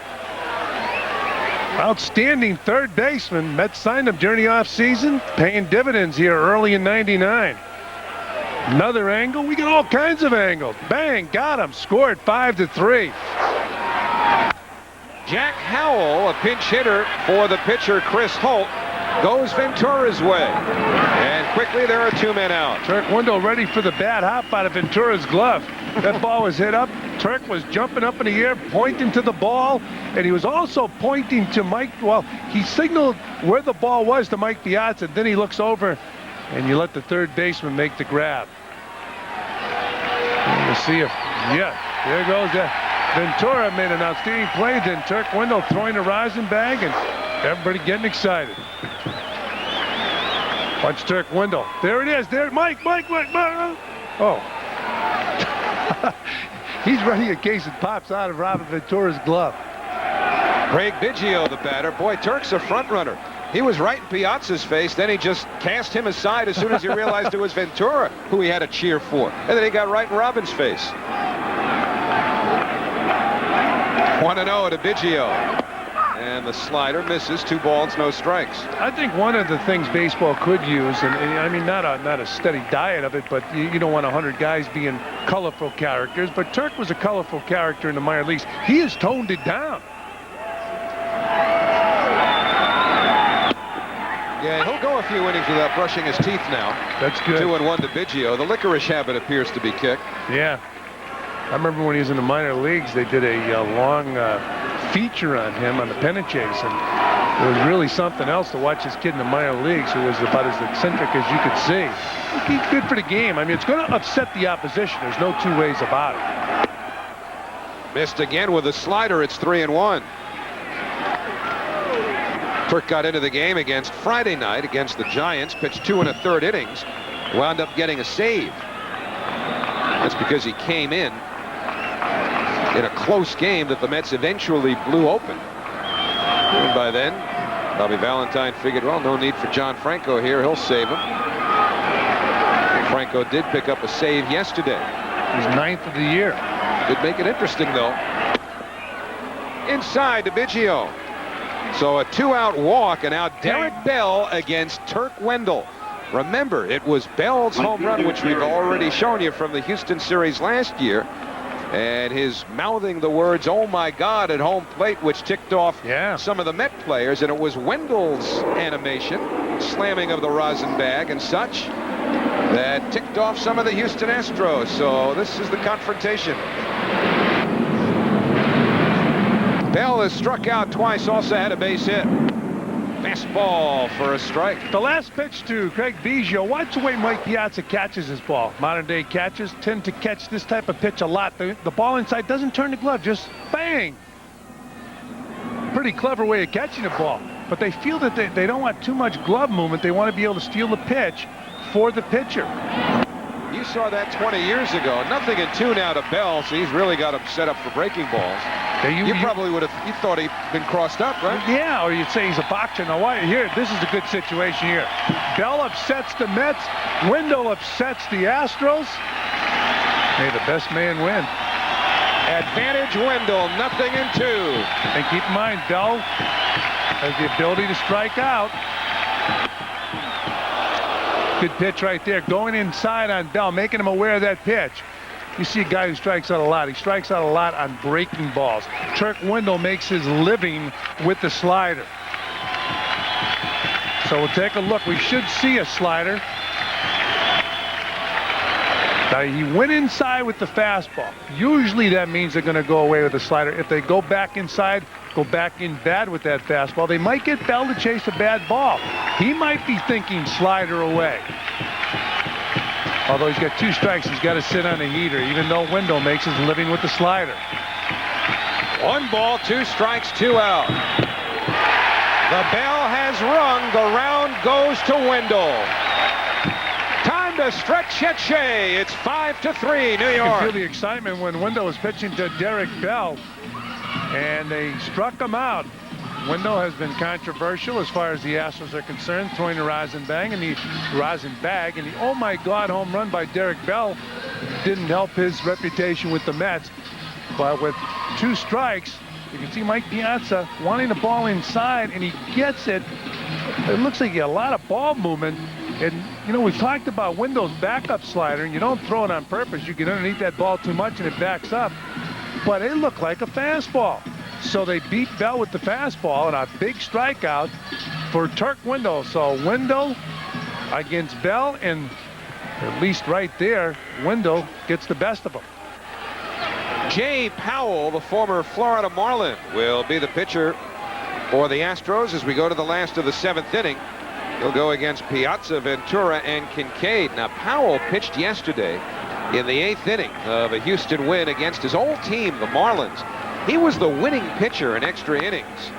Outstanding third baseman. Mets signed him during the offseason, paying dividends here early in '99. Another angle. We get all kinds of angles. Bang, got him. Scored 5-3. Jack Howell, a pinch hitter for the pitcher Chris Holt, goes Ventura's way. And quickly there are 2 men out. Turk Wendell ready for the bad hop out of Ventura's glove. That ball was hit up. Turk was jumping up in the air, pointing to the ball, and he was also pointing to Mike. Well, he signaled where the ball was to Mike Piazza, and then he looks over, and you let the third baseman make the grab. And we'll see if, yeah, there goes that. Ventura made an outstanding play, then Turk Wendell throwing a rosin bag, and everybody getting excited. Watch Turk Wendell. There it is. There, Mike. Oh. He's ready in case it pops out of Robert Ventura's glove. Craig Biggio, the batter. Boy, Turk's a front runner. He was right in Piazza's face. Then he just cast him aside as soon as he realized it was Ventura who he had to cheer for. And then he got right in Robin's face. 1-0 to Biggio. And the slider misses. 2 balls, no strikes. I think one of the things baseball could use, and I mean not a steady diet of it, but you don't want 100 guys being colorful characters. But Turk was a colorful character in the minor leagues. He has toned it down. Yeah, he'll go a few innings without brushing his teeth now. That's good. 2-1 to Biggio. The licorice habit appears to be kicked. Yeah. I remember when he was in the minor leagues, they did a long feature on him on the pennant chase, and it was really something else to watch this kid in the minor leagues who was about as eccentric as you could see. He's good for the game. I mean, it's going to upset the opposition. There's no 2 ways about it. Missed again with a slider. It's 3-1. Turk got into the game against Friday night against the Giants, pitched 2 1/3 innings, wound up getting a save. That's because he came in a close game that the Mets eventually blew open. And by then, Bobby Valentine figured, well, no need for John Franco here. He'll save him. And Franco did pick up a save yesterday. His 9th of the year. Could make it interesting, though. Inside to Biggio. So a 2-out walk, and now Derek Bell against Turk Wendell. Remember, it was Bell's home run, which we've already shown you from the Houston series last year, And his mouthing the words, "Oh my God," at home plate, which ticked off some of the Met players. And it was Wendell's animation, slamming of the rosin bag and such, that ticked off some of the Houston Astros. So this is the confrontation. Bell has struck out twice, also had a base hit. Fastball for a strike. The last pitch to Craig Biggio. Watch the way Mike Piazza catches his ball. Modern day catchers tend to catch this type of pitch a lot. The ball inside doesn't turn the glove, just bang. Pretty clever way of catching the ball. But they feel that they don't want too much glove movement. They want to be able to steal the pitch for the pitcher. You saw that 20 years ago. Nothing in two now to Bell, so he's really got him set up for breaking balls. You probably would have, you thought he'd been crossed up, right? Yeah, or you'd say he's a boxer. Now, here, this is a good situation here. Bell upsets the Mets. Wendell upsets the Astros. May the best man win. Advantage Wendell, nothing in two. And keep in mind, Bell has the ability to strike out. Good pitch right there. Going inside on Bell, making him aware of that pitch. You see a guy who strikes out a lot. He strikes out a lot on breaking balls. Turk Wendell makes his living with the slider. So we'll take a look. We should see a slider. Now, he went inside with the fastball. Usually that means they're going to go away with the slider. If they go back inside, go back in bad with that fastball, they might get Bell to chase a bad ball. He might be thinking slider away. Although he's got 2 strikes, he's got to sit on a heater, even though Wendell makes his living with the slider. 1 ball, 2 strikes, 2 out. The bell has rung. The round goes to Wendell. Time to stretch at Shea. It's 5-3, New York. You can feel the excitement when Wendell was pitching to Derek Bell, and they struck him out. Wendell has been controversial as far as the Astros are concerned, throwing the rosin bag and the oh my God home run by Derek Bell didn't help his reputation with the Mets. But with 2 strikes, you can see Mike Piazza wanting the ball inside, and he gets it. It looks like he had a lot of ball movement. And, you know, we've talked about Wendell's backup slider, and you don't throw it on purpose. You get underneath that ball too much, and it backs up. But it looked like a fastball. So they beat Bell with the fastball, and a big strikeout for Turk Wendell. So Wendell against Bell, and at least right there, Wendell gets the best of them. Jay Powell, the former Florida Marlin, will be the pitcher for the Astros as we go to the last of the 7th inning. He'll go against Piazza, Ventura, and Kincaid. Now, Powell pitched yesterday in the 8th inning of a Houston win against his old team, the Marlins. He was the winning pitcher in extra innings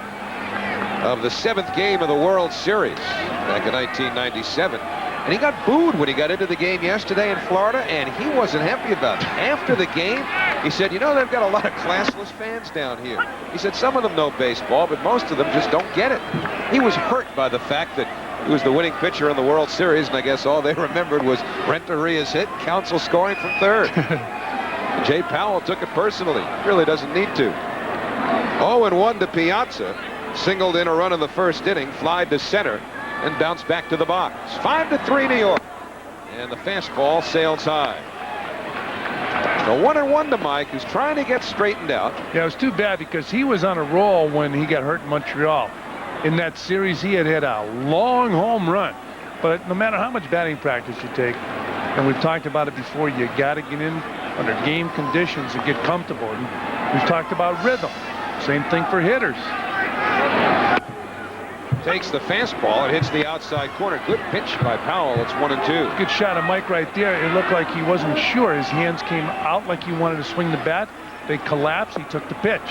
of the 7th game of the World Series back in 1997. And he got booed when he got into the game yesterday in Florida, and he wasn't happy about it. After the game, he said, you know, they've got a lot of classless fans down here. He said some of them know baseball, but most of them just don't get it. He was hurt by the fact that he was the winning pitcher in the World Series, and I guess all they remembered was Renteria's hit, Counsell scoring from 3rd. Jay Powell took it personally. Really doesn't need to. 0-1 to Piazza. Singled in a run in the 1st inning, flied to center, and bounced back to the box. 5-3 New York. And the fastball sails high. So 1-1 to Mike, who's trying to get straightened out. Yeah, it was too bad because he was on a roll when he got hurt in Montreal. In that series, he had a long home run. But no matter how much batting practice you take, and we've talked about it before, you got to get in under game conditions and get comfortable. And we've talked about rhythm. Same thing for hitters. Takes the fastball. It hits the outside corner. Good pitch by Powell. It's 1-2. Good shot of Mike right there. It looked like he wasn't sure. His hands came out like he wanted to swing the bat. They collapsed. He took the pitch.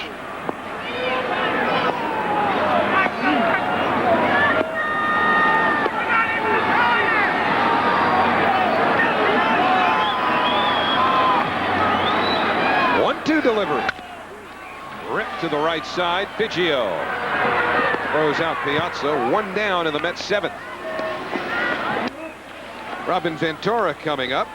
Delivery. Ripped to the right side. Biggio throws out Piazza. 1 down in the Mets 7th. Robin Ventura coming up.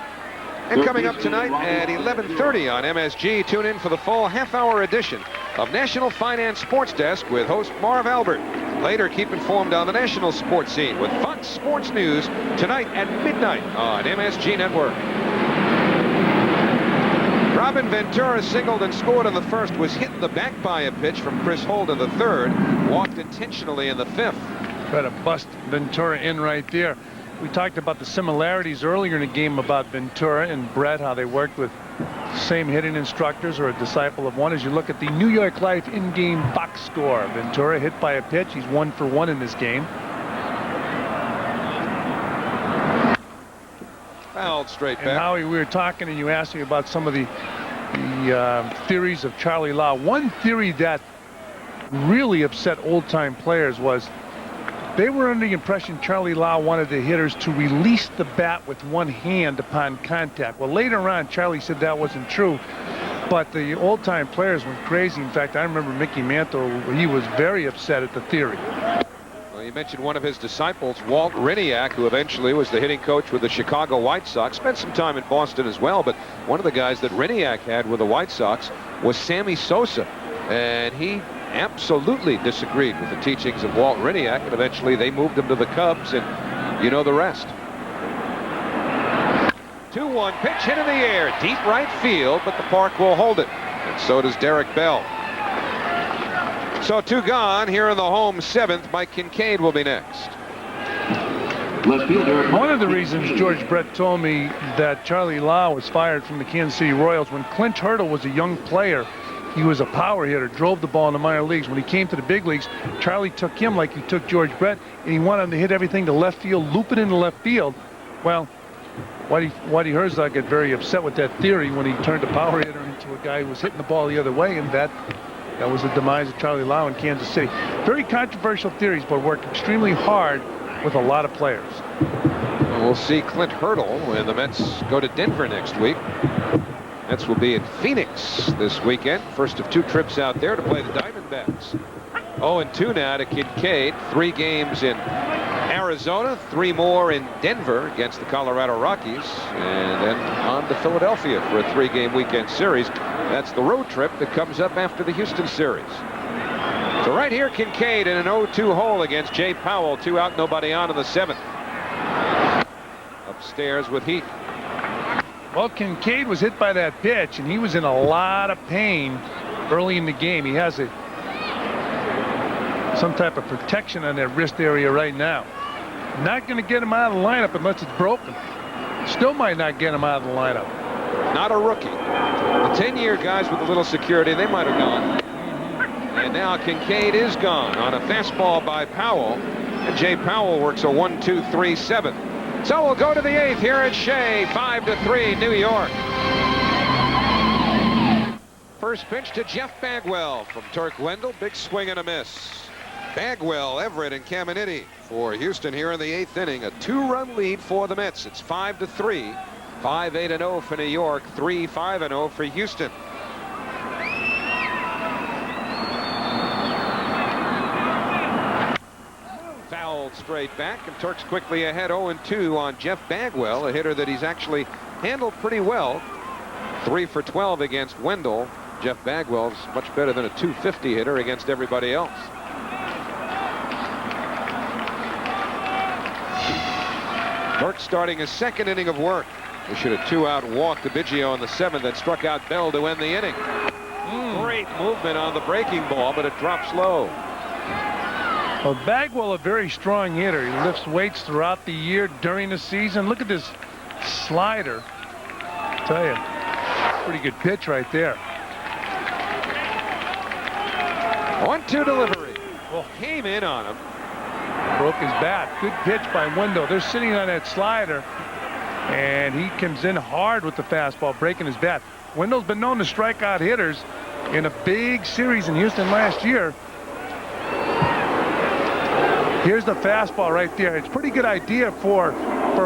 And coming up tonight at 11:30 on MSG. Tune in for the full half-hour edition of National Finance Sports Desk with host Marv Albert. Later, keep informed on the national sports scene with Fox Sports News tonight at midnight on MSG Network. Robin Ventura singled and scored in the first, was hit in the back by a pitch from Chris Holt in the third, walked intentionally in the fifth. Try to bust Ventura in right there. We talked about the similarities earlier in the game about Ventura and Brett, how they worked with same hitting instructors or a disciple of one. As you look at the New York Life in-game box score, Ventura hit by a pitch. He's 1 for 1 in this game. Fouled straight back. And Howie, we were talking and you asked me about some of the theories of Charlie Lau. One theory that really upset old-time players was they were under the impression Charlie Lau wanted the hitters to release the bat with one hand upon contact. Well, later on, Charlie said that wasn't true, but the old-time players went crazy. In fact, I remember Mickey Mantle, he was very upset at the theory. Well, you mentioned one of his disciples, Walt Riniak, who eventually was the hitting coach with the Chicago White Sox. Spent some time in Boston as well, but one of the guys that Riniak had with the White Sox was Sammy Sosa, and he absolutely disagreed with the teachings of Walt Riniak, and eventually they moved him to the Cubs, and you know the rest. 2-1 pitch hit in the air, deep right field, but the park will hold it, and so does Derek Bell. So 2 gone here in the home 7th. Mike Kincaid will be next. One of the reasons George Brett told me that Charlie Lau was fired from the Kansas City Royals, when Clint Hurdle was a young player, he was a power hitter, drove the ball in the minor leagues. When he came to the big leagues, Charlie took him like he took George Brett, and he wanted him to hit everything to left field, loop it into left field. Well, Whitey Herzog got very upset with that theory when he turned a power hitter into a guy who was hitting the ball the other way, and that was the demise of Charlie Lau in Kansas City. Very controversial theories, but worked extremely hard with a lot of players. We'll see Clint Hurdle when the Mets go to Denver next week. Mets will be in Phoenix this weekend. First of 2 trips out there to play the Diamondbacks. 0-2 now to Kincaid. 3 games in Arizona, 3 more in Denver against the Colorado Rockies, and then on to Philadelphia for a 3-game weekend series. That's the road trip that comes up after the Houston series. So right here, Kincaid in an 0-2 hole against Jay Powell. 2 out, nobody on in the 7th. Upstairs with Heath. Well, Kincaid was hit by that pitch, and he was in a lot of pain early in the game. He has some type of protection on that wrist area right now. Not going to get him out of the lineup unless it's broken. Still might not get him out of the lineup. Not a rookie. The 10-year guys with a little security, they might have gone. And now Kincaid is gone on a fastball by Powell. And Jay Powell works a 1-2-3-7. So we'll go to the 8th here at Shea. 5-3 New York. First pitch to Jeff Bagwell from Turk Wendell. Big swing and a miss. Bagwell, Everett, and Caminiti for Houston here in the 8th inning. A 2-run lead for the Mets. It's 5-3. 5-8-0 for New York. 3-5-0 for Houston. Fouled straight back, and Turk's quickly ahead 0-2 on Jeff Bagwell, a hitter that he's actually handled pretty well. 3 for 12 against Wendell. Jeff Bagwell's much better than a .250 hitter against everybody else. Turk starting his 2nd inning of work. They should have 2-out walk to Biggio in the 7th that struck out Bell to end the inning. Great movement on the breaking ball, but it drops low. Well, Bagwell, a very strong hitter. He lifts weights throughout the year during the season. Look at this slider. I tell you, pretty good pitch right there. 1-2 delivery. Well, came in on him. Broke his bat. Good pitch by Wendell. They're sitting on that slider, and he comes in hard with the fastball, breaking his bat. Wendell's been known to strike out hitters in a big series in Houston last year. Here's the fastball right there. It's a pretty good idea for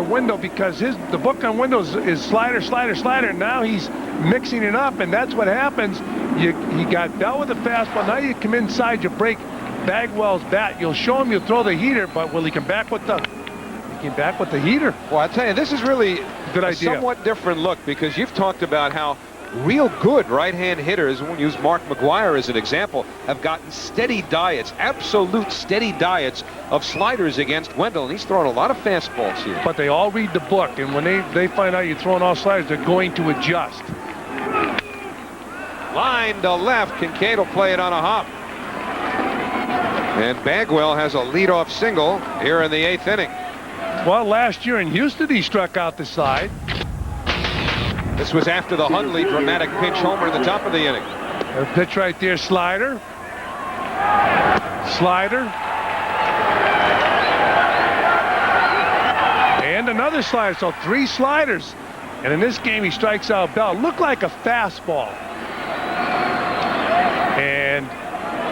Wendell because the book on Wendell is slider, slider, slider. Now he's mixing it up, and that's what happens. You got Bell with the fastball. Now you come inside, you break Bagwell's bat. You'll show him you'll throw the heater, but will he come back with the heater? Well, I tell you, this is really good a idea. Somewhat different look because you've talked about how real good right-hand hitters, we'll use Mark McGwire as an example, have gotten steady diets, absolute steady diets of sliders against Wendell, and he's throwing a lot of fastballs here. But they all read the book, and when they find out you're throwing all sliders, they're going to adjust. Line to left. Kincaid will play it on a hop. And Bagwell has a leadoff single here in the 8th inning. Well, last year in Houston, he struck out the side. This was after the Hundley dramatic pinch homer in the top of the inning. A pitch right there, slider. Slider. And another slider, so 3 sliders. And in this game, he strikes out Bell. Looked like a fastball. And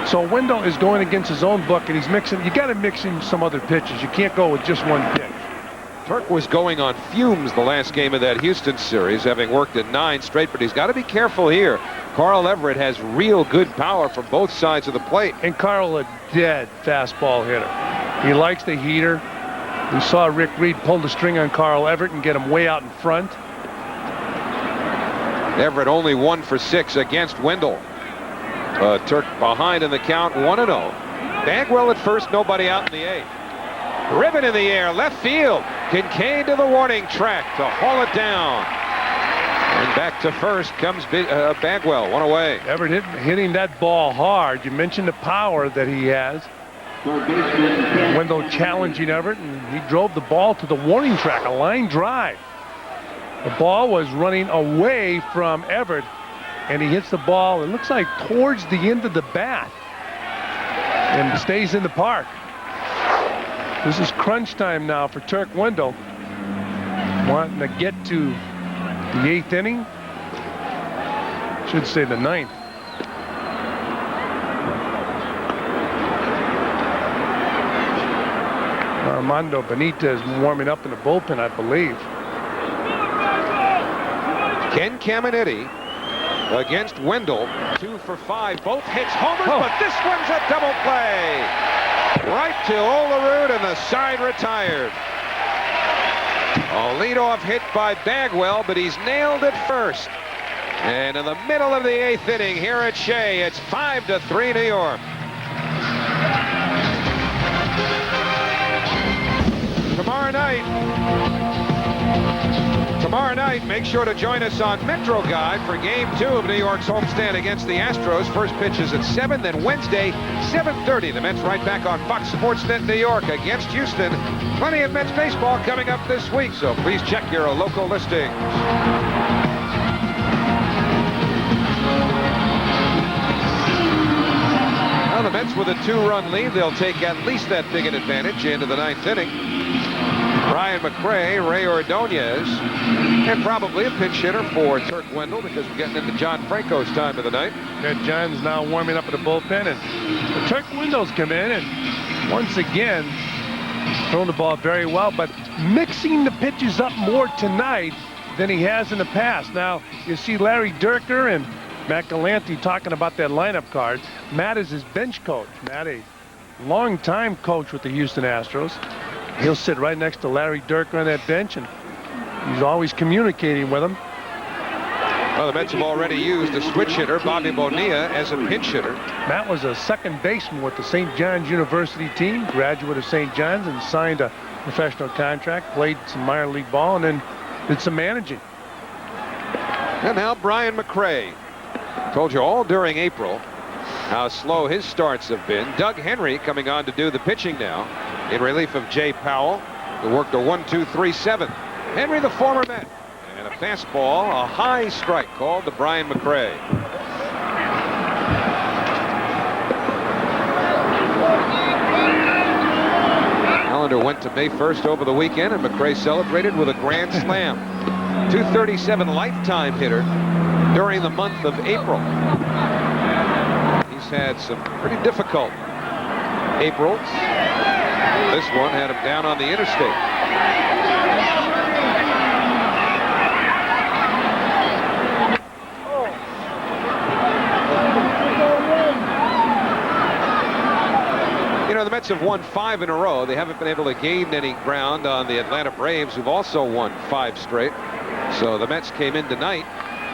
so Wendell is going against his own book, and he's mixing. You got to mix in some other pitches. You can't go with just one pitch. Turk was going on fumes the last game of that Houston series, having worked at 9 straight, but he's got to be careful here. Carl Everett has real good power from both sides of the plate. And Carl, a dead fastball hitter. He likes the heater. We saw Rick Reed pull the string on Carl Everett and get him way out in front. Everett only 1 for 6 against Wendell. Turk behind in the count, 1-0. Bagwell at first, nobody out in the 8th. Ribbon in the air, left field. Kincaid to the warning track to haul it down. And back to first comes Bagwell, 1 away. Everett hitting that ball hard. You mentioned the power that he has. Wendell challenging Everett, and he drove the ball to the warning track, a line drive. The ball was running away from Everett, and he hits the ball, it looks like towards the end of the bat, and stays in the park. This is crunch time now for Turk Wendell, wanting to get to the 8th inning. Should say the 9th. Armando Benitez warming up in the bullpen, I believe. Ken Caminiti against Wendell, 2 for 5. Both hits homers, but this one's a double play. Right to Olerud, and the side retired. A leadoff hit by Bagwell, but he's nailed it first. And in the middle of the 8th inning here at Shea, it's 5-3 New York. Tomorrow night, make sure to join us on Metro Guide for Game 2 of New York's homestand against the Astros. First pitch is at 7, then Wednesday, 7:30. The Mets right back on Fox Sports Net New York against Houston. Plenty of Mets baseball coming up this week, so please check your local listings. Now the Mets with a 2-run lead. They'll take at least that big an advantage into the 9th inning. Brian McRae, Ray Ordonez, and probably a pinch hitter for Turk Wendell, because we're getting into John Franco's time of the night. Yeah, John's now warming up at the bullpen, and Turk Wendell's come in and once again throwing the ball very well, but mixing the pitches up more tonight than he has in the past. Now you see Larry Dierker and Matt Galante talking about that lineup card. Matt is his bench coach. Matt, a long-time coach with the Houston Astros. He'll sit right next to Larry Dierker on that bench, and he's always communicating with him. Well, the Mets have already used a switch hitter, Bobby Bonilla, as a pinch hitter. Matt was a second baseman with the St. John's University team, graduate of St. John's, and signed a professional contract, played some minor league ball, and then did some managing. And now Brian McRae. Told you all during April how slow his starts have been. Doug Henry coming on to do the pitching now in relief of Jay Powell, who worked a 1-2-3-7. Henry, the former Met, and a fastball, a high strike called to Brian McRae. Allender went to May 1st over the weekend, and McRae celebrated with a grand slam. 237 lifetime hitter during the month of April. He's had some pretty difficult Aprils. This one had him down on the interstate. You know, the Mets have won 5 in a row. They haven't been able to gain any ground on the Atlanta Braves, who've also won 5 straight. So the Mets came in tonight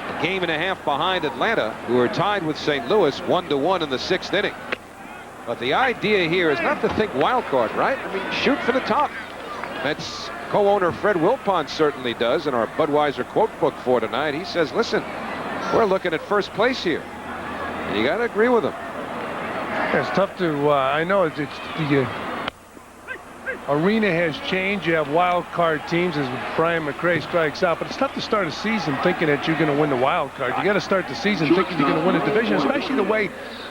a game and a half behind Atlanta, who are tied with St. Louis 1-1 in the 6th inning. But the idea here is not to think wild card, right? I mean, shoot for the top. Mets co-owner Fred Wilpon certainly does in our Budweiser quote book for tonight. He says, listen, we're looking at first place here. You got to agree with him. It's tough to, I know it's the arena has changed. You have wild card teams as Brian McRae strikes out, but it's tough to start a season thinking that you're going to win the wild card. You got to start the season thinking you're going to win a division, especially the way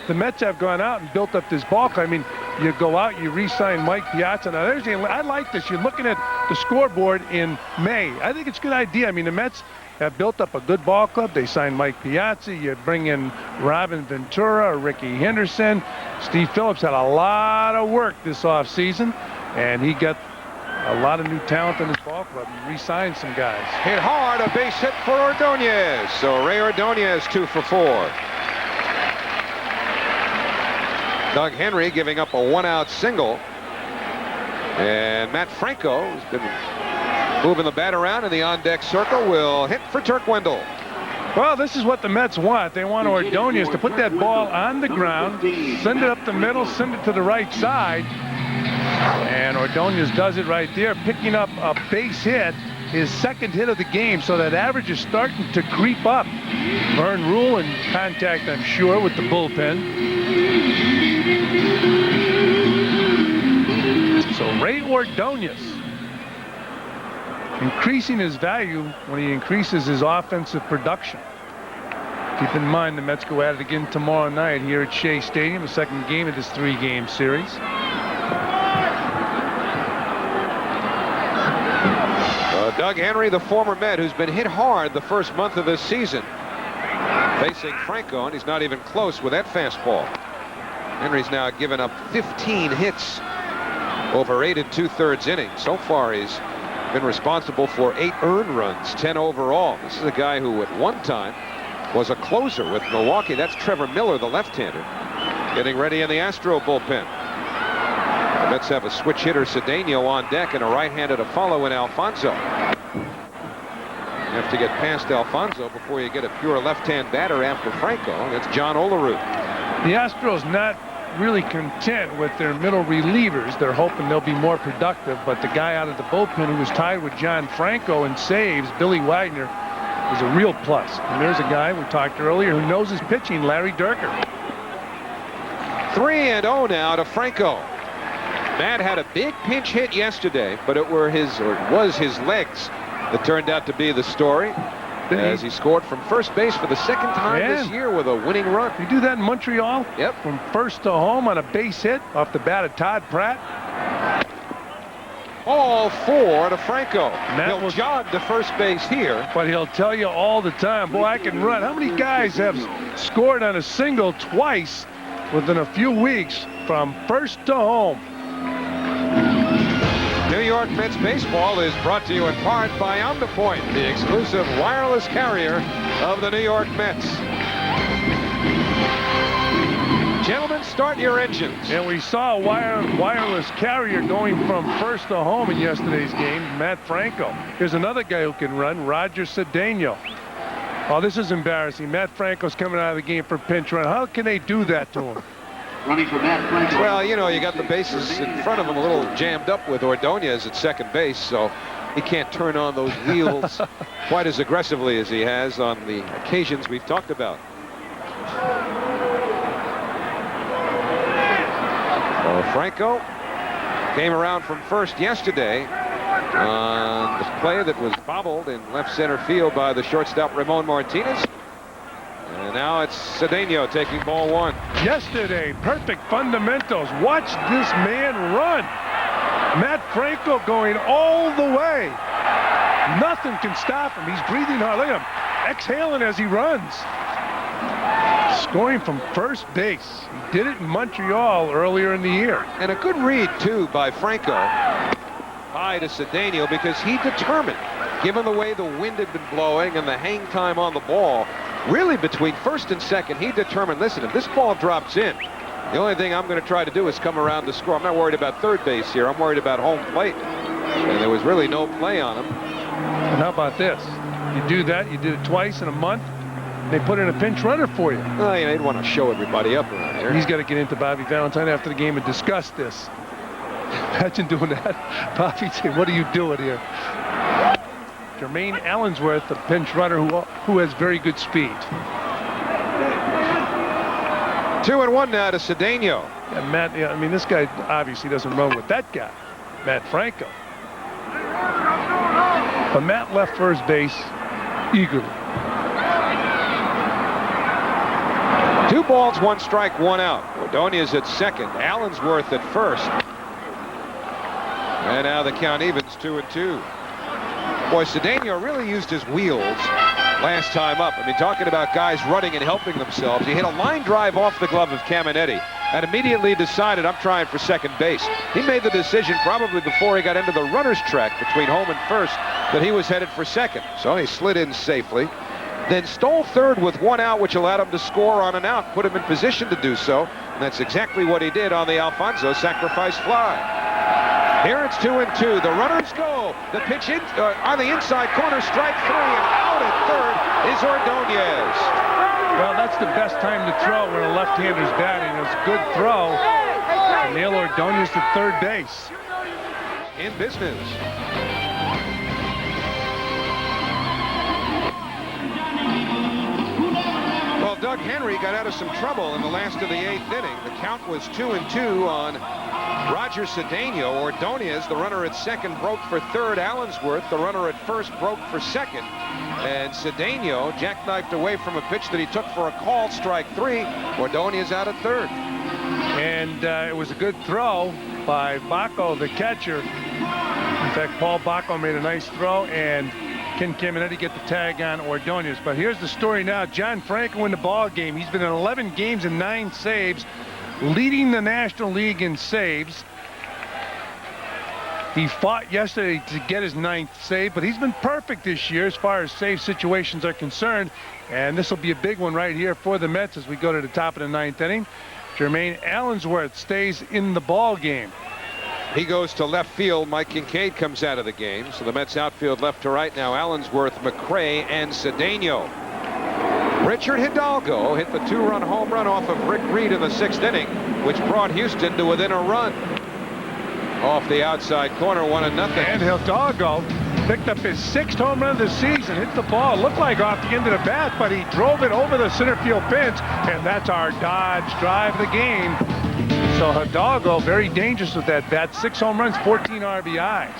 the Mets have gone out and built up this ball club. I mean, you go out, you re-sign Mike Piazza. Now, I like this. You're looking at the scoreboard in May. I think it's a good idea. I mean, the Mets have built up a good ball club. They signed Mike Piazza. You bring in Robin Ventura, Ricky Henderson. Steve Phillips had a lot of work this offseason, and he got a lot of new talent in his ball club. He re-signed some guys. Hit hard, a base hit for Ordonez. So Ray Ordonez 2 for 4. Doug Henry giving up a 1-out single. And Matt Franco, who's been moving the bat around in the on-deck circle, will hit for Turk Wendell. Well, this is what the Mets want. They want Ordonez to put that ball on the ground, send it up the middle, send it to the right side. And Ordonez does it right there, picking up a base hit, his second hit of the game, so that average is starting to creep up. Vern Rule in contact, I'm sure, with the bullpen. So Ray Ordonez increasing his value when he increases his offensive production. Keep in mind the Mets go at it again tomorrow night here at Shea Stadium, the second game of this 3-game series. Doug Henry, the former Met, who's been hit hard the first month of this season, facing Franco, and he's not even close with that fastball. Henry's now given up 15 hits over 8 2/3 innings. So far, he's been responsible for 8 earned runs, 10 overall. This is a guy who at one time was a closer with Milwaukee. That's Trevor Miller, the left-hander, getting ready in the Astro bullpen. The Mets have a switch hitter, Cedeno, on deck, and a right-hander to follow in Alfonso. You have to get past Alfonso before you get a pure left-hand batter after Franco. That's John Olerud. The Astros not really content with their middle relievers. They're hoping they'll be more productive, but the guy out of the bullpen who was tied with John Franco in saves, Billy Wagner, is a real plus. And there's a guy we talked earlier who knows his pitching, Larry Durker. 3-0 now to Franco. Matt had a big pinch hit yesterday, but it was his legs that turned out to be the story, as he scored from first base for the second time this year with a winning run. You do that in Montreal? Yep. From first to home on a base hit off the bat of Todd Pratt. All 4 to Franco. He'll He'll jog to first base here. But he'll tell you all the time, boy, I can run. How many guys have scored on a single twice within a few weeks from first to home? New York Mets baseball is brought to you in part by OmniPoint, the exclusive wireless carrier of the New York Mets. Gentlemen, start your engines. And we saw a wireless carrier going from first to home in yesterday's game, Matt Franco. Here's another guy who can run, Roger Cedeno. Oh, this is embarrassing. Matt Franco's coming out of the game for pinch run. How can they do that to him? Running for Matt Franco. Well, you know, you got the bases in front of him a little jammed up with Ordonez at second base, so he can't turn on those wheels quite as aggressively as he has on the occasions we've talked about. Franco came around from first yesterday on the play that was bobbled in left center field by the shortstop Ramon Martinez. And now it's Cedeno taking ball 1. Yesterday, perfect fundamentals. Watch this man run. Matt Franco going all the way. Nothing can stop him. He's breathing hard. Look at him, exhaling as he runs. Scoring from first base. He did it in Montreal earlier in the year. And a good read, too, by Franco. High to Cedeno, because he determined, given the way the wind had been blowing and the hang time on the ball, really between first and second, he determined, listen, if this ball drops in, the only thing I'm going to try to do is come around to score. I'm not worried about third base here. I'm worried about home plate. And there was really no play on him. And how about this? You do that, you did it twice in a month, they put in a pinch runner for you. Well, they'd want to show everybody up around here. He's got to get into Bobby Valentine after the game and discuss this. Imagine doing that. Bobby saying, what are you doing here? Jermaine Allensworth, the pinch runner who has very good speed. 2-1 now to Cedeno. Yeah, Matt, I mean, this guy obviously doesn't run with that guy, Matt Franco. But Matt left first base eagerly. 2 balls, 1 strike, 1 out. Ordonez at second. Allensworth at first. And now the count evens 2-2. Boy, Cedeno really used his wheels last time up. I mean, talking about guys running and helping themselves. He hit a line drive off the glove of Caminetti and immediately decided, I'm trying for second base. He made the decision probably before he got into the runner's track between home and first that he was headed for second. So he slid in safely. Then stole third with 1 out, which allowed him to score on an out, put him in position to do so. And that's exactly what he did on the Alfonso sacrifice fly. Here it's 2-2. The runners go. The pitch in, on the inside corner, strike 3, and out at third is Ordonez. Well, that's the best time to throw when a left-hander's batting. It was a good throw. Neil Ordonez to third base. In business. Well, Doug Henry got out of some trouble in the last of the 8th inning. The count was 2-2 on Roger Cedeno. Ordonez, the runner at second, broke for third. Allensworth, the runner at first, broke for second. And Cedeno jackknifed away from a pitch that he took for a call, strike 3. Ordonez out at third. And it was a good throw by Bacco, the catcher. In fact, Paul Bacco made a nice throw, and Ken Caminetti get the tag on Ordonez. But here's the story now. John Franco in the ball game. He's been in 11 games and 9 saves, leading the National League in saves. He fought yesterday to get his 9th save, but he's been perfect this year as far as save situations are concerned. And this will be a big one right here for the Mets as we go to the top of the 9th inning. Jermaine Allensworth stays in the ball game. He goes to left field. Mike Kincaid comes out of the game. So the Mets outfield left to right now. Allensworth, McRae, and Cedeno. Richard Hidalgo hit the 2-run home run off of Rick Reed in the 6th inning, which brought Houston to within a run. Off the outside corner, 1-0. And Hidalgo picked up his 6th home run of the season. Hit the ball. It looked like off the end of the bat, but he drove it over the center field fence, and that's our Dodge drive of the game. So Hidalgo, very dangerous with that bat. 6 home runs, 14 RBIs.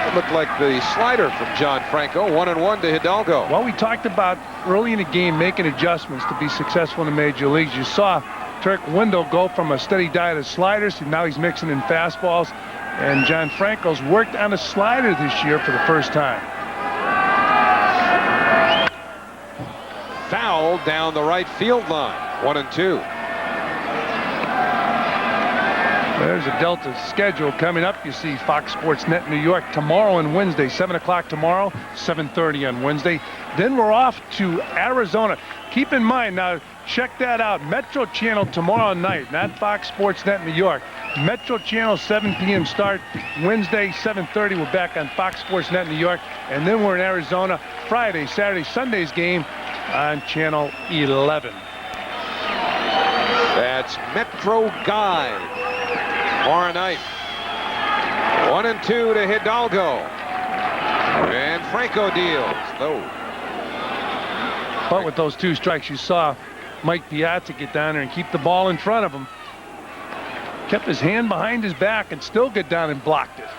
It looked like the slider from John Franco. 1-1 to Hidalgo. Well, we talked about early in the game making adjustments to be successful in the major leagues. You saw Turk Wendell go from a steady diet of sliders to now he's mixing in fastballs. And John Franco's worked on a slider this year for the first time. Foul down the right field line. 1-2. There's a Delta schedule coming up. You see Fox Sports Net New York tomorrow and Wednesday, 7 o'clock tomorrow, 7:30 on Wednesday. Then we're off to Arizona. Keep in mind, now check that out, Metro Channel tomorrow night, not Fox Sports Net New York. Metro Channel, 7 p.m. start. Wednesday, 7:30, we're back on Fox Sports Net New York. And then we're in Arizona Friday, Saturday, Sunday's game on Channel 11. That's Metro Guide. Tomorrow night. 1-2 to Hidalgo. And Franco deals. Low. But with those 2 strikes, you saw Mike Piazza get down there and keep the ball in front of him. Kept his hand behind his back and still get down and blocked it.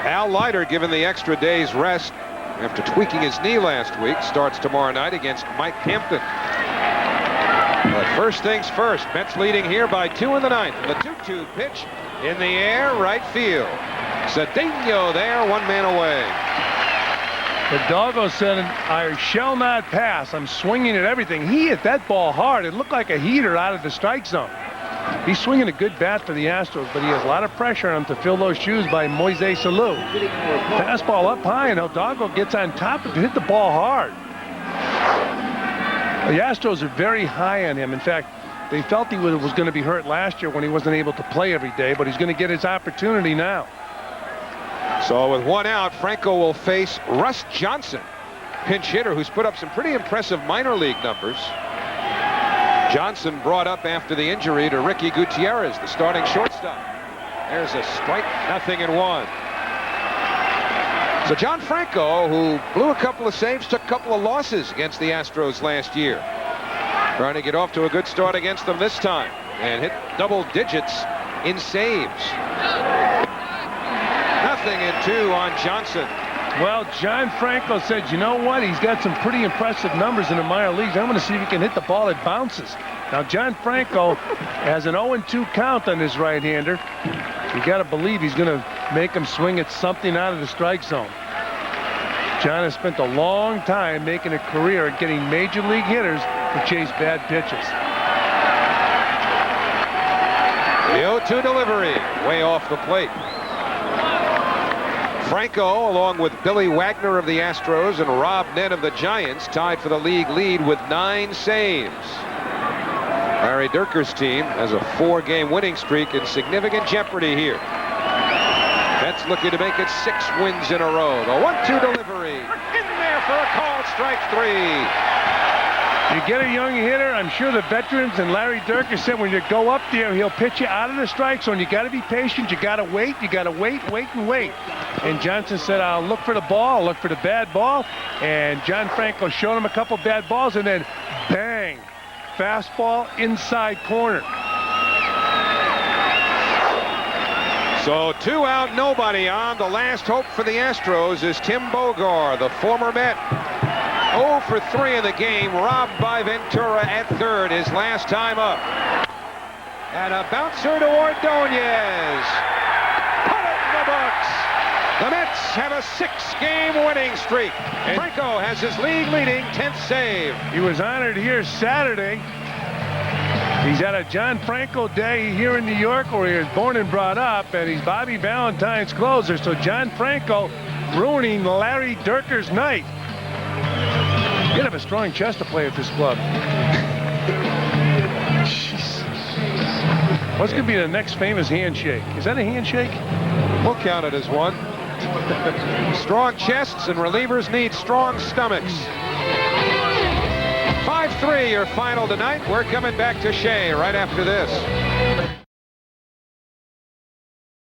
Al Leiter, given the extra day's rest after tweaking his knee last week, starts tomorrow night against Mike Hampton. But first things first, Mets leading here by 2 in the 9th. The 2-2 pitch in the air, right field. Cedeno there, 1 man away. Hidalgo said, I shall not pass. I'm swinging at everything. He hit that ball hard. It looked like a heater out of the strike zone. He's swinging a good bat for the Astros, but he has a lot of pressure on him to fill those shoes by Moises Alou. Fastball up high, and Hidalgo gets on top of it to hit the ball hard. The Astros are very high on him. In fact, they felt he was going to be hurt last year when he wasn't able to play every day, but he's going to get his opportunity now. So with 1 out, Franco will face Russ Johnson, pinch hitter, who's put up some pretty impressive minor league numbers. Johnson brought up after the injury to Ricky Gutierrez, the starting shortstop. There's a strike, 0-1. So John Franco, who blew a couple of saves, took a couple of losses against the Astros last year. Trying to get off to a good start against them this time and hit double digits in saves. 0-2 on Johnson. Well, John Franco said, you know what? He's got some pretty impressive numbers in the minor leagues. I'm going to see if he can hit the ball that bounces. Now, John Franco has an 0-2 count on his right-hander. You got to believe he's going to make him swing at something out of the strike zone. John has spent a long time making a career at getting major league hitters to chase bad pitches. The 0-2 delivery, way off the plate. Franco, along with Billy Wagner of the Astros and Rob Nett of the Giants, tied for the league lead with 9 saves. Larry Dierker's team has a 4-game winning streak in significant jeopardy here. Mets looking to make it 6 wins in a row. The 1-2 delivery. In there for a call, strike 3. You get a young hitter, I'm sure the veterans and Larry Dierker said when you go up there, he'll pitch you out of the strike zone. You got to be patient. You got to wait. You got to wait. And Johnson said, I'll look for the ball. I'll look for the bad ball. And John Franco showed him a couple bad balls, and then bang, fastball inside corner. So 2 out, nobody on. The last hope for the Astros is Tim Bogar, the former Met. 0 for 3 in the game, robbed by Ventura at third his last time up. And a bouncer to Ordonez. Put it in the books. The Mets have a 6-game winning streak. And Franco has his league-leading 10th save. He was honored here Saturday. He's at a John Franco Day here in New York, where he was born and brought up, and he's Bobby Valentine's closer. So John Franco ruining Larry Dierker's night. You have a strong chest to play at this club. What's going to be the next famous handshake? Is that a handshake? We'll count it as one. Strong chests and relievers need strong stomachs. 5-3 your final tonight. We're coming back to Shea right after this.